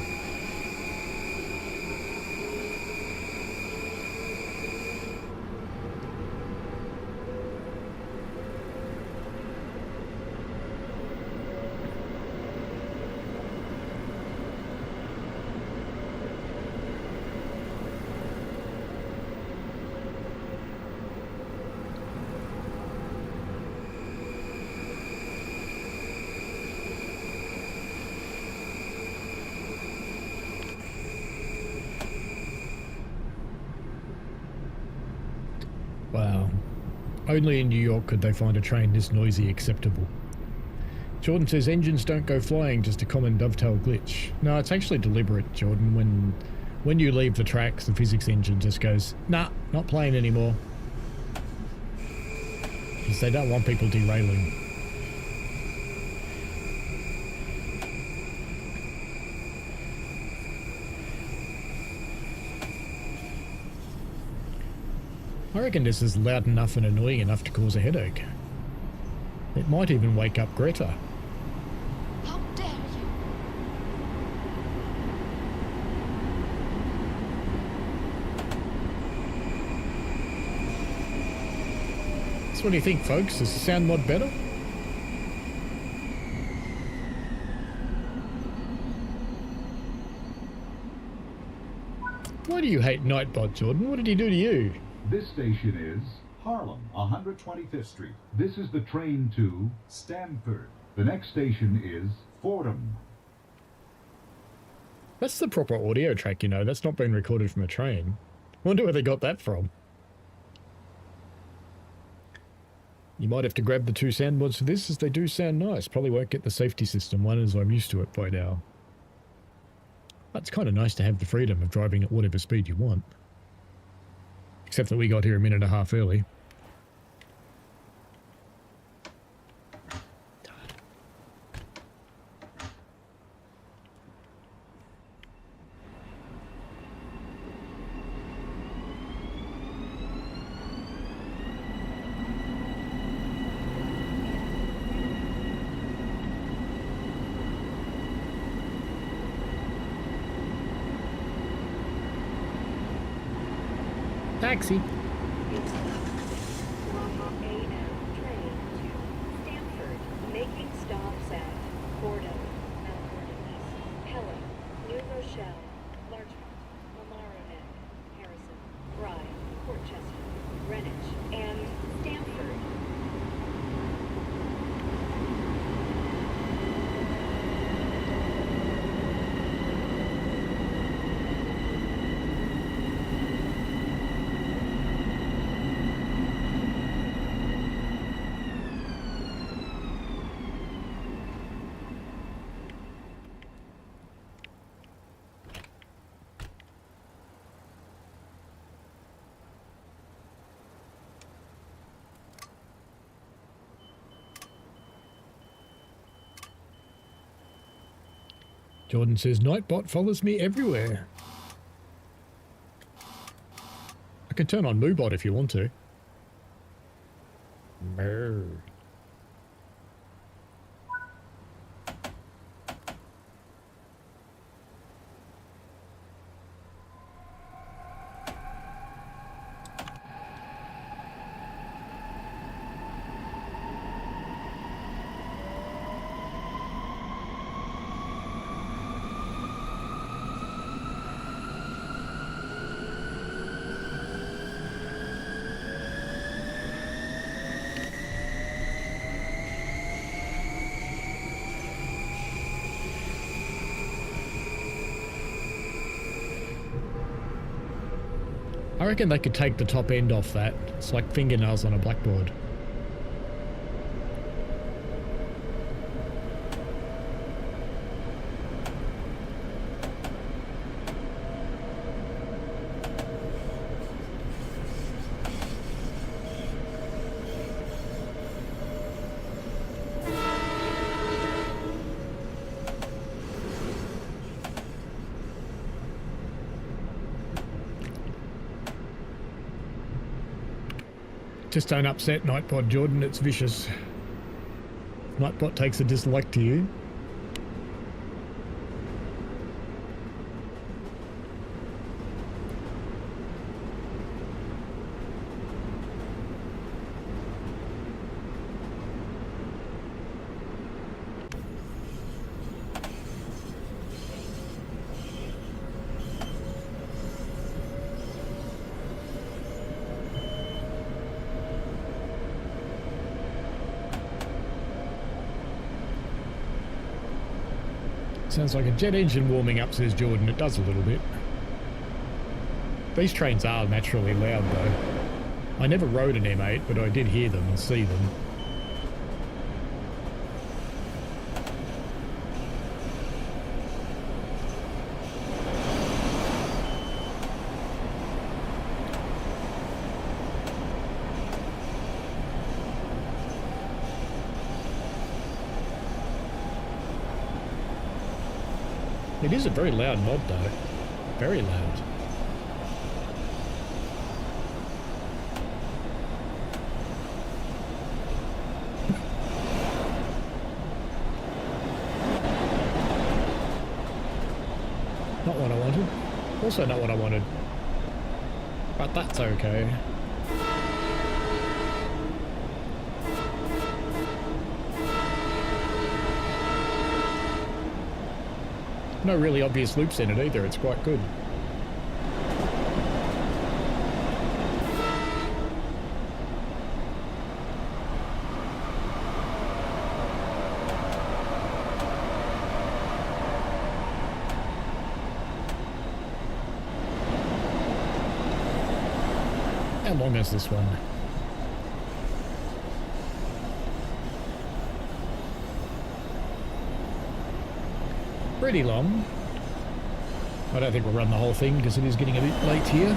Wow. Only in New York could they find a train this noisy acceptable. Jordan says engines don't go flying, just a common dovetail glitch. No, it's actually deliberate, Jordan. When you leave the tracks, the physics engine just goes, nah, not playing anymore. Because they don't want people derailing. I reckon this is loud enough and annoying enough to cause a headache. It might even wake up Greta. How dare you! So what do you think, folks? Does the sound mod better? Why do you hate Nightbot, Jordan? What did he do to you? This station is Harlem, 125th Street. This is the train to Stamford. The next station is Fordham. That's the proper audio track, you know. That's not been recorded from a train. Wonder where they got that from. You might have to grab the 2 soundboards for this, as they do sound nice. Probably won't get the safety system one, as I'm used to it by now. But it's kind of nice to have the freedom of driving at whatever speed you want. Except that we got here a minute and a half early. Taxi. AM train to Stamford, making stops at Fordham, Mount Vernon, Pelham, New Rochelle, Larchmont, Mamaroneck, Harrison, Rye, Portchester, Greenwich, and Stamford. Jordan says, Nightbot follows me everywhere. I can turn on Moobot if you want to. Brr. I reckon they could take the top end off that. It's like fingernails on a blackboard. Just don't upset Nightbot, Jordan, it's vicious. Nightbot takes a dislike to you. Sounds like a jet engine warming up, says Jordan. It does a little bit. These trains are naturally loud, though. I never rode an M8, but I did hear them and see them. It is a very loud mod, though. Very loud. Not what I wanted. Also not what I wanted. But that's okay. No really obvious loops in it either, it's quite good. How long is this one? pretty long. I don't think we'll run the whole thing because it is getting a bit late here.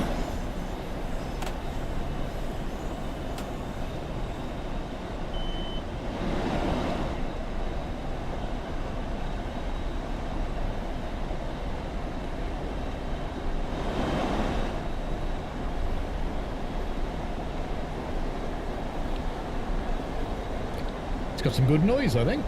It's got some good noise, I think.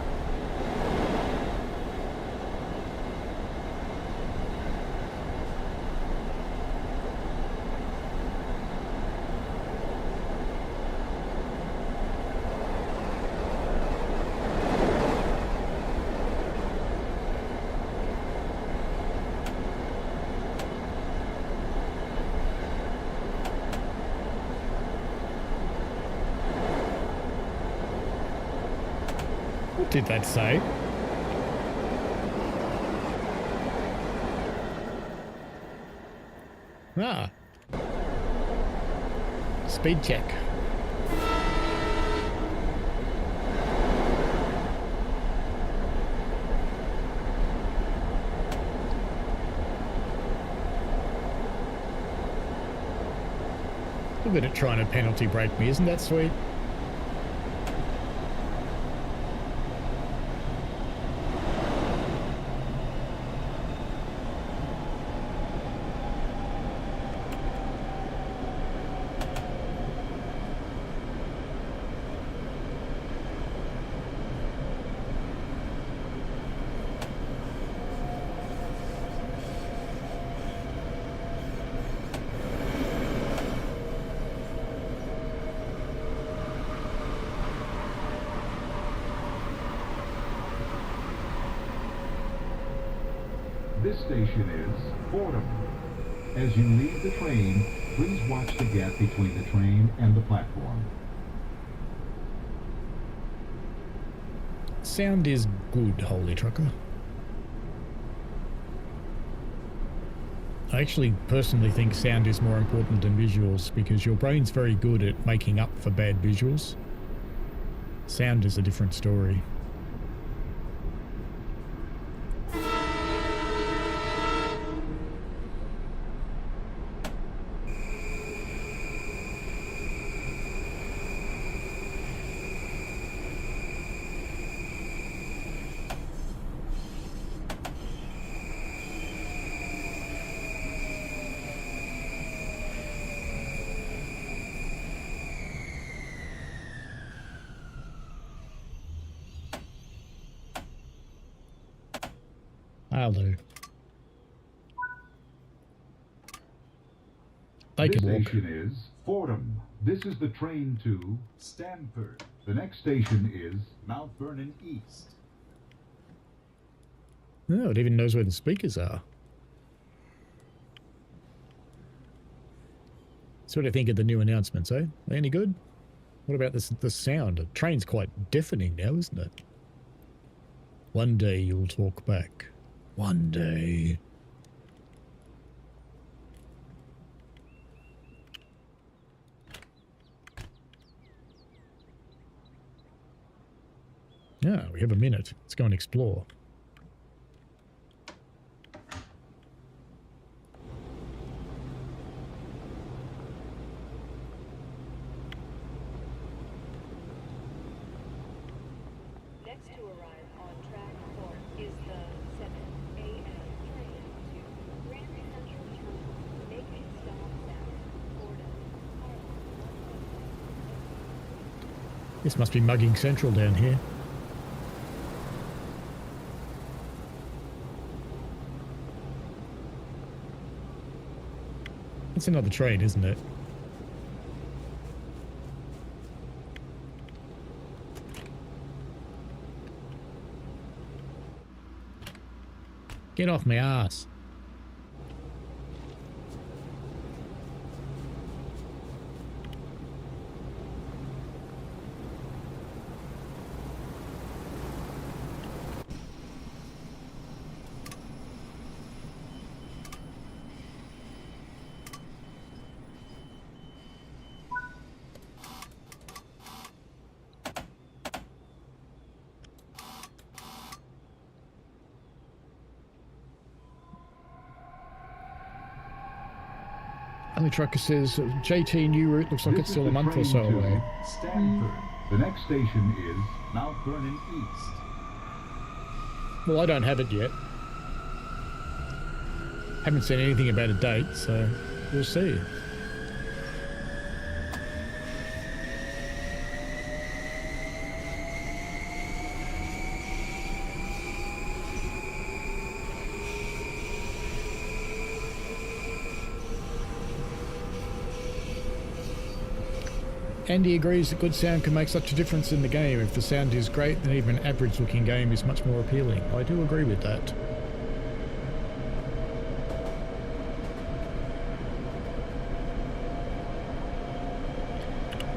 What did that say? Ah. Speed check. Look at it trying to penalty break me, isn't that sweet? This station is Fordham. As you leave the train, please watch the gap between the train and the platform. Sound is good, Holy Trucker. I actually personally think sound is more important than visuals because your brain's very good at making up for bad visuals. Sound is a different story. I'll do. They This can walk. station is Fordham. This is the train to Stamford. The next station is Mount Vernon East. Oh, it even knows where the speakers are. So what do you think of the new announcements, eh? Any good? What about this, the sound? The train's quite deafening now, isn't it? One day you'll talk back. One day. Yeah, we have a minute. Let's go and explore. Next to arrive on track 4 is the 7 a.m. train to Grand Central Terminal, making stops at Fordham. This must be Mugging Central down here. It's another train, isn't it? Get off my ass. Only Trucker says JT new route looks like This it's is still the a month or train so to away. Stamford. The next station is Mount Vernon East. Well, I don't have it yet. Haven't seen anything about a date, so we'll see. Andy agrees that good sound can make such a difference in the game. If the sound is great, then even an average looking game is much more appealing. I do agree with that.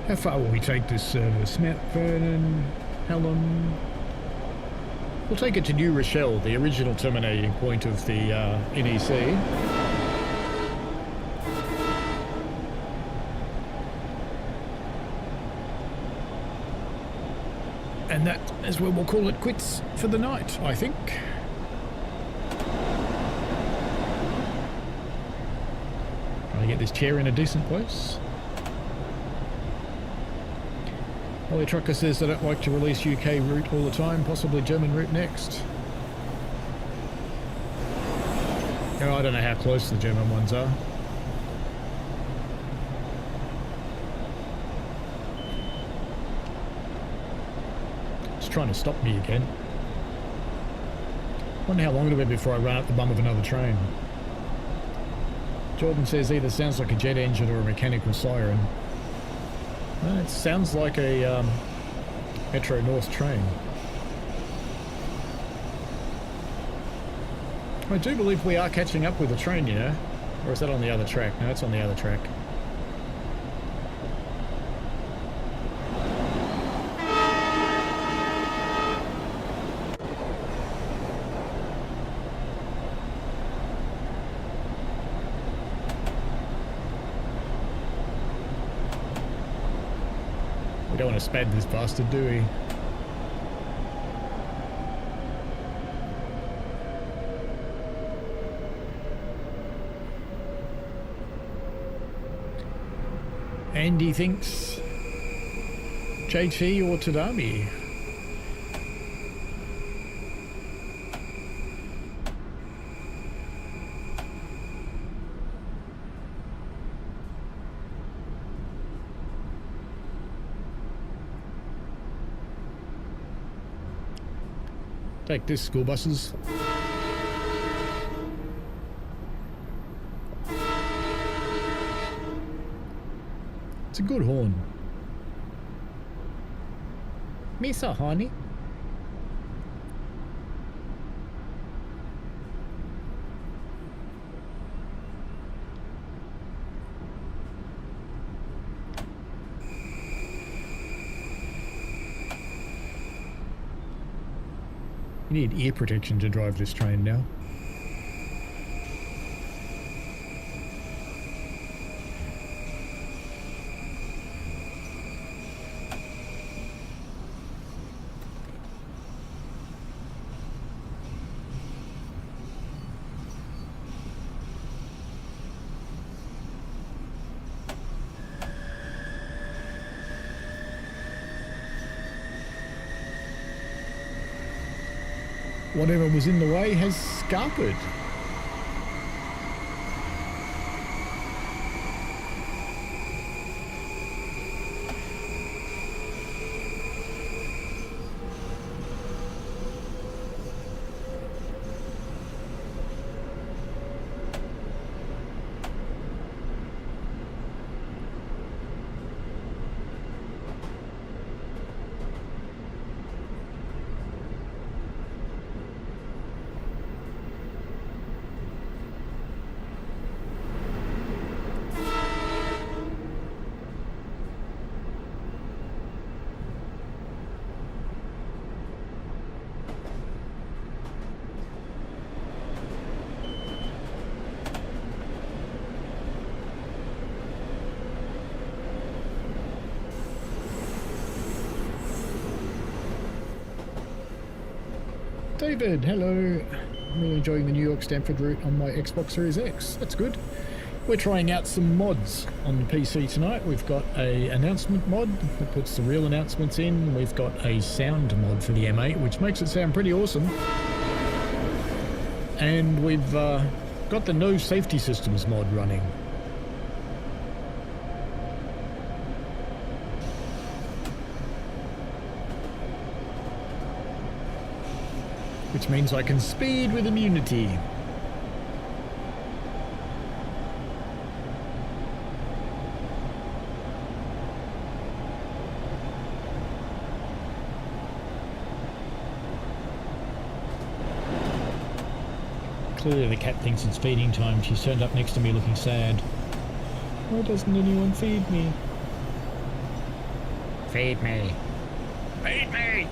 How far will we take this service? Mount Vernon, Hallam. We'll take it to New Rochelle, the original terminating point of the NEC. And that is where we'll call it quits for the night, I think. Trying to get this chair in a decent place. Ollie Trucker says they don't like to release UK route all the time, possibly German route next. Oh, I don't know how close the German ones are. It's trying to stop me again. Wonder how long it'll be before I run up the bum of another train. Jordan says either sounds like a jet engine or a mechanical siren. It sounds like a Metro North train. I do believe we are catching up with the train, you know? Or is that on the other track? No, it's on the other track. We don't want to spad this bastard, do we? Andy thinks JT or Tadami. Take this, school buses. It's a good horn. Misa, honey. You need ear protection to drive this train now. Whatever was in the way has scarpered. David, hello. I'm really enjoying the New York Stamford route on my Xbox Series X. That's good. We're trying out some mods on the PC tonight. We've got a announcement mod that puts the real announcements in. We've got a sound mod for the M8, which makes it sound pretty awesome. And we've got the no safety systems mod running. Which means I can speed with immunity. Clearly the cat thinks it's feeding time. She's turned up next to me looking sad. Why doesn't anyone feed me? Feed me. Feed me!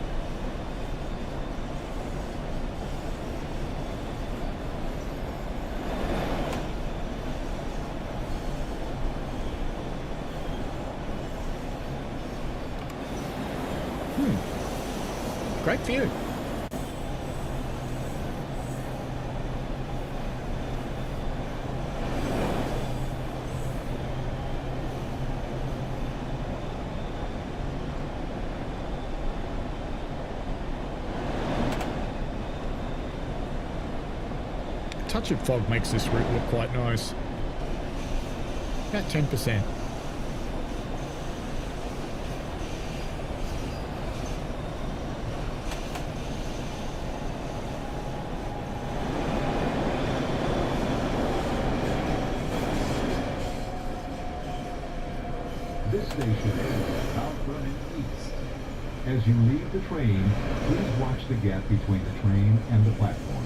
Great view. A touch of fog makes this route look quite nice. About 10%. This station is Mount Vernon East. As you leave the train, please watch the gap between the train and the platform.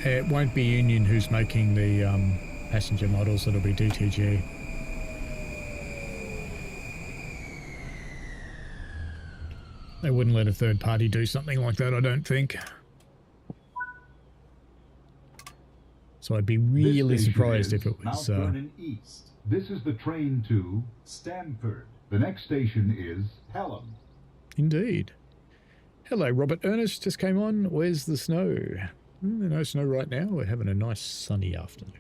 It won't be Union who's making the passenger models, it'll be DTG. They wouldn't let a third party do something like that, I don't think. So I'd be really surprised if it was... Mount Vernon East. This is the train to Stamford. The next station is Pelham. Indeed. Hello, Robert Ernest just came on. Where's the snow? No snow right now. We're having a nice sunny afternoon.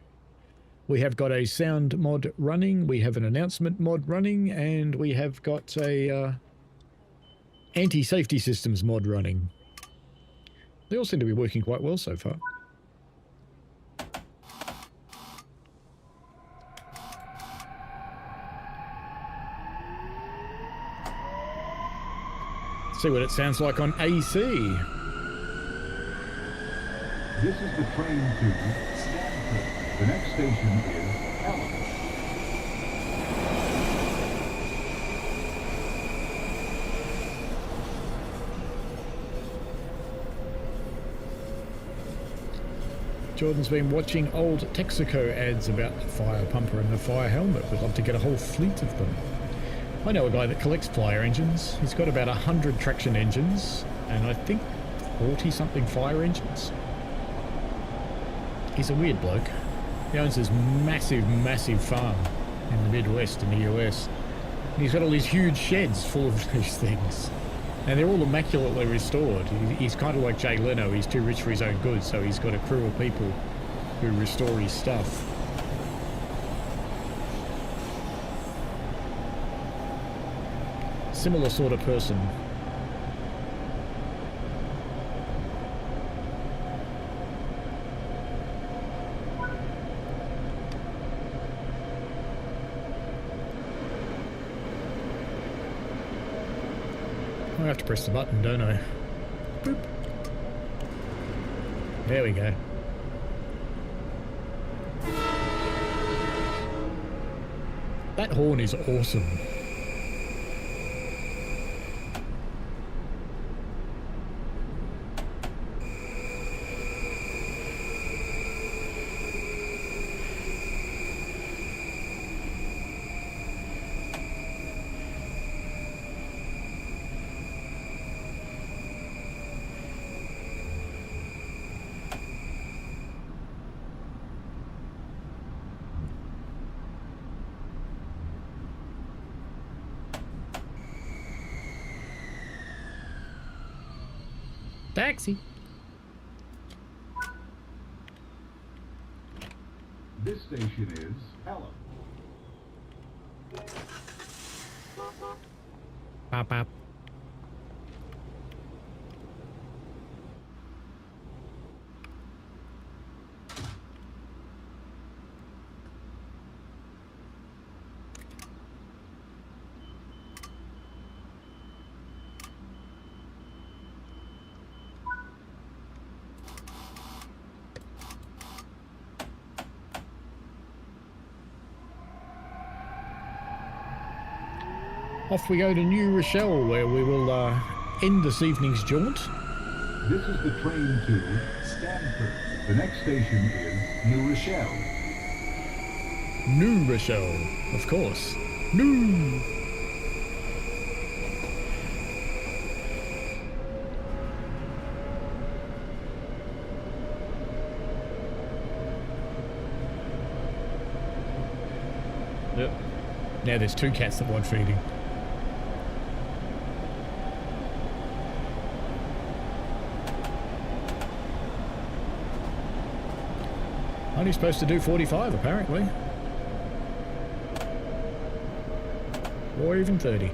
We have got a sound mod running. We have an announcement mod running. And we have got a anti-safety systems mod running. They all seem to be working quite well so far. See what it sounds like on AC. This is the train to Stamford. The next station is Pelham. Jordan's been watching old Texaco ads about the fire pumper and the fire helmet. We'd love to get a whole fleet of them. I know a guy that collects fire engines. He's got about 100 traction engines and I think 40-something fire engines. He's a weird bloke. He owns this massive, massive farm in the Midwest in the US. And he's got all these huge sheds full of these things. And they're all immaculately restored. He's kind of like Jay Leno. He's too rich for his own good, so he's got a crew of people who restore his stuff. Similar sort of person. I have to press the button, don't I? Boop. There we go. That horn is awesome. Taxi. This station is Pelham. Pop, pop. Off we go to New Rochelle, where we will end this evening's jaunt. This is the train to Stamford. The next station is New Rochelle. New Rochelle, of course. New. Yep. Now there's two cats that want feeding. Only supposed to do 45 apparently. Or even 30.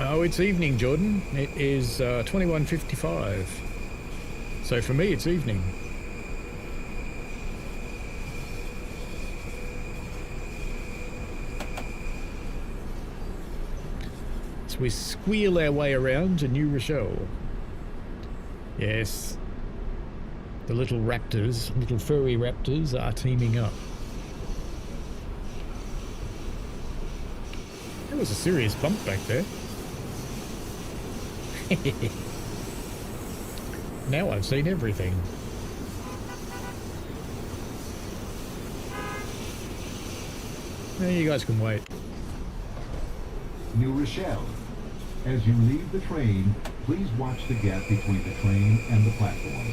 Oh, it's evening, Jordan. It is 21:55. So for me, it's evening. So we squeal our way around to New Rochelle. Yes. The little raptors, little furry raptors are teaming up. There was a serious bump back there. Now I've seen everything. You guys can wait. New Rochelle. As you leave the train, please watch the gap between the train and the platform.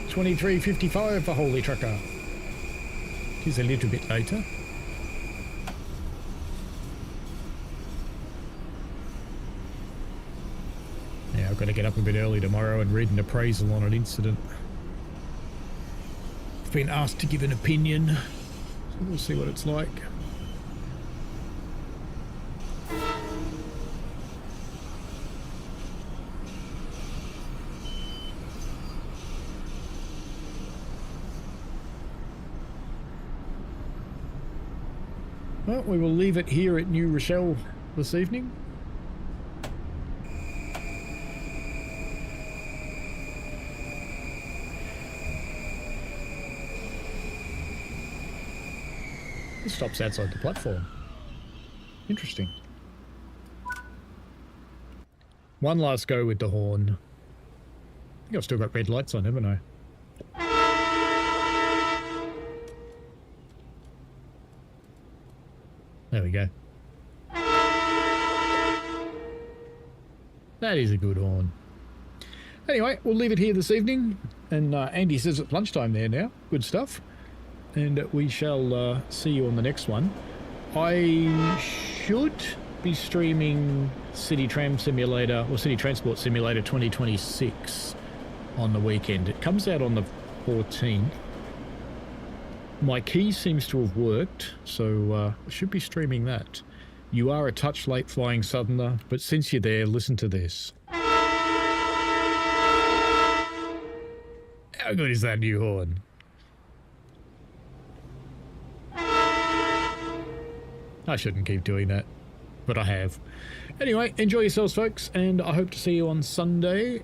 $23.55 for Holy Trucker. It is a little bit later. Yeah, I've got to get up a bit early tomorrow and read an appraisal on an incident. I've been asked to give an opinion, so we'll see what it's like. Well, we will leave it here at New Rochelle this evening. It stops outside the platform. Interesting. One last go with the horn. I think I've still got red lights on, haven't I? There we go. That is a good horn. Anyway, we'll leave it here this evening. And Andy says it's lunchtime there now. Good stuff. And we shall see you on the next one. I should be streaming City Tram Simulator or City Transport Simulator 2026 on the weekend. It comes out on the 14th. My key seems to have worked, so I should be streaming that. You are a touch late, Flying Southerner, but since you're there, listen to this. How good is that new horn? I shouldn't keep doing that, but I have. Anyway, enjoy yourselves, folks, and I hope to see you on Sunday.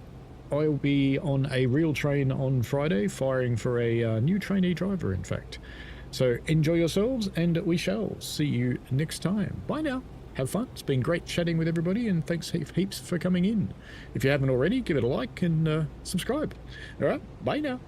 I'll be on a real train on Friday, firing for a new trainee driver, in fact. So enjoy yourselves, and we shall see you next time. Bye now. have fun. It's been great chatting with everybody, and thanks heaps for coming in. If you haven't already, give it a like and subscribe. All right, bye now.